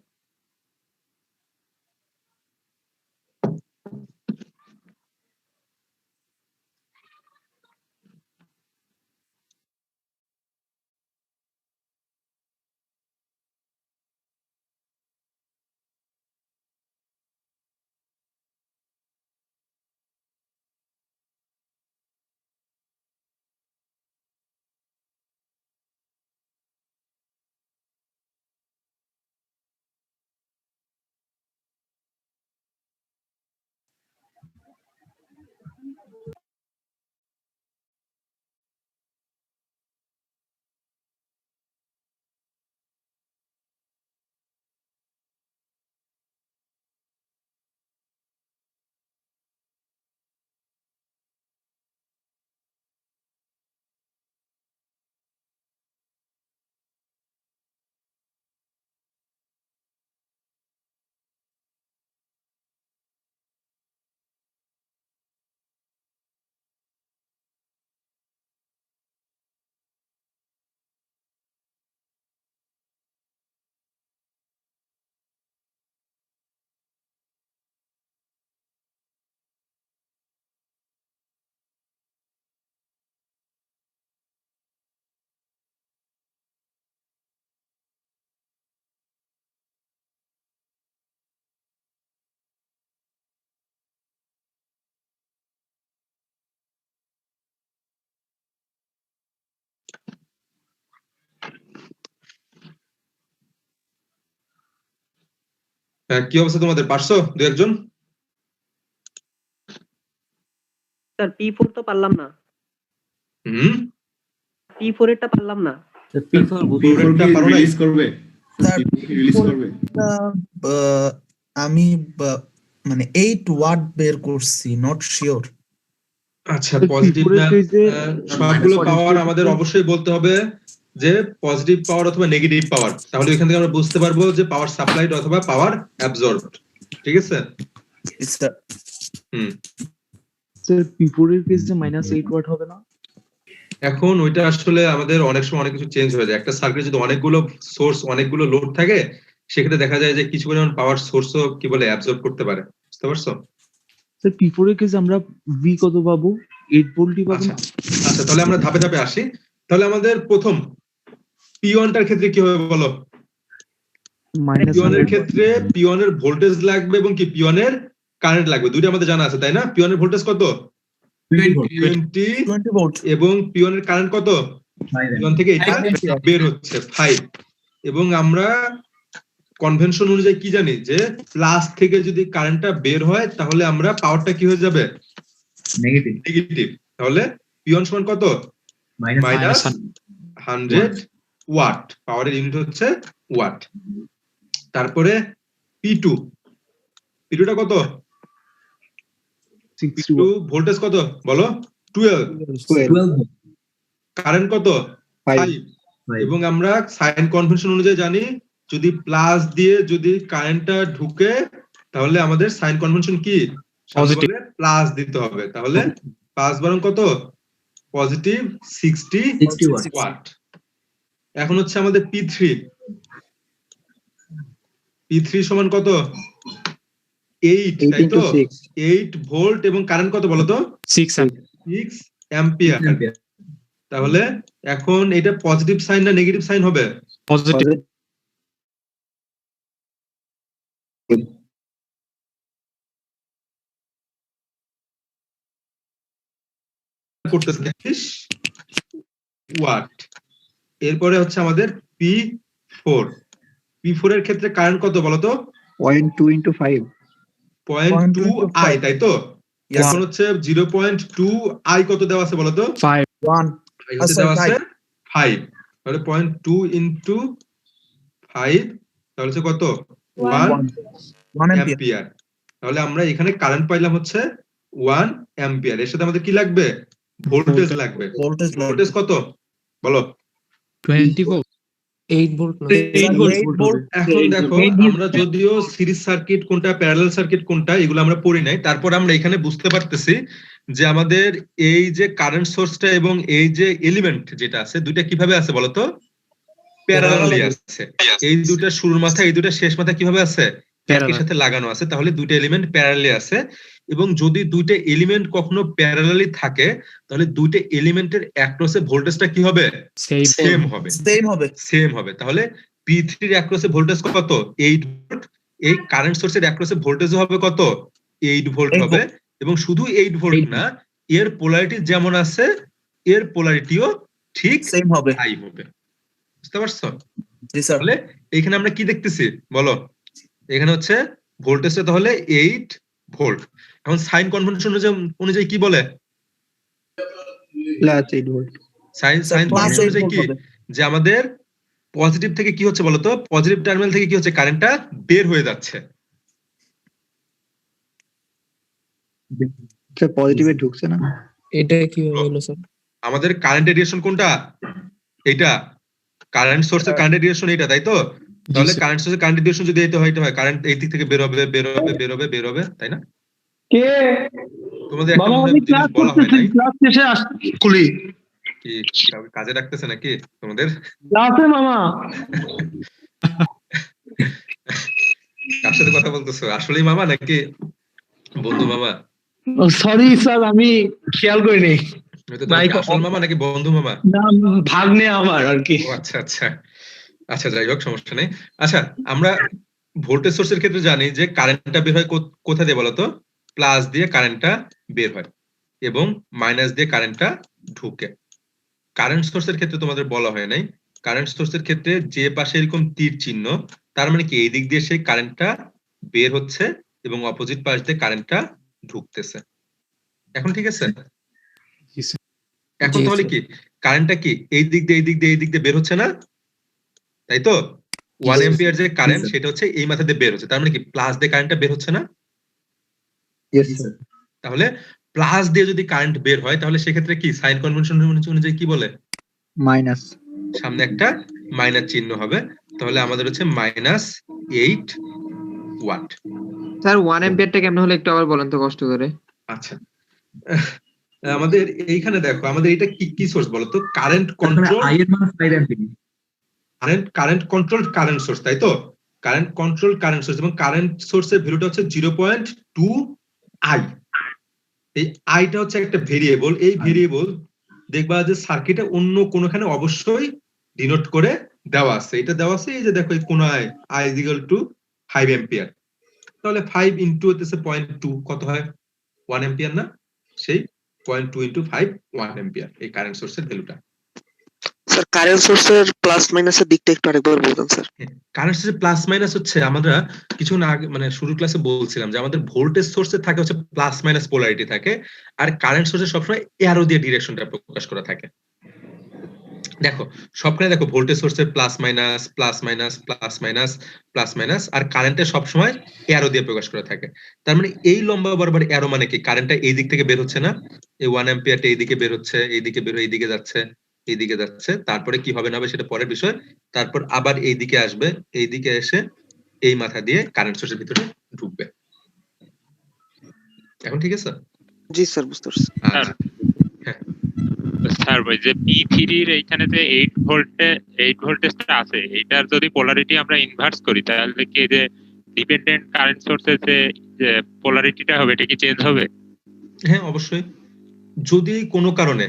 কি অবস্থা তোমাদের, পারছো দু একজন? স্যার P4 তো পারলাম না। P4 এরটা পারলাম না। আমি মানে 8 ওয়াট বের করছি, নট শিওর। আচ্ছা, পজিটিভ না সবগুলো পাওয়ার আমাদের অবশ্যই বলতে হবে যে পজিটিভ পাওয়ার অথবা নেগেটিভ পাওয়ার, তাহলে এখান থেকে আমরা বুঝতে পারবো যে পাওয়ার সাপ্লাইড অথবা পাওয়ার অ্যাবজর্বড। ঠিক আছে? স্যার P4 এর কেসে -8 ওয়াট হবে না? এখন ওইটা আসলে আমাদের অনেক সময় অনেক কিছু চেঞ্জ হয়ে যায়। একটা সার্কিটে যদি অনেকগুলো সোর্স অনেকগুলো লোড থাকে সেক্ষেত্রে দেখা যায় যে কিছু পরিমাণ পাওয়ার সোর্সও কি বলে অ্যাবজর্ব করতে পারে, বুঝতে পারছো? স্যার P4 এর কেসে আমরা V কত পাবো? 8 ভোল্টই পাবো না? আচ্ছা তাহলে আমরা ধাপে ধাপে আসি। তাহলে আমাদের প্রথম P1 টার ক্ষেত্রে কি হবে বলো? P1 এর ক্ষেত্রে P1 এর ভোল্টেজ লাগবে এবং কি P1 এর কারেন্ট লাগবে, দুইটা আমাদের জানা আছে তাই না? P1 এর ভোল্টেজ কত? 20 ভোল্ট এবং P1 এর কারেন্ট কত? P1 থেকে এটা বের হচ্ছে 5 এবং আমরা কনভেনশন অনুযায়ী কি জানি যে প্লাস থেকে যদি কারেন্টটা বের হয় তাহলে আমরা পাওয়ারটা কি হয়ে যাবে? নেগেটিভ। তাহলে P1 সমান কত? -100 ওয়াট। পাওয়ারের ইউনিট হচ্ছে ওয়াট। তারপরে P2 টা কত? P2 ভোল্টেজ কত বলো? 12। কারেন্ট কত? 5 এবং আমরা সাইন কনভেনশন অনুযায়ী জানি যদি প্লাস দিয়ে যদি কারেন্টটা ঢুকে তাহলে আমাদের সাইন কনভেনশন কি? পজিটিভ প্লাস দিতে হবে। তাহলে 5 বরং কত? Positive 60 watt. এখন হচ্ছে আমাদের P3 সমান কত? 8, তাই তো? 8 ভোল্ট এবং কারেন্ট কত বলো তো? 6 অ্যাম্পিয়ার। তাহলে এখন এটা পজিটিভ সাইন না নেগেটিভ সাইন হবে? পজিটিভ। করতেছে 30 ওয়াট। এরপরে হচ্ছে আমাদের P4 এর ক্ষেত্রে কারেন্ট কত বলো তো? 0.2 × 5 0.2 I, তাই তো? এখন হচ্ছে 0.2 I কত দেওয়া আছে বলো তো? 1 দেওয়া আছে 5। তাহলে 0.2 × 5 তাহলে হচ্ছে কত? 1 অ্যাম্পিয়ার। তাহলে আমরা এখানে কারেন্ট পাইলাম হচ্ছে 1 অ্যাম্পিয়ার। এর সাথে আমাদের কি লাগবে? ভোল্টেজ লাগবে। ভোল্টেজ কত বলো? 20 ভোল্ট। 8 ভোল্ট না 8 ভোল্ট। এখন দেখো আমরা যদিও সিরিজ সার্কিট কোনটা প্যারালাল সার্কিট কোনটা এগুলো আমরা পড়ি নাই, তারপর আমরা এখানে বুঝতে পারতেছি যে আমাদের এই যে কারেন্ট সোর্সটা এবং এই যে এলিমেন্ট যেটা আছে দুইটা কিভাবে আছে বলতো? প্যারালালি আছে। এই দুইটা শুরুর মাথা এই দুইটা শেষ মাথা কিভাবে আছে? একই সাথে লাগানো আছে। তাহলে দুইটা এলিমেন্ট প্যারালালি আছে এবং যদি দুইটা এলিমেন্ট কখনো প্যারালালি থাকে তাহলে দুইটা এলিমেন্টের অ্যাক্রসে ভোল্টেজটা কি হবে? সেম হবে। তাহলে P3 এর অ্যাক্রসে ভোল্টেজ কত? 8 ভোল্ট। এই কারেন্ট সোর্সের অ্যাক্রসে ভোল্টেজ হবে কত? 8 ভোল্ট হবে এবং শুধু 8 ভোল্ট না, এর পোলারিটি যেমন আছে এর পোলারিটিও ঠিক সেম হবে। বুঝতে পারছো? তাহলে এখানে আমরা কি দেখতেছি বলো? এখানে হচ্ছে ভোল্টেজটা তাহলে 8 ভোল্ট। এখন সাইন কনভেনশন অনুযায়ী কি বলে? +8 ভোল্ট। সাইন কনভেনশন অনুযায়ী কি যে আমাদের পজিটিভ থেকে কি হচ্ছে বলতো? পজিটিভ টার্মিনাল থেকে কি হচ্ছে? কারেন্টটা বের হয়ে যাচ্ছে। স্যার পজিটিভে ঢুকছে না। এটা কিভাবে হলো স্যার? আমাদের কারেন্টের ডিরেকশন কোনটা? এটা কারেন্ট সোর্সের কারেন্টের ডিরেকশন এটা, তাই তো? তাহলে কারেন্ট সোর্সের কারেন্টের ডিরেকশন যদি এটা হয় কারেন্ট এই দিক থেকে বের হবে, তাই না? কে তোমাদের একটা জিনিস বলা হয় নাই, ক্লাস শেষে আসছি কি কাজে রাখতেছে নাকি তোমাদের? ক্লাসে মামা কার সাথে কথা বলতেছো? আসলেই মামা নাকি বন্ধু মামা? সরি স্যার আমি খেয়াল করিনি। আসল মামা নাকি বন্ধু মামা? না ভাগ্নে আমার আর কি। আচ্ছা যাই হোক সমস্যা নেই। আচ্ছা আমরা ভোল্টেজ সোর্সের ক্ষেত্রে জানি যে কারেন্টটা বের হয় কোথা দিয়ে বলতো? প্লাস দিয়ে কারেন্টটা বের হয় এবং মাইনাস দিয়ে কারেন্টটা ঢুকে। কারেন্ট সোর্সের ক্ষেত্রে তোমাদের বলা হয় নাই। কারেন্ট সোর্সের ক্ষেত্রে যে পাশে এরকম তীর চিহ্ন তার মানে কি এই দিক দিয়ে সেই কারেন্টটা বের হচ্ছে এবং অপোজিট পাশ দিয়ে কারেন্টটা ঢুকতেছে। এখন ঠিক আছে? এখন তাহলে কি কারেন্টটা কি এই দিক দিয়ে বের হচ্ছে না, তাই তো? 1 অ্যাম্পিয়ার যে কারেন্ট সেটা হচ্ছে এই মাথা দিয়ে বের হচ্ছে, তার মানে কি প্লাস দিয়ে কারেন্টটা বের হচ্ছে না? তাহলে প্লাস দিয়ে যদি কারেন্ট বের হয় তাহলে সেক্ষেত্রে কি সাইন কনভেনশন অনুযায়ী কি বলে? মাইনাস। সামনে একটা মাইনাস চিহ্ন হবে। তাহলে আমাদের হচ্ছে -8 ওয়াট। স্যার 1 অ্যাম্পিয়ারটা কেমন হলো একটু আবার বলেন তো কষ্ট করে। আচ্ছা, আমাদের এইখানে দেখো আমাদের এটা কি সোর্স বলো তো? কারেন্ট কন্ট্রোল, আই এর মান 5 ampere. Current control current source, তাই তো? কারেন্ট কন্ট্রোল কারেন্ট সোর্স, এবং কারেন্ট সোর্সের ভ্যালুটা হচ্ছে 0.2 আই। এই আইটা হচ্ছে একটা ভেরিয়েবল। এই ভেরিয়েবল দেখবা যে সার্কিটে অন্য কোনোখানে অবশ্যই ডিনোট করে দেওয়া আছে। এটা দেওয়া আছে এই যে দেখো এই কোনায় I is equal two 5 ampere. তাহলে 5 ইনটু হতেছে 0.2 কত হয়? 1 অ্যাম্পিয়ার না? সেই 0.2 ইনটু 5 1 অ্যাম্পিয়ার এই কারেন্ট সোর্সের ভ্যালুটা। স্যার কারেন্ট সোর্সের প্লাস মাইনাসের দিকটা একটু আরেকবার বলবেন স্যার। কারেন্ট সোর্সের প্লাস মাইনাস হচ্ছে আমরা কিছুক্ষণ আগে মানে শুরুর ক্লাসে বলছিলাম যে আমাদের ভোল্টেজ সোর্সে থাকে হচ্ছে প্লাস মাইনাস পোলারিটি থাকে, আর কারেন্ট সোর্সে সবসময় অ্যারো দিয়ে ডিরেকশনটা প্রকাশ করা থাকে। দেখো সবখানে দেখো ভোল্টেজ সোর্সের plus minus plus minus plus minus plus minus, আর কারেন্টের সবসময় অ্যারো দিয়ে প্রকাশ করা থাকে। তার মানে এই লম্বা বরাবর অ্যারো মানে কি? কারেন্টটা এই দিক থেকে বের হচ্ছে না, এই 1 অ্যাম্পিয়ারটা এইদিকে বের হচ্ছে, এইদিকে বের হয়ে এইদিকে যাচ্ছে, এইদিকে যাচ্ছে, তারপরে কি হবে না হবে সেটা পরের বিষয়। তারপর আবার এইদিকে আসবে, এইদিকে এসে এই মাথা দিয়ে কারেন্ট সোর্সের ভিতরে ঢুকবে। এখন ঠিক আছে? জি স্যার বুঝতে পারছি। স্যার ওই যে P3 এর এইখানে যে 8 ভোল্টেজটা আছে, এটার যদি পোলারিটি আমরা ইনভার্স করি তাহলে কি যে ডিপেন্ডেন্ট কারেন্ট সোর্সের যে পোলারিটিটা হবে এটা কি চেঞ্জ হবে? হ্যাঁ অবশ্যই। যদি কোনো কারণে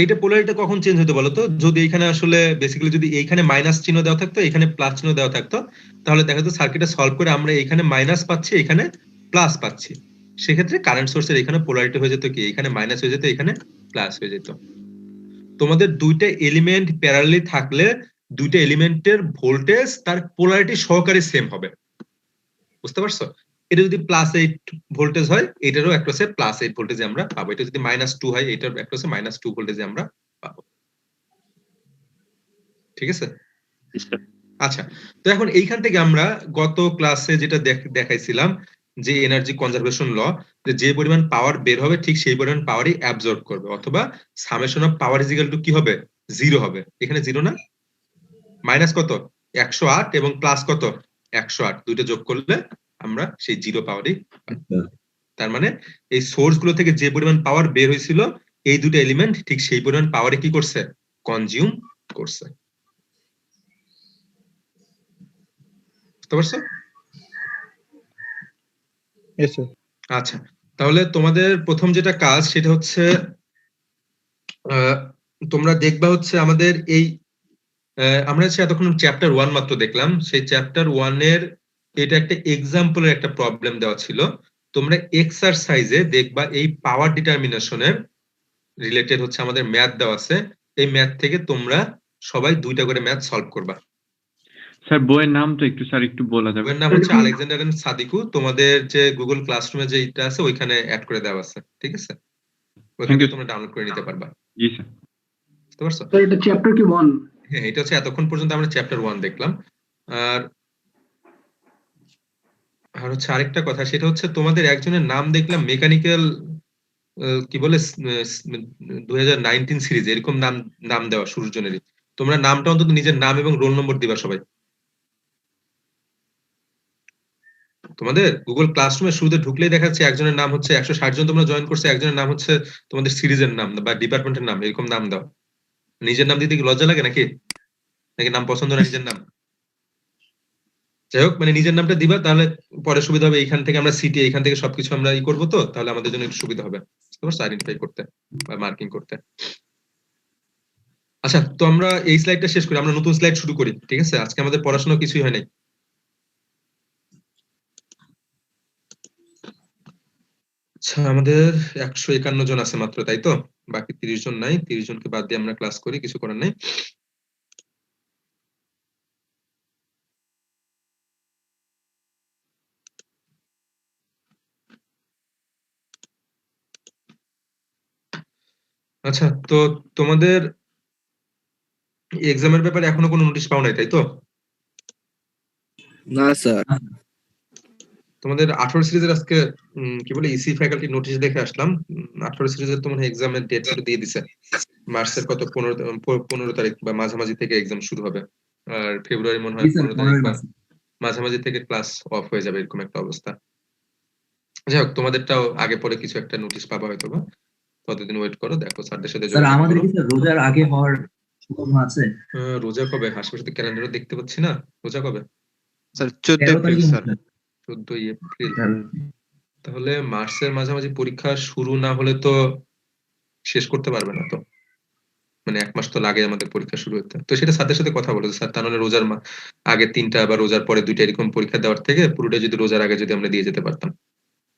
এইটা পোলারিটি কখন চেঞ্জ হতে বলো তো? যদি এখানে আসলে বেসিক্যালি যদি এইখানে মাইনাস চিহ্ন দেওয়া থাকতো, এখানে প্লাস চিহ্ন দেওয়া থাকতো, তাহলে দেখা যেত সার্কিটটা সলভ করে আমরা এখানে মাইনাস পাচ্ছি, এখানে প্লাস পাচ্ছি। সেক্ষেত্রে কারেন্ট সোর্সের এখানে পোলারিটি হয়ে যেত কি, এখানে মাইনাস হয়ে যেত, এখানে প্লাস হয়ে যেত। তোমাদের দুইটা এলিমেন্ট প্যারালালি থাকলে দুইটা এলিমেন্টের ভোল্টেজ তার পোলারিটি সহকারে সেম হবে। বুঝতে পারছো? এটা যদি +8 ভোল্টেজ হয়, এটারও অ্যাক্রসে +8 ভোল্টেজ আমরা পাবো। এটা যদি -2 হয়, এটার অ্যাক্রসে -2 ভোল্টেজ আমরা পাবো। ঠিক আছে? আচ্ছা, তো এখন এইখান থেকে আমরা গত ক্লাসে যেটা দেখাইছিলাম যে এনার্জি কনজারভেশন ল, যে পরিমাণ পাওয়ার বের হবে ঠিক সেই পরিমাণ পাওয়ারই অ্যাবজর্ব করবে, অথবা summation of power is equal to কি হবে? 0 হবে। এখানে 0 না, মাইনাস কত 108 এবং প্লাস কত 108, দুইটা যোগ করলে আমরা সেই 0 পাওয়ারই পাবো। তার মানে এই সোর্স গুলো থেকে যে পরিমাণ পাওয়ার বের হয়েছিল এই দুটো এলিমেন্ট ঠিক সেই পরিমাণ পাওয়ারে কি করছে? কনজিউম করছে। বুঝতে পারছো? আচ্ছা, তাহলে তোমাদের প্রথম যেটা কাজ সেটা হচ্ছে তোমরা দেখবা হচ্ছে আমাদের এই আমরা এতক্ষণ চ্যাপ্টার 1 মাত্র দেখলাম। সেই চ্যাপ্টার 1 এর এটা একটা এক্সাম্পলের একটা প্রবলেম দেওয়া ছিল। তোমরা এক্সারসাইজে দেখবা এই পাওয়ার ডিটারমিনেশনের রিলেটেড হচ্ছে আমাদের ম্যাথ দেওয়া আছে। এই ম্যাথ থেকে তোমরা সবাই 2টা করে ম্যাথ সলভ করবা। স্যার বইয়ের নাম তো একটু স্যার একটু বলা যাবে? বইয়ের নাম হচ্ছে আলেকজান্ডার এন্ড সাদিকু। তোমাদের যে গুগল ক্লাসরুমে যে এটা আছে ওইখানে অ্যাড করে দেওয়া আছে। ঠিক আছে? ওইখান থেকে তোমরা ডাউনলোড করে নিতে পারবা। জি স্যার। বুঝতে পারছো? স্যার এটা চ্যাপ্টার কি 1? হ্যাঁ, এটা হচ্ছে এতক্ষণ পর্যন্ত আমরা চ্যাপ্টার 1 দেখলাম। আর হচ্ছে আরেকটা কথা, সেটা হচ্ছে তোমাদের একজনের নাম দেখলাম মেকানিক্যাল কি বলে 2019 সিরিজ এরকম নাম দেওয়া শুরুর জনেরই। তোমরা নামটা অন্তত নিজের নাম এবং রোল নম্বর দিবা সবাই। তোমাদের গুগল ক্লাসরুমে শুরুতে ঢুকলেই দেখা যাচ্ছে একজনের নাম হচ্ছে 160 জন তোমরা জয়েন করছে, একজনের নাম হচ্ছে তোমাদের সিরিজের নাম বা ডিপার্টমেন্টের নাম, এরকম নাম দাও। নিজের নাম দিতে কি লজ্জা লাগে নাকি? নাকি নাম পছন্দ না নিজের নাম? যাই হোক, মানে নিজের নামটা দিবা, তাহলে পরে সুবিধা হবে। এইখান থেকে আমরা সিটি এইখান থেকে সবকিছু আমরা করবো, তো তাহলে আমাদের জন্য একটু সুবিধা হবে আইডেন্টিফাই করতে বা মার্কিং করতে। আচ্ছা, তো আমরা এই স্লাইডটা শেষ করি, আমরা নতুন স্লাইড শুরু করি। ঠিক আছে? আজকে আমাদের পড়াশোনা কিছুই হয় নাই। আচ্ছা, আমাদের 151 জন আছে মাত্র, তাই তো? বাকি 30 জন নাই। 30 জনকে বাদ দিয়ে আমরা ক্লাস করি, কিছু করার নাই। আচ্ছা, তো তোমাদের এক্সামের ব্যাপারে এখনো কোনো নোটিশ পাও নাই, তাই তো? না স্যার। তোমাদের 18 সিরিজের আজকে কি বলে ইসি ফ্যাকাল্টি নোটিশ দেখে আসলাম। 18 সিরিজের তোমার এক্সামের ডেট দিয়ে দিছে। মার্চের কত 15 তারিখ বা মাঝামাঝি থেকে এক্সাম শুরু হবে। আর ফেব্রুয়ারি মনে হয় 15 তারিখ বা মাঝামাঝি থেকে ক্লাস অফ হয়ে যাবে এরকম একটা অবস্থা। যাই হোক, তোমাদেরটাও আগে পরে কিছু একটা নোটিশ পাবা হয়তো বা, ততদিন ওয়েট করো, দেখো স্যারদের সাথে স্যার যোগাযোগ আমাদের করো। কি স্যার রোজার আগে হওয়ার সম্ভাবনা আছে? রোজা কবে? আশেপাশে ক্যালেন্ডারে দেখতে পাচ্ছি না, রোজা কবে? Sir 14 April sir. 14 এপ্রিল। তাহলে মার্চের মাঝামাঝি পরীক্ষা শুরু না হলে তো শেষ করতে পারবে না তো, মানে 1 মাস তো লাগে আমাদের পরীক্ষা শুরু হতে। তো সেটা স্যারদের সাথে কথা বলো স্যার, তাহলে রোজার আগে 3টা বা রোজার পরে 2টা এরকম পরীক্ষা দেওয়ার থেকে পুরোটা যদি রোজার আগে যদি আমরা দিয়ে যেতে পারতাম,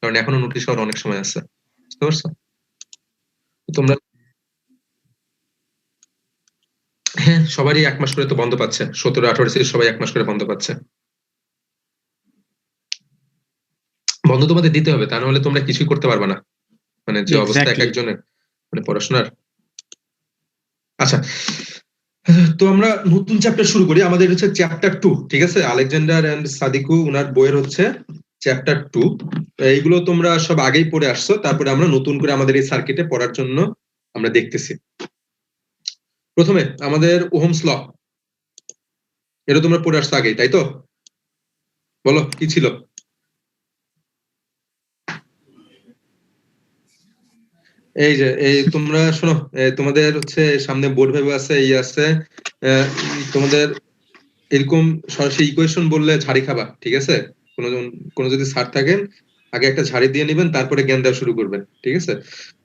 কারণ এখনো নোটিশ হওয়ার অনেক সময় আছে, বুঝতে পারছো? তোমরা হ্যাঁ, সবারই 1 মাস করে তো বন্ধ পাচ্ছে, 17-18 সিরিজ সবাই 1 মাস করে বন্ধ পাচ্ছে। বন্ধ তোমাদের দিতে হবে, তা নাহলে তোমরা কিছুই করতে পারবে না, মানে যে অবস্থা এক একজনের মানে পড়াশোনার। আচ্ছা, তো আমরা নতুন চ্যাপ্টার শুরু করি। আমাদের হচ্ছে চ্যাপ্টার 2, ঠিক আছে? আলেকজান্ডার এন্ড সাদিকু উনার বইয়ের হচ্ছে চ্যাপ্টার 2। এইগুলো তোমরা সব আগেই পড়ে আসছো, তারপরে আমরা নতুন করে আমাদের এই সার্কিটে পড়ার জন্য আমরা দেখতেছি। প্রথমে আমাদের ওহমস ল, এটা তোমরা পড়ে আসছো আগেই, তাই তো? বলো কি ছিল? এই যে এই তোমরা শোনো, তোমাদের হচ্ছে সামনে বোর্ড ভেবে আছে, এই আছে, তোমাদের এরকম সরাসরি ইকুয়েশন বললে ঝাড়ি খাবা, ঠিক আছে? কোনো যদি স্যার থাকেন আগে একটা ঝাড়ি দিয়ে নেবেন, তারপরে জ্ঞান দেওয়া শুরু করবেন, ঠিক আছে?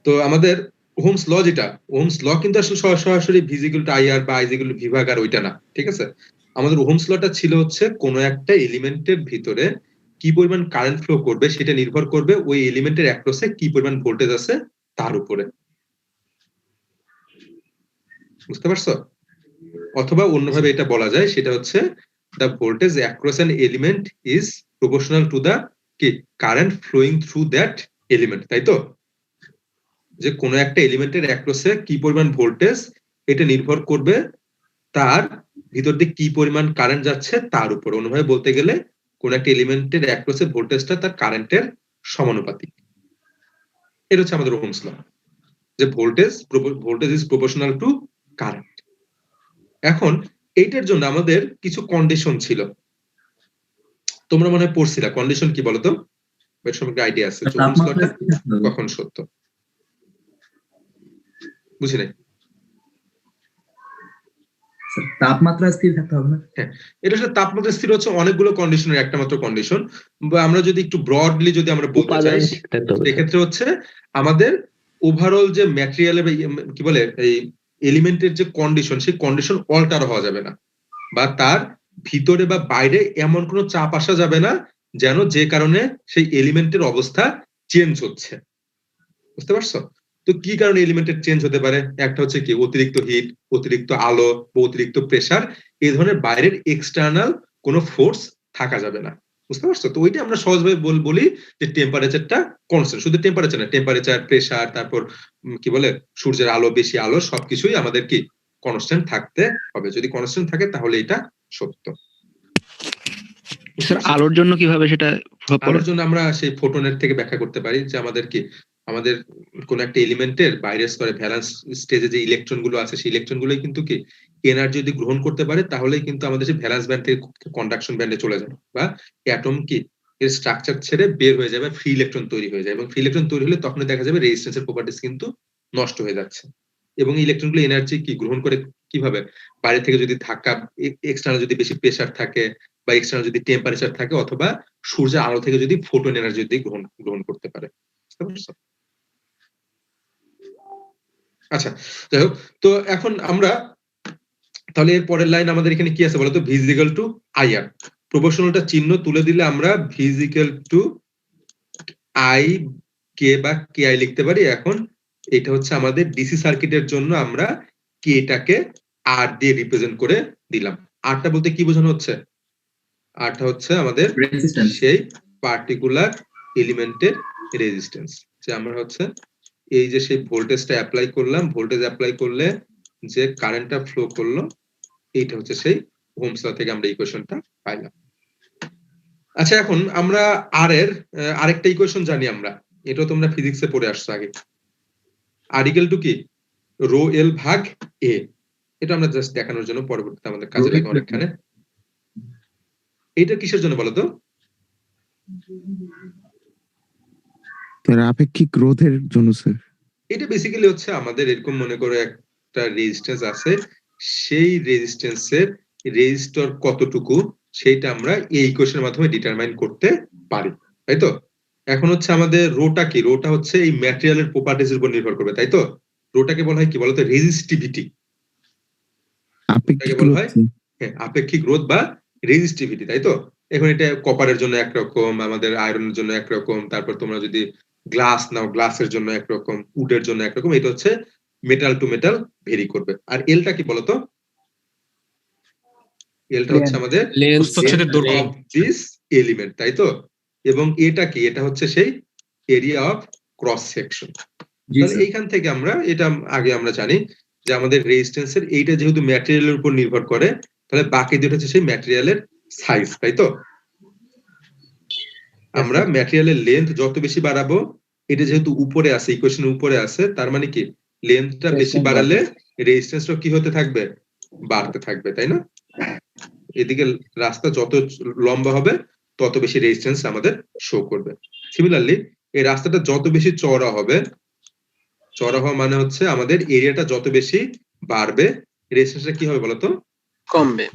তো আমাদের ওহমস ল যেটা, ওহমস ল কিন্তু আসলে সরাসরি V is equal to I R বা I is equal to V ভাগ আর ওইটা না, ঠিক আছে? আমাদের ওহমস লটা ছিল হচ্ছে কোনো একটা এলিমেন্টের ভিতরে কি পরিমাণ কারেন্ট ফ্লো করবে সেটা নির্ভর করবে ওই এলিমেন্টের অ্যাক্রসে কি পরিমাণ ভোল্টেজ আছে তার উপরে, বুঝতে পারছো? অথবা অন্যভাবে এটা বলা যায়, সেটা হচ্ছে the voltage across an element is proportional to the current flowing through that element, তাই তো? যে কোনো একটা এলিমেন্টের অ্যাক্রসে কি পরিমাণ ভোল্টেজ এটা নির্ভর করবে তার ভিতর দিয়ে কি পরিমাণ কারেন্ট যাচ্ছে তার উপর। অন্যভাবে বলতে গেলে কোন একটা এলিমেন্টের অ্যাক্রসে ভোল্টেজটা তার কারেন্টের সমানুপাতিক। এটা হচ্ছে আমাদের ওহমস ল, যে voltage is proportional to current. এখন এইটার জন্য আমাদের কিছু কন্ডিশন ছিল, তোমরা মনে হয় পড়ছিলা। কন্ডিশন কি বলতো? এর সম্পর্কে আইডিয়া আছে? ওহমস লটা কখন সত্য? বুঝি নাই। তাপমাত্রা স্থির থাকতে হবে না? হ্যাঁ, এটা আসলে তাপমাত্রা স্থির হচ্ছে অনেকগুলো কন্ডিশনের একটা মাত্র কন্ডিশন। আমরা যদি একটু ব্রডলি যদি আমরা বলতে চাই, সেক্ষেত্রে হচ্ছে আমাদের ওভারঅল যে ম্যাটেরিয়ালের কি বলে এই এলিমেন্টের যে কন্ডিশন, সেই কন্ডিশন অল্টার হওয়া যাবে না, বা তার ভিতরে বা বাইরে এমন কোনো চাপ আসা যাবে না যেন যে কারণে সেই এলিমেন্টের অবস্থা চেঞ্জ হচ্ছে, বুঝতে পারছো? তো কি কারণে এলিমেন্টের চেঞ্জ হতে পারে? একটা হচ্ছে কি অতিরিক্ত হিট, অতিরিক্ত আলো বা অতিরিক্ত প্রেসার, এই ধরনের বাইরের এক্সটার্নাল কোনো ফোর্স থাকা যাবে না, বুঝতে পারছো? তো ওইটা আমরা সহজভাবে বলি যে টেম্পারেচারটা কনস্ট্যান্ট। শুধু টেম্পারেচার না, টেম্পারেচার, প্রেসার, তারপর কি বলে সূর্যের আলো, বেশি আলো, সবকিছুই আমাদের কি কনস্ট্যান্ট থাকতে হবে। যদি কনস্ট্যান্ট থাকে তাহলে এটা সত্য। স্যার আলোর জন্য কিভাবে সেটা? আলোর জন্য আমরা সেই ফোটনের থেকে ব্যাখ্যা করতে পারি যে আমাদের কোন একটা এলিমেন্টের বাইরের স্তরে ভ্যালেন্স স্টেজে যে ইলেকট্রন গুলো আছে, সেই ইলেকট্রন গুলোই কিন্তু কি এনার্জি যদি গ্রহণ করতে পারে, তাহলেই কিন্তু আমাদের সেই ভ্যালেন্স ব্যান্ড থেকে কন্ডাকশন ব্যান্ডে চলে যাবে, বা অ্যাটম কি এর স্ট্রাকচার ছেড়ে বের হয়ে যাবে, ফ্রি ইলেকট্রন তৈরি হয়ে যায়। এবং ফ্রি ইলেকট্রন তৈরি হলে তখন দেখা যাবে রেজিস্ট্যান্সের প্রপার্টিজ কিন্তু নষ্ট হয়ে যাচ্ছে। এবং ইলেকট্রন গুলো এনার্জি কি গ্রহণ করে কিভাবে? বাইরে থেকে যদি ধাক্কা, এক্সটার্নাল যদি বেশি প্রেসার থাকে, বা এক্সটার্নাল যদি টেম্পারেচার থাকে, অথবা সূর্যের আলো থেকে যদি ফোটন এনার্জি যদি গ্রহণ করতে পারে, বুঝতে পারছো? আচ্ছা, যাই হোক, তো এখন আমরা তাহলে এর পরের লাইন আমাদের এখানে কি আছে বলতো? V is equal to I R. প্রপোর্শনালটা চিহ্ন তুলে দিলে আমরা V is equal to I K বা কে আই লিখতে পারি। এখন এটা হচ্ছে আমাদের ডিসি সার্কিটের জন্য আমরা কে টাকে আর দিয়ে রিপ্রেজেন্ট করে দিলাম। আরটা বলতে কি বোঝানো হচ্ছে? আরটা হচ্ছে আমাদের সেই পার্টিকুলার এলিমেন্টের রেজিস্ট্যান্স, যে আমরা হচ্ছে এই যে সেই ভোল্টেজটা অ্যাপ্লাই করলাম, ভোল্টেজ অ্যাপ্লাই করলে যে কারেন্টটা ফ্লো করলো, এইটা হচ্ছে সেই ওহমস ল থেকে আমরা ইকুয়েশনটা পাইলাম। আচ্ছা, এখন আমরা আর এর আরেকটা ইকুয়েশন জানি আমরা, এটা তোমরা ফিজিক্সে পড়ে আসছো আগে। আর ইকুয়াল টু কি? রো এল ভাগ এ। এটা আমরা জাস্ট দেখানোর জন্য পরবর্তীতে আমাদের কাজে লাগে অনেকখানে। এটা কিসের জন্য বলো তো? আপেক্ষিক রোধের জন্য স্যার। এটা বেসিক্যালি হচ্ছে আমাদের এরকম মনে করো একটা রেজিস্ট্যান্স আছে, সেই রেজিস্ট্যান্সের রেজিস্টর কতটুকু সেইটা আমরা এই ইকুয়েশনের মাধ্যমে ডিটারমাইন করতে পারি, তাই তো? এখন হচ্ছে আমাদের রোটা কি? রোটা হচ্ছে এই ম্যাটেরিয়ালের প্রপার্টিজের উপর নির্ভর করবে, তাই তো? রোটাকে বলা হয় কি বলতো? রেজিস্টিভিটি। আপেক্ষিক বলা রোধ। হয় হ্যাঁ, আপেক্ষিক রোধ বা রেজিস্টিভিটি, তাই তো? এখন এটা কপারের জন্য একরকম, আমাদের আয়রনের জন্য একরকম, তারপর তোমরা যদি গ্লাস নাও গ্লাসের জন্য একরকম, উডের জন্য একরকম। এটা হচ্ছে মেটাল টু মেটাল ভেরি করবে। আর এলটা কি বলতো? এলটা হচ্ছে আমাদের দিস এলিমেন্ট, তাই তো? এবং এটা কি? এটা হচ্ছে সেই এরিয়া অফ ক্রস সেকশন। তাহলে এইখান থেকে আমরা এটা আগে আমরা জানি যে আমাদের রেজিস্ট্যান্সের এইটা যেহেতু ম্যাটেরিয়ালের উপর নির্ভর করে, তাহলে বাকি দুটো হচ্ছে সেই ম্যাটেরিয়ালের সাইজ, তাই তো? আমরা ম্যাটেরিয়ালের লেন্থ যত বেশি বাড়াবো, এটা যেহেতু উপরে আছে, ইকুয়েশনের উপরে আছে, তার মানে কি লেন্থটা বেশি বাড়ালে রেজিস্ট্যান্সটা কি হতে থাকবে? বাড়তে থাকবে, তাই না? এদিকে রাস্তা যত লম্বা হবে তত বেশি রেজিস্ট্যান্স আমাদের শো করবে। সিমিলারলি এই রাস্তাটা যত বেশি চওড়া হবে, চওড়া হওয়া মানে হচ্ছে আমাদের এরিয়াটা যত বেশি বাড়বে, রেজিস্ট্যান্সটা কি হবে বলতো? কমবে,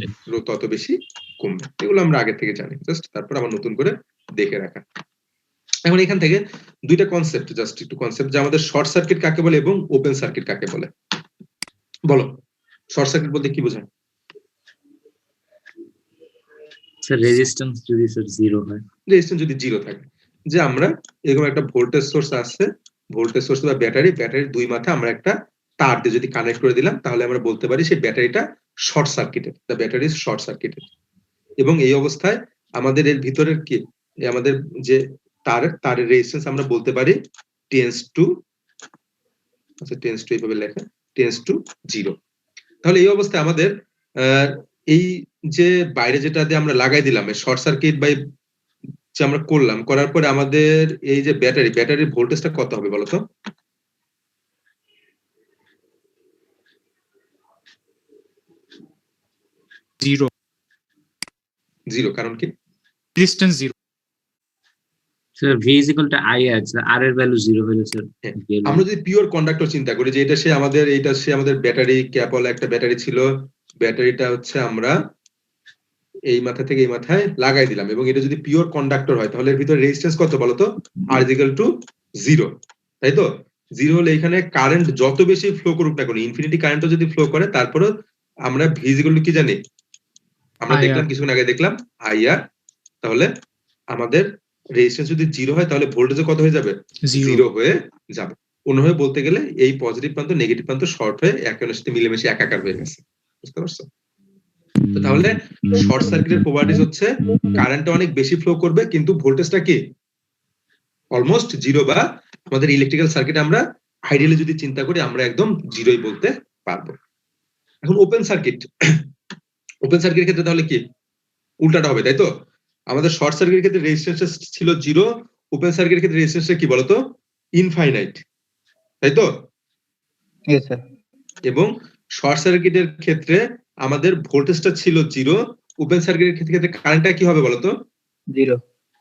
তত বেশি কমবে। এগুলো আমরা আগে থেকে জানি, জাস্ট তারপর আবার নতুন করে দেখে রাখা। এখন এখান থেকে দুইটা কনসেপ্ট, জাস্ট একটু কনসেপ্ট, যে আমাদের শর্ট সার্কিট কাকে বলে এবং ওপেন সার্কিট কাকে বলে। বলো, শর্ট সার্কিট বলতে কি বোঝায়? স্যার রেজিস্ট্যান্স যদি স্যার জিরো হয়, রেজিস্ট্যান্স যদি জিরো থাকে, যে আমরা এরকম একটা ভোল্টেজ সোর্স আছে, ভোল্টেজ সোর্স বা ব্যাটারির দুই মাথা আমরা একটা তার দিয়ে যদি কানেক্ট করে দিলাম, তাহলে আমরা বলতে পারি সেই ব্যাটারিটা short circuited, the battery is short circuited. এবং এই অবস্থায় আমাদের এর ভিতরের কি, আমাদের যে তারের রেজিস্ট্যান্স আমরা বলতে পারি টেন্স টু, আচ্ছা টেন্স টু এইভাবে লেখা, টেন্স টু 0। তাহলে এই অবস্থায় আমাদের এই যে বাইরে যেটা দিয়ে আমরা লাগাই দিলাম শর্ট সার্কিট বাই যে আমরা করলাম, করার পরে আমাদের এই যে ব্যাটারির ভোল্টেজটা কত হবে বলতো? জিরো। কারণ কি? Resistance zero. Sir V is equal to I আছে, আর এর ভ্যালু জিরো হলে স্যার আমরা যদি পিওর কন্ডাক্টর চিন্তা করি, যে এটা সে আমাদের ব্যাটারি ক্যাপওয়ালা একটা ব্যাটারি ছিল, ব্যাটারিটা হচ্ছে আমরা এই মাথা থেকে এই মাথায় লাগাই দিলাম, এবং এটা যদি পিওর কন্ডাক্টর হয় তাহলে এর ভিতরে রেজিস্ট্যান্স কত বলতো? আর ইজ ইকুয়াল টু 0, তাই তো? 0 হলে এখানে কারেন্ট যত বেশি ফ্লো করুক না কেন, ইনফিনিটি কারেন্টও যদি ফ্লো করে, তারপরে আমরা ভি ইজ ইকুয়াল টু কি জানি? আমরা দেখলাম কিছুক্ষণ আগে দেখলাম আইআর। তাহলে আমাদের রেজিস্ট্যান্স যদি 0 হয় তাহলে ভোল্টেজ কত হয়ে যাবে? 0 হয়ে যাবে। অন্যভাবে বলতে গেলে এই পজিটিভ প্রান্ত নেগেটিভ প্রান্ত শর্ট হয়ে একে অন্যের সাথে মিলেমিশে একাকার হয়ে গেছে। বুঝতে পারছো? তাহলে শর্ট সার্কিটের প্রপার্টিজ হচ্ছে কারেন্টটা অনেক বেশি ফ্লো করবে, কিন্তু ভোল্টেজটা কি অলমোস্ট 0, বা আমাদের ইলেকট্রিক্যাল সার্কিট আমরা আইডিয়ালি যদি চিন্তা করি আমরা একদম 0ই বলতে পারবো। এখন ওপেন সার্কিটের ক্ষেত্রে তাহলে কি উল্টাটা হবে, তাই তো? আমাদের শর্ট সার্কিটের ক্ষেত্রে রেজিস্ট্যান্স ছিল 0, ওপেন সার্কিটের ক্ষেত্রে রেজিস্ট্যান্সটা কি বলতো? ইনফাইনাইট, তাই তো? এবং শর্ট সার্কিটের ক্ষেত্রে আমাদের ভোল্টেজটা ছিল 0, ওপেন সার্কিটের ক্ষেত্রে কারেন্টটা কি হবে বলতো?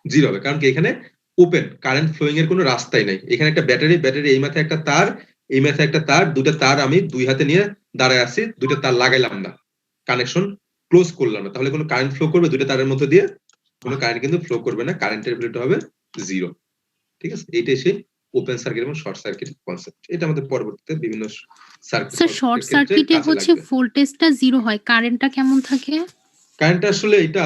0 হবে। কারণ কি এখানে ওপেন, কারেন্ট ফ্লোয়িং এর কোনো রাস্তাই নাই। এখানে একটা ব্যাটারি এই মাথায় একটা তার, এই মাথায় একটা তার, দুটো তার আমি দুই হাতে নিয়ে দাঁড়ায় আছি, দুটো তার লাগাইলাম না, কানেকশন ক্লোজ করলাম না, তাহলে কোনো কারেন্ট ফ্লো করবে দুটো তারের মধ্যে দিয়ে? কোনো কারেন্ট কিন্তু ফ্লো করবে না, কারেন্টের ভ্যালুটা হবে 0। ঠিক আছে? এইটাই সেই ওপেন সার্কিট এবং শর্ট সার্কিট কনসেপ্ট। এটা আমাদের পরবর্তীতে বিভিন্ন সার্কিট, স্যার শর্ট সার্কিটে হচ্ছে ভোল্টেজটা 0 হয়, কারেন্টটা কেমন থাকে? কারেন্টটা আসলে এটা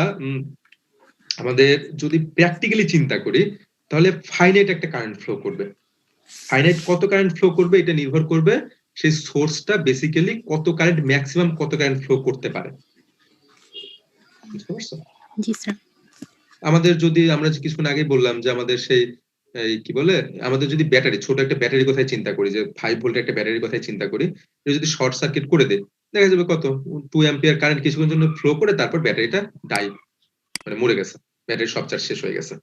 আমাদের যদি প্র্যাকটিক্যালি চিন্তা করি তাহলে ফাইনাইট একটা কারেন্ট ফ্লো করবে। ফাইনাইট কত কারেন্ট ফ্লো করবে এটা নির্ভর করবে সেই সোর্সটা বেসিক্যালি কত কারেন্ট, ম্যাক্সিমাম কত কারেন্ট ফ্লো করতে পারে। বুঝতে পারছো? জি স্যার। আমাদের যদি আমরা কিছুক্ষণ আগে বললাম যে আমাদের সেই কি বলে, আমাদের যদি ব্যাটারি, ছোট একটা ব্যাটারি কথাই চিন্তা করি, যে 5 ভোল্টের একটা ব্যাটারির কথাই চিন্তা করি, এটা যদি শর্ট সার্কিট করে দেয় দেখা যাবে কত 2 অ্যাম্পিয়ার কারেন্ট কিছুক্ষণের জন্য ফ্লো করে তারপর ব্যাটারিটা মানে মরে গেছে, ব্যাটারি সব চার্জ শেষ হয়ে গেছে।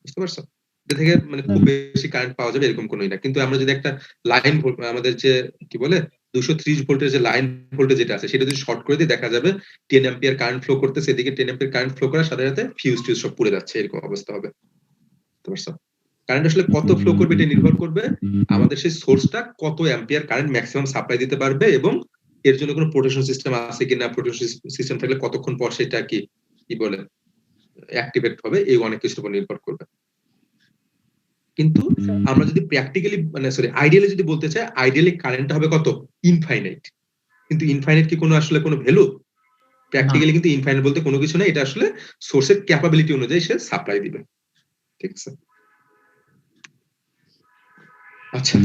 বুঝতে পারছো? এটা থেকে মানে খুব বেশি কারেন্ট পাওয়া যাবে এরকম কোনোই না। কিন্তু আমরা যদি একটা লাইন, আমাদের যে কি বলে 230 ভোল্টের যে লাইন ভোল্টেজ যেটা আছে সেটা যদি শর্ট করে দিয়ে দেখা যাবে 10 অ্যাম্পিয়ার কারেন্ট ফ্লো করতেছে, এদিকে 10 অ্যাম্পিয়ার কারেন্ট ফ্লো করার সাথে সাথে ফিউজ টিউজ সব পুড়ে যাচ্ছে, এরকম অবস্থা হবে। বুঝতে পারছো? কারেন্ট আসলে কত ফ্লো করবে এটা নির্ভর করবে আমাদের সেই সোর্সটা কত অ্যাম্পিয়ার কারেন্ট ম্যাক্সিমাম সাপ্লাই দিতে পারবে এবং এর জন্য কোনো প্রোটেকশন সিস্টেম আছে কিনা, প্রোটেকশন সিস্টেম থাকলে কতক্ষণ পর সেটা কি বলে অ্যাক্টিভেট হবে, এই অনেক কিছুর উপর নির্ভর করবে। কিন্তু আমরা যদি প্র্যাকটিক্যালি আইডিয়ালি যদি বলতে চাই, আইডিয়ালি কারেন্টটা হবে কত, ইনফাইনাইট। কিন্তু ইনফাইনাইট কি কোনো আসলে কোনো ভ্যালু? প্র্যাকটিক্যালি কিন্তু ইনফাইনাইট বলতে কোনো কিছু না, এটা আসলে সোর্সের ক্যাপাবিলিটি অনুযায়ী সে সাপ্লাই দিবে। ঠিক আছে, আচ্ছা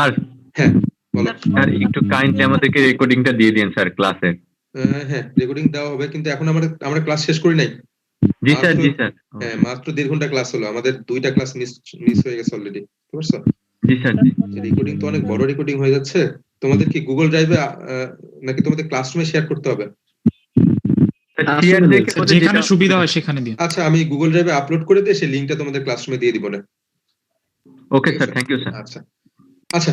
আর হ্যাঁ বলো স্যার, একটু কাইন্ডলি আমাদেরকে রেকর্ডিংটা দিয়ে দিন স্যার ক্লাসের। হ্যাঁ রেকর্ডিং দেওয়া হবে, কিন্তু এখন আমরা ক্লাস শেষ করি নাই। জি স্যার, জি স্যার। হ্যাঁ মাত্র 1.5 ঘন্টা ক্লাস হলো, আমাদের 2টা ক্লাস মিস হয়ে গেছে অলরেডি। বুঝতে পারছো? জি স্যার। রেকর্ডিং তো অনেক বড় রেকর্ডিং হয়ে যাচ্ছে। তোমাদের কি গুগল ড্রাইভে নাকি তোমাদের ক্লাসরুমে শেয়ার করতে হবে? যেখানে সুবিধা হয় সেখানে দিন। আচ্ছা আমি গুগল ড্রাইভে আপলোড করে দিয়ে সেই লিংকটা তোমাদের ক্লাসরুমে দিয়ে দিব না। Okay sir, thank you sir. আচ্ছা আচ্ছা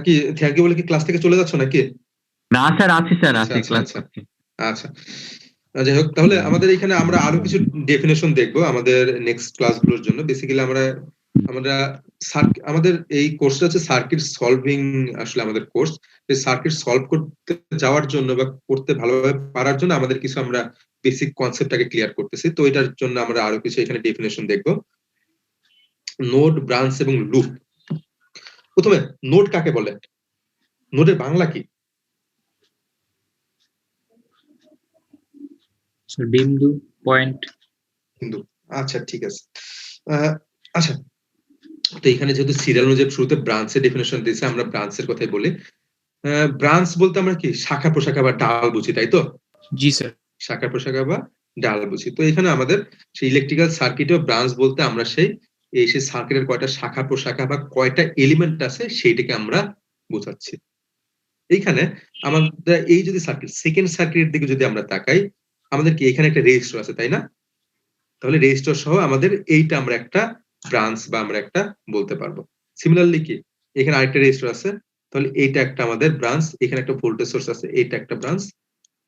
কি থ্যাংক ইউ বলে কি ক্লাস থেকে চলে যাচ্ছ নাকি? না স্যার, আছি স্যার, আছি ক্লাস করছি। আচ্ছা যাই হোক, তাহলে আমাদের এখানে আমরা আরো কিছু ডেফিনেশন দেখবো আমাদের নেক্সট ক্লাসগুলোর জন্য। বেসিক্যালি আমাদের এই কোর্সটা হচ্ছে সার্কিট সলভিং, আসলে আমাদের কোর্স। এই সার্কিট সলভ করতে যাওয়ার জন্য বা করতে ভালোভাবে পারার জন্য আমাদের কিছু আমরা বেসিক কনসেপ্টটাকে ক্লিয়ার করতেছি। তো এটার জন্য আমরা আরো কিছু এখানে ডেফিনেশন দেখবো। নোড, ব্রাঞ্চ এবং লুপ। প্রথমে নোড কাকে বলে? নোডের বাংলা কি? বিন্দু, পয়েন্ট। বিন্দু, আচ্ছা ঠিক আছে। আচ্ছা তো এখানে যেহেতু সিরিয়াল অনুযায়ী শুরুতে ব্রাঞ্চের ডেফিনেশন দিয়েছে, আমরা ব্রাঞ্চের কথাই বলি। ব্রাঞ্চ বলতে আমরা কি শাখা প্রশাখা বা ডাল বুঝি, তাই তো? জি স্যার। শাখা প্রশাখা বা ডাল বুঝি। তো এখানে আমাদের সেই ইলেকট্রিক্যাল সার্কিটেও ব্রাঞ্চ বলতে আমরা সেই সার্কিটের কয়টা শাখা প্রশাখা বা কয়টা এলিমেন্ট আছে সেইটাকে আমরা বোঝাচ্ছি। এইখানে আমাদের এই যদি সার্কিট, সেকেন্ড সার্কিটের দিকে যদি আমরা তাকাই, আমাদের কি এখানে একটা রেজিস্টর আছে, তাই না? তাহলে রেজিস্টর সহ আমাদের এইটা আমরা একটা ব্রাঞ্চ বা আমরা একটা বলতে পারবো। সিমিলারলি কি এখানে আরেকটা রেজিস্টর আছে, তাহলে এইটা একটা আমাদের ব্রাঞ্চ। এখানে একটা ভোল্টেজ সোর্স আছে, এইটা একটা ব্রাঞ্চ,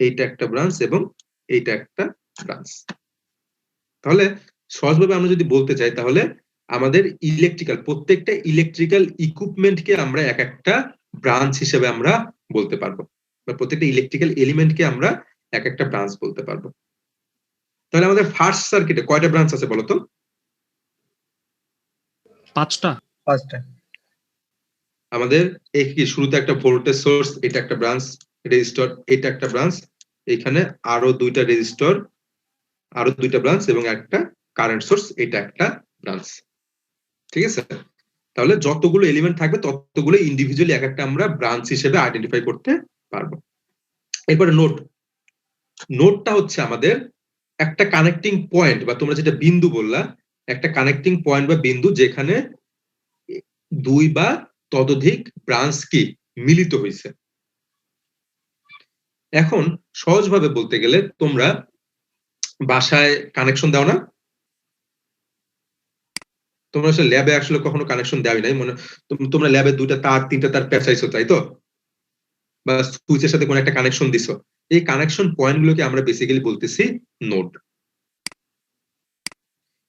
এইটা একটা ব্রাঞ্চ এবং এইটা একটা ব্রাঞ্চ। তাহলে সহজভাবে আমরা যদি বলতে চাই, তাহলে আমাদের প্রত্যেকটা ইলেকট্রিক্যাল ইকুইপমেন্টকে আমরা এক একটা ব্রাঞ্চ হিসেবে আমরা বলতে পারবো, বা প্রত্যেকটা ইলেকট্রিক্যাল এলিমেন্টকে আমরা এক একটা ব্রাঞ্চ বলতে পারবো। তাহলে আমাদের ফার্স্ট সার্কিটে কয়টা ব্রাঞ্চ আছে বলতো? 5টা। আমাদের এই কি শুরুতে একটা ভোল্টেজ সোর্স, এটা একটা ব্রাঞ্চ, রেজিস্টর এটা একটা ব্রাঞ্চ, এখানে আরো 2টা রেজিস্টর, আরো 2টা ব্রাঞ্চ এবং একটা কারেন্ট সোর্স, এটা একটা ব্রাঞ্চ। ঠিক আছে, তাহলে যতগুলো এলিমেন্ট থাকবে ততগুলো ইন্ডিভিজুয়ালি এক একটা আমরা ব্রাঞ্চ হিসেবে আইডেন্টিফাই করতে পারবো। এরপরে নোড। নোডটা হচ্ছে আমাদের একটা কানেক্টিং পয়েন্ট, বা তোমরা যেটা বিন্দু বললা, একটা কানেক্টিং পয়েন্ট বা বিন্দু যেখানে 2 বা ততোধিক ব্রাঞ্চ কি মিলিত হয়েছে। এখন সহজভাবে বলতে গেলে তোমরা বাসায় কানেকশন দাও না? তোমরা আসলে ল্যাবে আসলে কখনো কানেকশন দেওয়াই নাই, তোমরা ল্যাবে 2টা তার 3টা তার পেঁচাইছো, তাই তো? বা সুইচের সাথে কোনো একটা কানেকশন দিছো। এই কানেকশন পয়েন্ট গুলোকে আমরা বেসিক্যালি বলতেছি নোড।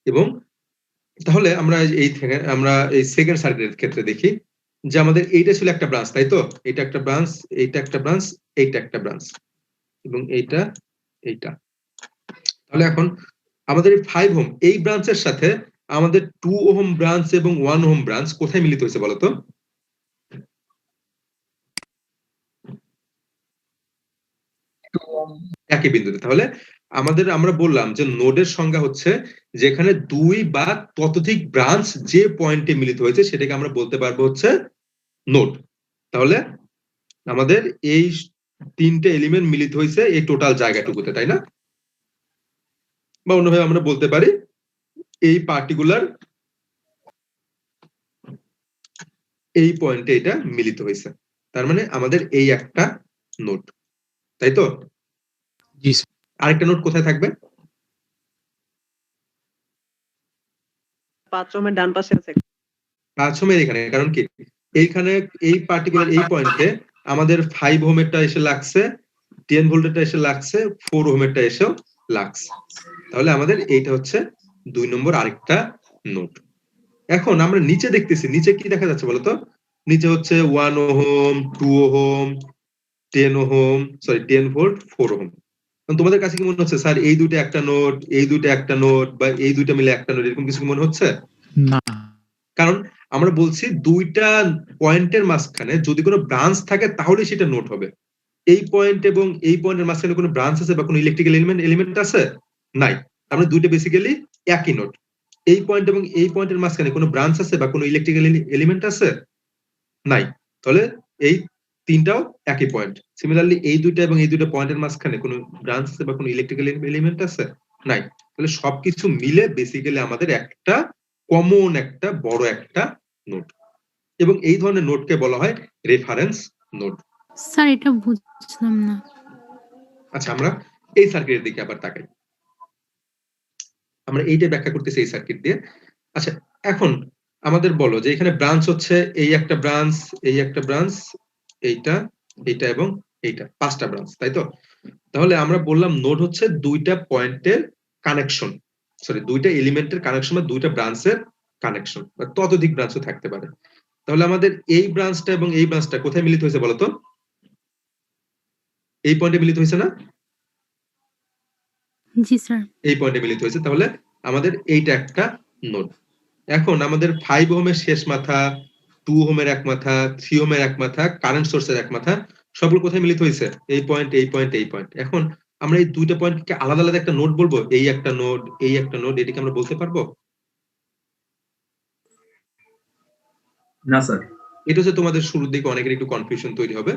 এবং তাহলে আমরা এই সেকেন্ড সার্কিটের ক্ষেত্রে দেখি যে আমাদের এইটা ছিল একটা ব্রাঞ্চ, তাই তো? এটা একটা ব্রাঞ্চ, এইটা একটা ব্রাঞ্চ, এইটা একটা ব্রাঞ্চ এবং এইটা। তাহলে এখন আমাদের এই 5 ওহম এই ব্রাঞ্চের সাথে আমাদের 2 ওহম ব্রাঞ্চ এবং 1 ওহম ব্রাঞ্চ কোথায় মিলিত হয়েছে বলতো? একই বিন্দুতে। তাহলে আমরা বললাম যে নোডের সংজ্ঞা হচ্ছে যেখানে 2 বা ততোধিক ব্রাঞ্চ যে পয়েন্টে মিলিত হয়েছে সেটাকে আমরা বলতে পারবো হচ্ছে নোড। তাহলে আমাদের এই 3টে এলিমেন্ট মিলিত হয়েছে এই টোটাল জায়গাটুকুতে, তাই না? বা অন্যভাবে আমরা বলতে পারি এই পার্টিকুলার এই পয়েন্টে এটা মিলিত হয়েছে। তার মানে আমাদের এই একটা নোড, তাই তো? জি। আরেকটা নোড কোথায় থাকবে? 5 ওহমের ডান পাশে আছে। 5 ওহমের এখানে, কারণ কি এইখানে এই পার্টিকুলার এই পয়েন্টে আমাদের 5 ওহমেরটা এসে লাগছে, 10 ভোল্টেরটা এসে লাগছে, 4 ওহমেরটা এসেও লাগছে। তাহলে আমাদের এইটা হচ্ছে 2 নম্বর আরেকটা নোড। এখন আমরা নিচে দেখতেছি, নিচে কি দেখা যাচ্ছে বলতো? নিচে হচ্ছে 1 ohm, 2 ohm, 10 ohm, sorry 10 volt, 4 ohm. তোমাদের কাছে কি মনে হচ্ছে স্যার এই দুটো একটা নোড, এই দুটো একটা নোড, বা এই দুটো মিলে একটা নোড, এরকম কিছু কি মনে হচ্ছে? না, কারণ আমরা বলছি দুইটা পয়েন্টের মাঝখানে যদি কোনো ব্রাঞ্চ থাকে তাহলে সেটা নোড হবে। এই পয়েন্ট এবং এই পয়েন্টের মাঝখানে কোনো ব্রাঞ্চ আছে বা কোনো ইলেকট্রিক্যাল এলিমেন্ট আছে? নাই। আমরা দুইটা বেসিক্যালি একই নোড। এই পয়েন্ট এবং এই পয়েন্টের মাঝখানে কোনো ব্রাঞ্চ আছে বা কোনো ইলেকট্রিক্যাল এলিমেন্ট আছে? নাই। তাহলে এই তিনটাও একই পয়েন্ট। সিমিলারলি এই দুইটা এবং এই দুইটা পয়েন্টের মাঝখানে কোনো ব্রাঞ্চ আছে বা কোনো ইলেকট্রিক্যাল এলিমেন্ট আছে? নাই। তাহলে সবকিছু মিলে বেসিক্যালি আমাদের একটা কমন একটা বড় একটা নোড, এবং এই ধরনের নোডকে বলা হয় রেফারেন্স নোড। স্যার এটা বুঝলাম না। আচ্ছা, আমরা এই সার্কিটের দিকে আবার তাকাই। আমরা এইটা ব্যাখ্যা করতেছি এই সার্কিট দিয়ে। আচ্ছা, এখন আমাদের বলো যে এখানে ব্রাঞ্চ হচ্ছে এই একটা ব্রাঞ্চ, এই একটা ব্রাঞ্চ, এইটা, এইটা এবং এইটা, 5টা ব্রাঞ্চ, তাই তো? তাহলে আমরা বললাম নোড হচ্ছে দুইটা পয়েন্টের কানেকশন, সরি দুইটা এলিমেন্টের কানেকশন বা দুইটা ব্রাঞ্চের কানেকশন, বা ততোধিক ব্রাঞ্চও থাকতে পারে। তাহলে আমাদের এই ব্রাঞ্চটা এবং এই ব্রাঞ্চটা কোথায় মিলিত হয়েছে বলতো? এই পয়েন্টে মিলিত হয়েছে না? জি স্যার। এই পয়েন্টে মিলিত হয়েছে। তাহলে আমাদের এইটা একটা নোড। এখন আমাদের 5 ওহমের শেষ মাথা, 2 ওহমের এক মাথা, 3 ওহমের এক মাথা, কারেন্ট সোর্সের এক মাথা, সবগুলো কোথায় মিলিত হয়েছে? এই পয়েন্ট, এই পয়েন্ট, এই পয়েন্ট। এখন আমরা এই দুইটা পয়েন্টকে আলাদা আলাদা একটা নোড বলবো? এই একটা নোড, এই একটা নোড, এটাকে আমরা বলতে পারবো না স্যার। এটা হচ্ছে তোমাদের শুরুর দিকে অনেকের একটু কনফিউশন তৈরি হবে।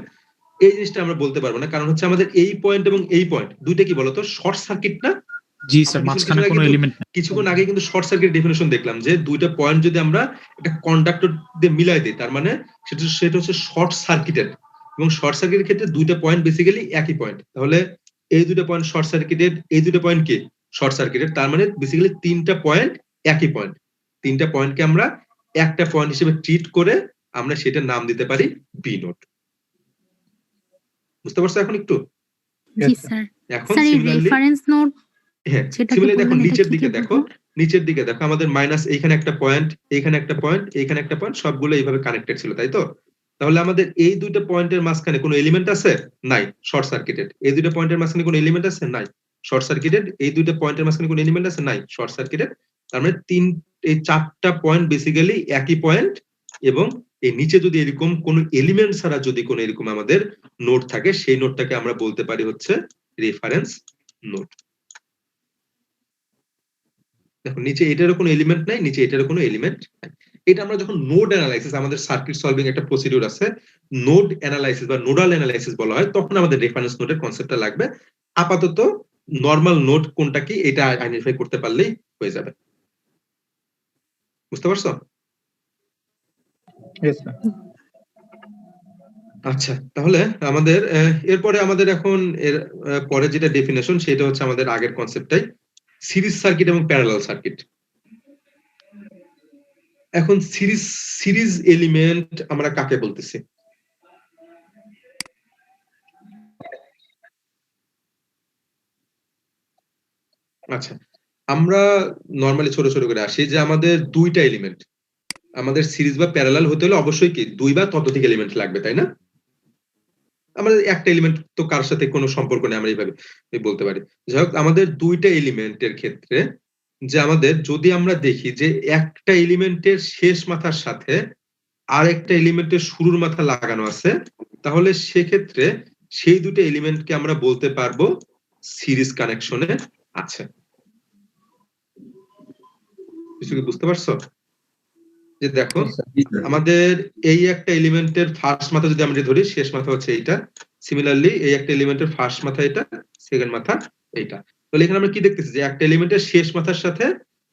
এই জিনিসটা আমরা বলতে পারবো না, কারণ হচ্ছে আমাদের এই পয়েন্ট এবং এই পয়েন্ট দুইটা কি বলতো? শর্ট সার্কিট না? জি স্যার, মাঝখানে কোনো এলিমেন্ট নেই। কিছুক্ষণ আগে কিন্তু শর্ট সার্কিট ডেফিনিশন দেখলাম যে দুইটা পয়েন্ট যদি আমরা একটা কন্ডাক্টর দিয়ে মিলাই দিই, তার মানে সেটা হচ্ছে শর্ট সার্কিটেড, এবং শর্ট সার্কিটের ক্ষেত্রে দুইটা পয়েন্ট বেসিক্যালি একই পয়েন্ট। তাহলে এই দুইটা পয়েন্ট শর্ট সার্কিটেড, এই দুইটা পয়েন্ট কি শর্ট সার্কিটেড, তার মানে বেসিক্যালি তিনটা পয়েন্ট একই পয়েন্ট। তিনটা পয়েন্টকে আমরা একটা পয়েন্ট হিসেবে ট্রিট করে আমরা সেটার নাম দিতে পারি বি নোড। বুঝতে পারছো এখন একটু? জি স্যার। এখন স্যার এই রেফারেন্স নোড হ্যাঁ, সিমিলারলি দেখো নিচের দিকে দেখো, নিচের দিকে দেখো আমাদের মাইনাস এইখানে একটা পয়েন্ট, এইখানে একটা পয়েন্ট, এইখানে একটা পয়েন্ট, সবগুলো এইভাবে কানেক্টেড ছিল, তাই তো? তাহলে আমাদের এই দুইটা পয়েন্টের মাঝখানে কোনো এলিমেন্ট আছে? নাই, শর্ট সার্কিটেড। এই দুইটা পয়েন্টের মাঝখানে কোনো এলিমেন্ট আছে? নাই, শর্ট সার্কিটেড। এই দুইটা পয়েন্টের মাঝখানে কোনো এলিমেন্ট আছে? নাই, শর্ট সার্কিটেড। তার মানে এই 4টা পয়েন্ট বেসিক্যালি একই পয়েন্ট, এবং এই নিচে যদি এরকম কোনো এলিমেন্ট ছাড়া যদি কোনো এরকম আমাদের নোড থাকে, সেই নোডটাকে আমরা বলতে পারি হচ্ছে রেফারেন্স নোড। দেখো নিচে এটারও কোনো এলিমেন্ট নাই, নিচে এটারও কোনো এলিমেন্ট নাই। এটা আমরা যখন নোড অ্যানালাইসিস, আমাদের সার্কিট সলভিং একটা প্রসিডিউর আছে, নোড অ্যানালাইসিস বা নোডাল অ্যানালাইসিস বলা হয়, তখন আমাদের রেফারেন্স নোডের কনসেপ্টটা লাগবে। আপাতত নরমাল নোড কোনটা কি এটা আইডেন্টিফাই করতে পারলেই হয়ে যাবে। বুঝতে পারছো? আচ্ছা, তাহলে আমাদের এরপরে আমাদের এখন এর পরে যেটা ডেফিনেশন সেটা হচ্ছে আমাদের আগের কনসেপ্টটাই, সিরিজ সার্কিট এবং প্যারালাল সার্কিট। এখন সিরিজ এলিমেন্ট আমরা কাকে বলতেছি? আচ্ছা, আমরা নরমালি ছোট ছোট করে আসি যে আমাদের দুইটা এলিমেন্ট, আমাদের সিরিজ বা প্যারালাল হতে হলে অবশ্যই কি দুই বা ততোধিক এলিমেন্ট লাগবে, তাই না? আমাদের একটা এলিমেন্ট তো কার সাথে কোনো সম্পর্ক নেই, আমরা এইভাবে বলতে পারি। যাই হোক, আমাদের দুইটা এলিমেন্টের ক্ষেত্রে যে আমাদের যদি আমরা দেখি যে একটা এলিমেন্টের শেষ মাথার সাথে আর একটা এলিমেন্টের শুরুর মাথা লাগানো আছে, তাহলে সেক্ষেত্রে সেই দুটো এলিমেন্টকে আমরা বলতে পারবো সিরিজ কানেকশনে আছে। কিছু কি বুঝতে পারছো? যে দেখো আমাদের এই একটা এলিমেন্টের ফার্স্ট মাথা যদি আমরা ধরি, শেষ মাথা হচ্ছে এইটা। সিমিলারলি এই একটা এলিমেন্টের ফার্স্ট মাথা এটা, সেকেন্ড মাথা এইটা। তাহলে এখানে আমরা কি দেখতেছি যে একটা এলিমেন্টের শেষ মাথার সাথে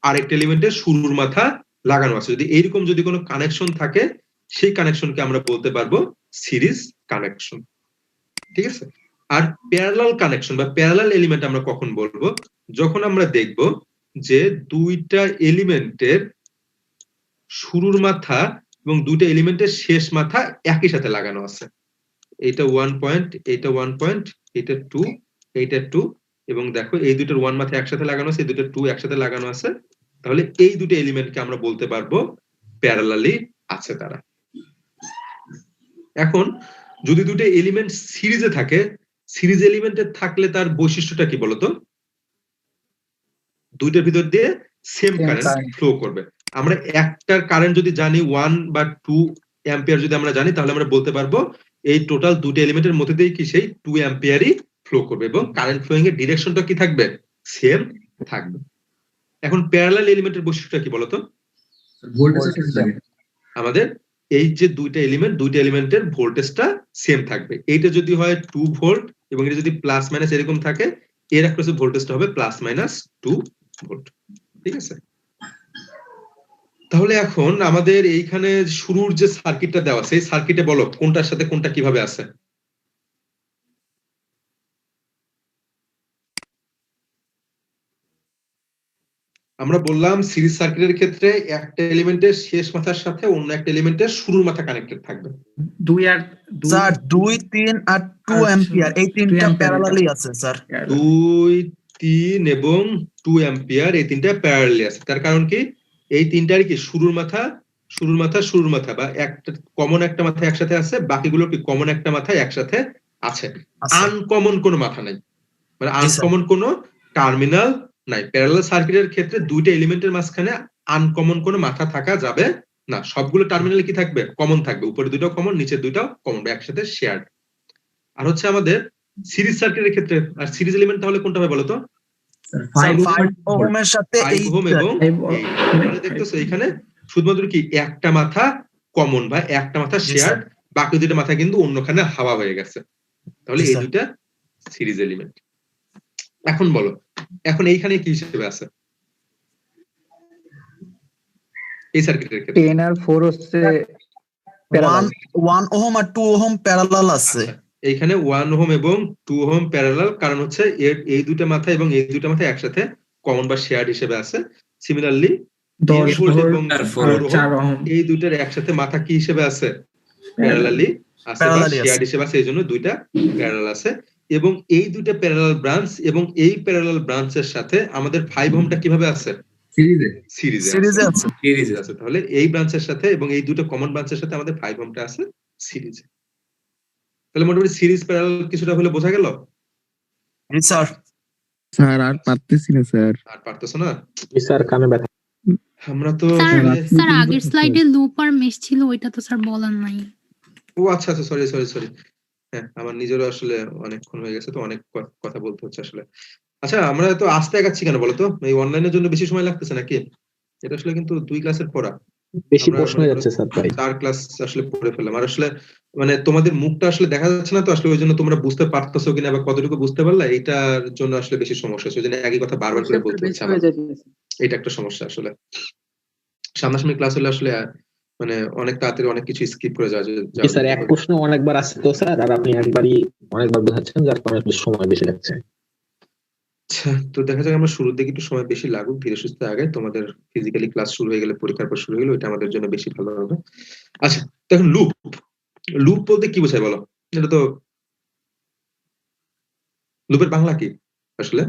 আরেকটা এলিমেন্টের শুরুর মাথা লাগানো আছে। যদি এইরকম যদি কোনো কানেকশন থাকে, সেই কানেকশনকে আমরা বলতে পারবো সিরিজ কানেকশন। ঠিক আছে? আর প্যারালাল কানেকশন বা প্যারালাল এলিমেন্ট আমরা কখন বলবো? যখন আমরা দেখব যে দুইটা এলিমেন্টের শুরুর মাথা এবং দুটো এলিমেন্টের শেষ মাথা একই সাথে লাগানো আছে। এইটা 1 পয়েন্ট, এইটা 1 পয়েন্ট, এইটা 2, এইটা 2, এবং দেখো এই দুটোর 1 মাথা একসাথে লাগানো আছে, এই দুটোর 2 একসাথে লাগানো আছে। তাহলে এই দুটো এলিমেন্টকে আমরা বলতে পারবো প্যারালালি আছে তারা। এখন যদি দুটো এলিমেন্ট সিরিজে থাকে, সিরিজ এলিমেন্টে থাকলে তার বৈশিষ্ট্যটা কি বলতো? দুইটার ভিতর দিয়ে সেম কারেন্ট ফ্লো করবে। আমরা একটার কারেন্ট যদি জানি 1 বা 2 অ্যাম্পিয়ার যদি আমরা জানি, তাহলে আমরা বলতে পারবো এই টোটাল দুটো এলিমেন্টের মধ্যে দিয়ে কি সেই 2 অ্যাম্পিয়ারই ফ্লো করবে এবং কারেন্ট ফ্লোয়িং এর ডিরেকশনটা কি থাকবে? সেম থাকবে। এখন প্যারালাল এলিমেন্টের বৈশিষ্ট্যটা কি বলতো? আমাদের এই যে দুইটা এলিমেন্টের ভোল্টেজটা সেম থাকবে। এইটা যদি হয় 2 ভোল্ট এবং এটা যদি প্লাস মাইনাস এরকম থাকে, এর অ্যাক্রসে ভোল্টেজটা হবে প্লাস মাইনাস 2 ভোল্ট। ঠিক আছে? তাহলে এখন আমাদের এইখানে শুরুর যে সার্কিটটা দেওয়া আছে, এই সার্কিটে বলো কোনটার সাথে কোনটা কিভাবে আছে? আমরা বললাম সিরিজ সার্কিটের ক্ষেত্রে একটা এলিমেন্টের শেষ মাথার সাথে অন্য একটা এলিমেন্টের শুরুর মাথা কানেক্টেড থাকবে। 2 আর স্যার 2, 3 আর 2 অ্যাম্পিয়ার এই তিনটা প্যারালালি আছে স্যার। 2, 3 এবং 2 অ্যাম্পিয়ার এই তিনটা প্যারালালি আছে। তার কারণ কি? এই তিনটার কি শুরুর মাথা বা একটা কমন একটা মাথা একসাথে আছে, বাকিগুলো কি কমন একটা মাথা একসাথে আছে। আনকমন কোনো মাথা নাই, মানে আনকমন কোনো টার্মিনাল নাই। প্যারালাল সার্কিটের ক্ষেত্রে দুইটা এলিমেন্টের মাঝখানে আনকমন কোনো মাথা থাকা যাবে না। সবগুলো টার্মিনালে কি থাকবে? কমন থাকবে। উপরে দুইটাও কমন, নিচে দুইটাও কমন, একসাথে শেয়ার্ড। আর হচ্ছে আমাদের সিরিজ সার্কিটের ক্ষেত্রে, আর সিরিজ এলিমেন্ট তাহলে কোনটা হবে বলতো? 5 ওহমের সাথে 5 ওহম এবং দেখতেছো এখানে শুধুমাত্র কি একটা মাথা কমন বা একটা মাথা শেয়ার্ড, বাকি দুইটা মাথা কিন্তু অন্যখানে হাওয়া হয়ে গেছে। তাহলে এই দুইটা সিরিজ এলিমেন্ট। এখন বলো, এখন এইখানে কি হিসেবে আছে এই সার্কিটের ক্ষেত্রে? 10 আর 4 হচ্ছে 1 ওহম আর 2 ওহম প্যারালাল আছে। এইখানে 1 ওহম এবং 2 ওহম প্যারালাল, কারণ হচ্ছে এই দুইটা মাথা এবং এই দুইটা মাথা একসাথে কমন বা শেয়ার্ড হিসেবে আছে। সিমিলারলি 10 ভোল্ট এবং 4 ওহম এই দুইটার একসাথে মাথা কি হিসেবে আছে? প্যারালালি আছে বা শেয়ার্ড হিসেবে আছে, এইজন্য দুইটা প্যারালাল আছে। এবং এই দুইটা প্যারালাল ব্রাঞ্চ এবং এই প্যারালাল ব্রাঞ্চের সাথে আমাদের 5 ওহমটা কিভাবে আছে? সিরিজে আছে। তাহলে এই ব্রাঞ্চের সাথে এবং এই দুটো কমন ব্রাঞ্চের সাথে আমাদের 5 ওহমটা আছে সিরিজে। তাহলে মোটামুটি সিরিজ প্যারালাল কিছুটা হলে বোঝা গেল? স্যার স্যার আর পারতেছি না স্যার। আর পারতেছ না? স্যার কানে ব্যথা। আমরা তো স্যার আগের স্লাইডে লুপ আর মেশ ছিল, ওইটা তো স্যার বলার নাই। ও আচ্ছা আচ্ছা, সরি। হ্যাঁ, আমার নিজেরও আসলে অনেকক্ষণ হয়ে গেছে, তো অনেক কথা বলতে হচ্ছে আসলে। আচ্ছা, আমরা তো আস্তে আগাচ্ছি কেন বলতো? এই অনলাইনের জন্য বেশি সময় লাগতেছে নাকি? এটা আসলে কিন্তু 2 ক্লাসের পড়া, বেশি প্রশ্ন হয়ে যাচ্ছে স্যার, তাই 4 ক্লাস আসলে পড়ে ফেললাম। আর আসলে মানে তোমাদের মুখটা আসলে দেখা যাচ্ছে না, তো আসলে ওই জন্য তোমরা বুঝতে পারতেছো কিনা বা কতটুকু বুঝতে পারলা, এইটার জন্য আসলে বেশি সমস্যা হচ্ছে। ওই জন্য একই কথা বারবার করে বলতে হচ্ছে আমার। এটা একটা সমস্যা আসলে। সামনাসামনি ক্লাস হলে আসলে মানে অনেক তাড়াতাড়ি অনেক কিছু স্কিপ করে যাওয়া যায়। স্যার এক প্রশ্ন অনেকবার আসছে তো স্যার, আর আপনি একবারই অনেকবার বোঝাচ্ছেন, যার কারণে সময় বেশি লাগছে। আচ্ছা, তো দেখা যাক আমরা শুরুর দিকে একটু সময় বেশি লাগুক, ধীরে সুস্থে আগে। তোমাদের ফিজিক্যালি ক্লাস শুরু হয়ে গেলে, পরীক্ষার পর শুরু হয়ে গেলে, ওইটা আমাদের জন্য বেশি ভালো হবে। আচ্ছা, দেখুন লুপ বলতে কি বোঝায় বলো? এটা তো লুপের বাংলা কি আসলে?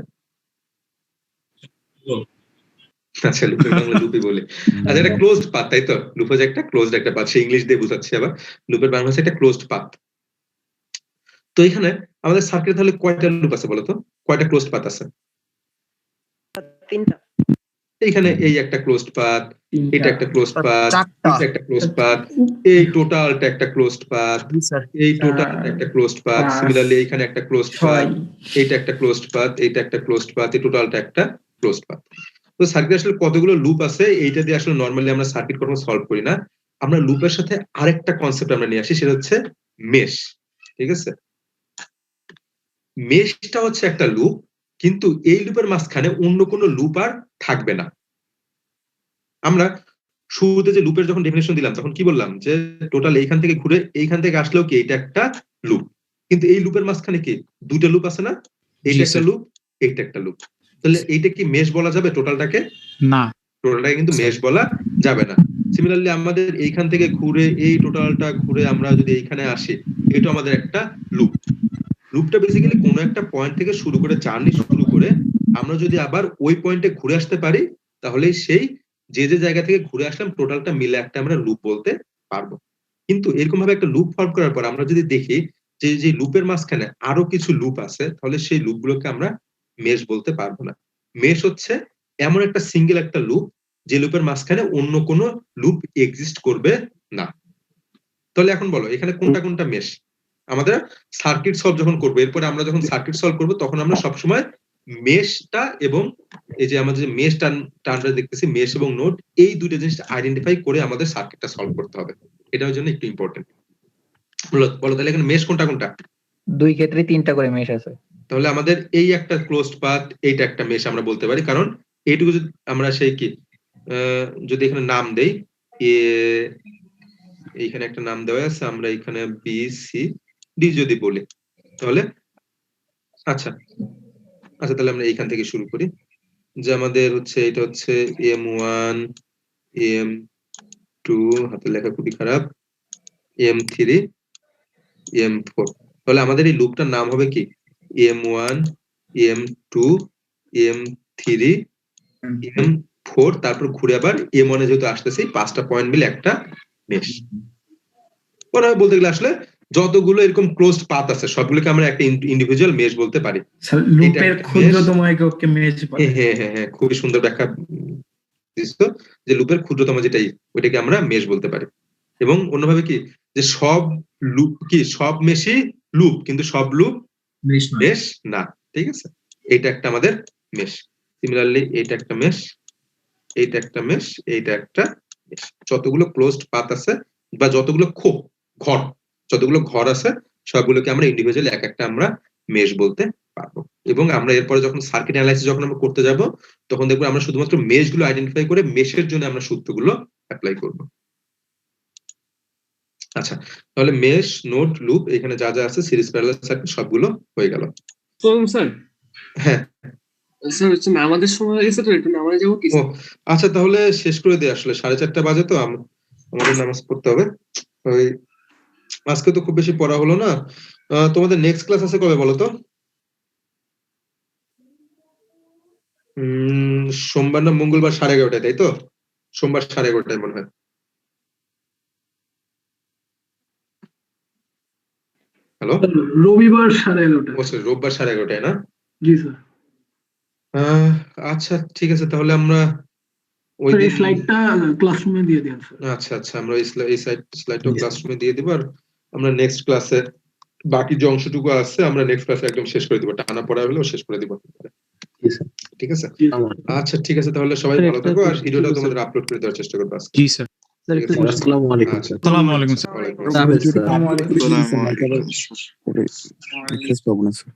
আচ্ছা, লুপের বাংলা লুপই বলে। আচ্ছা, এটা ক্লোজড পাথ, তাই তো? লুপ হচ্ছে একটা ক্লোজড একটা পাথ। সে ইংলিশ দিয়ে বোঝাচ্ছি আবার। লুপের বাংলা হচ্ছে একটা ক্লোজড পাথ। তো এখানে আমাদের সার্কিটে তাহলে কয়টা লুপ আছে বলতো? কয়টা ক্লোজড পাথ আছে? 3টা। এইখানে এই একটা ক্লোজড পাথ, এটা একটা ক্লোজড পাথ, এটা একটা ক্লোজড পাথ, এই টোটালটা একটা ক্লোজড পাথ, এই টোটালটা একটা ক্লোজড পাথ। সিমিলারলি এইখানে একটা ক্লোজড পাথ, এইটা একটা ক্লোজড পাথ, এইটা একটা ক্লোজড পাথ, এই টোটালটা একটা ক্লোজড পাথ। তো সার্কিটে আসলে কতগুলো লুপ আছে, এইটা দিয়ে আসলে নরমালি আমরা সার্কিট কখনো সলভ করি না। আমরা লুপের সাথে আরেকটা কনসেপ্ট আমরা নিয়ে আসি, সেটা হচ্ছে মেশ। ঠিক আছে? মেশটা হচ্ছে একটা লুপ, কিন্তু এই লুপের মাঝখানে অন্য কোনো লুপ আর থাকবে না। আমরা শুরুতে যে লুপের যখন ডেফিনেশন দিলাম, তখন কি বললাম? যে টোটাল এইখান থেকে ঘুরে এইখান থেকে আসলেও কি এটা একটা লুপ, কিন্তু এই লুপের মাঝখানে কি দুটো লুপ আছে না? এইটা একটা লুপ, এইটা একটা লুপ। তাহলে এইটা কি মেশ বলা যাবে টোটালটাকে? না, টোটালটাকে কিন্তু মেশ বলা যাবে না। সিমিলারলি আমাদের এইখান থেকে ঘুরে এই টোটালটা ঘুরে আমরা যদি এইখানে আসি, এটা আমাদের একটা লুপ। লুপটা বেসিক্যালি কোনো একটা পয়েন্ট থেকে শুরু করে জার্নি শুরু করে আমরা যদি আবার ওই পয়েন্টে ঘুরে আসতে পারি, তাহলে সেই যে যে জায়গা থেকে ঘুরে আসলাম টোটালটা মিলে একটা আমরা লুপ বলতে পারবো। কিন্তু এরকম ভাবে একটা লুপ ফর্ম করার পর আমরা যদি দেখি যে যে লুপের মাঝখানে আরো কিছু লুপ আছে, তাহলে সেই লুপগুলোকে আমরা মেশ বলতে পারবো না। মেশ হচ্ছে এমন একটা সিঙ্গেল একটা লুপ যে লুপের মাঝখানে অন্য কোনো লুপ এক্সিস্ট করবে না। তাহলে এখন বলো এখানে কোনটা কোনটা মেশ? আমাদের সার্কিট সলভ যখন করবো, এরপরে আমরা যখন সার্কিট সলভ করবো তখন আমরা সবসময় মেশটা এবং এই যে আমাদের যে মেশ টার্মটা দেখতেছি, মেশ এবং নোড, এই দুইটা জিনিস আইডেন্টিফাই করে আমাদের সার্কিটটা সলভ করতে হবে। এটার জন্য একটু ইম্পর্টেন্ট। বলো তাহলে এখানে মেশ কোনটা কোনটা? দুই ক্ষেত্রে 3টা করে মেশ আছে। তাহলে আমাদের এই একটা ক্লোজড পাথ, এইটা একটা মেশ আমরা বলতে পারি, কারণ এইটুকু যদি আমরা সেই কি যদি এখানে নাম দেই, এইখানে একটা নাম দেওয়া আছে, আমরা এখানে বি সি ডি যদি বলি তাহলে আচ্ছা তাহলে আমরা এইখান থেকে শুরু করি যে আমাদের হচ্ছে এটা হচ্ছে M1 M2, হাতে লেখা খুবই খারাপ, M3 M4। তাহলে আমাদের এই লুপটার নাম হবে কি M1 M2 M3 M4, তারপর ঘুরে আবার M1 এ যেহেতু আসতেছে 5টা পয়েন্ট মিলে একটা মেশ। মনে হয় বলতে গেলে আসলে যতগুলো এরকম ক্লোজড পাথ আছে সবগুলোকে আমরা একটা ইন্ডিভিজুয়াল মেশ বলতে পারি। লুপের ক্ষুদ্রতম এককে মেশ বলে। হ্যাঁ, খুবই সুন্দর ব্যাখ্যা দিছো যে লুপের ক্ষুদ্রতম যেটাই ওইটাকে আমরা মেশ বলতে পারি। এবং অন্যভাবে কি যে সব লুপ কি সব মেশই লুপ, কিন্তু সব লুপ মেশ না। ঠিক আছে, এইটা একটা আমাদের মেশ। সিমিলারলি এইটা একটা মেশ, এইটা একটা মেশ, এইটা একটা মেশ। যতগুলো ক্লোজড পাথ আছে বা যতগুলো যতগুলো ঘর আছে সবগুলোকে আমরা ইন্ডিভিজুয়ালি এক একটা আমরা মেশ বলতে পারবো। এবং আমরা এরপরে যখন সার্কিট অ্যানালাইসিস যখন আমরা করতে যাব তখন দেখবো আমরা শুধুমাত্র মেশগুলো আইডেন্টিফাই করে মেশের জন্য আমরা সূত্রগুলো অ্যাপ্লাই করব। আচ্ছা, তাহলে মেশ, নোড, লুপ এখানে যা যা আছে সিরিজ প্যারালাল সার্কিট সবগুলো হয়ে গেল। স্যার হ্যাঁ স্যার হচ্ছে আমাদের সময় হয়ে গেছে তো, একটু নামাজে যাবো কি? আচ্ছা তাহলে শেষ করে দিই, আসলে 4:30 বাজে তো আমাদের নামাজ পড়তে হবে। ওই আজকে তো খুব বেশি পড়া হলো না। তোমাদের নেক্সট ক্লাস আছে কবে বলো তো? সোমবার না মঙ্গলবার 11:30, তাই তো? সোমবার 11:30 মনে হয়। হ্যালো, রবিবার 11:30। রোববার 11:30 না? জি স্যার। আচ্ছা ঠিক আছে, তাহলে আমরা ওই স্লাইডটা ক্লাসরুমে দিয়ে দিন স্যার। আচ্ছা আমরা এই স্লাইডটা ক্লাসরুমে দিয়ে দিব। আর আমরা নেক্সট ক্লাসে বাকি যে অংশটুকু আছে আমরা নেক্সট ক্লাসে একদম শেষ করে দিব, টানা পড়া হলেও শেষ করে দিব। ঠিক আছে, আচ্ছা ঠিক আছে, তাহলে সবাই ভালো থাকো। আর ভিডিওটা তোমাদের আপলোড করে দেওয়ার চেষ্টা করবো। জি স্যার। আসসালামু আলাইকুম স্যার। আসসালামু আলাইকুম স্যার। আসসালামু আলাইকুম স্যার।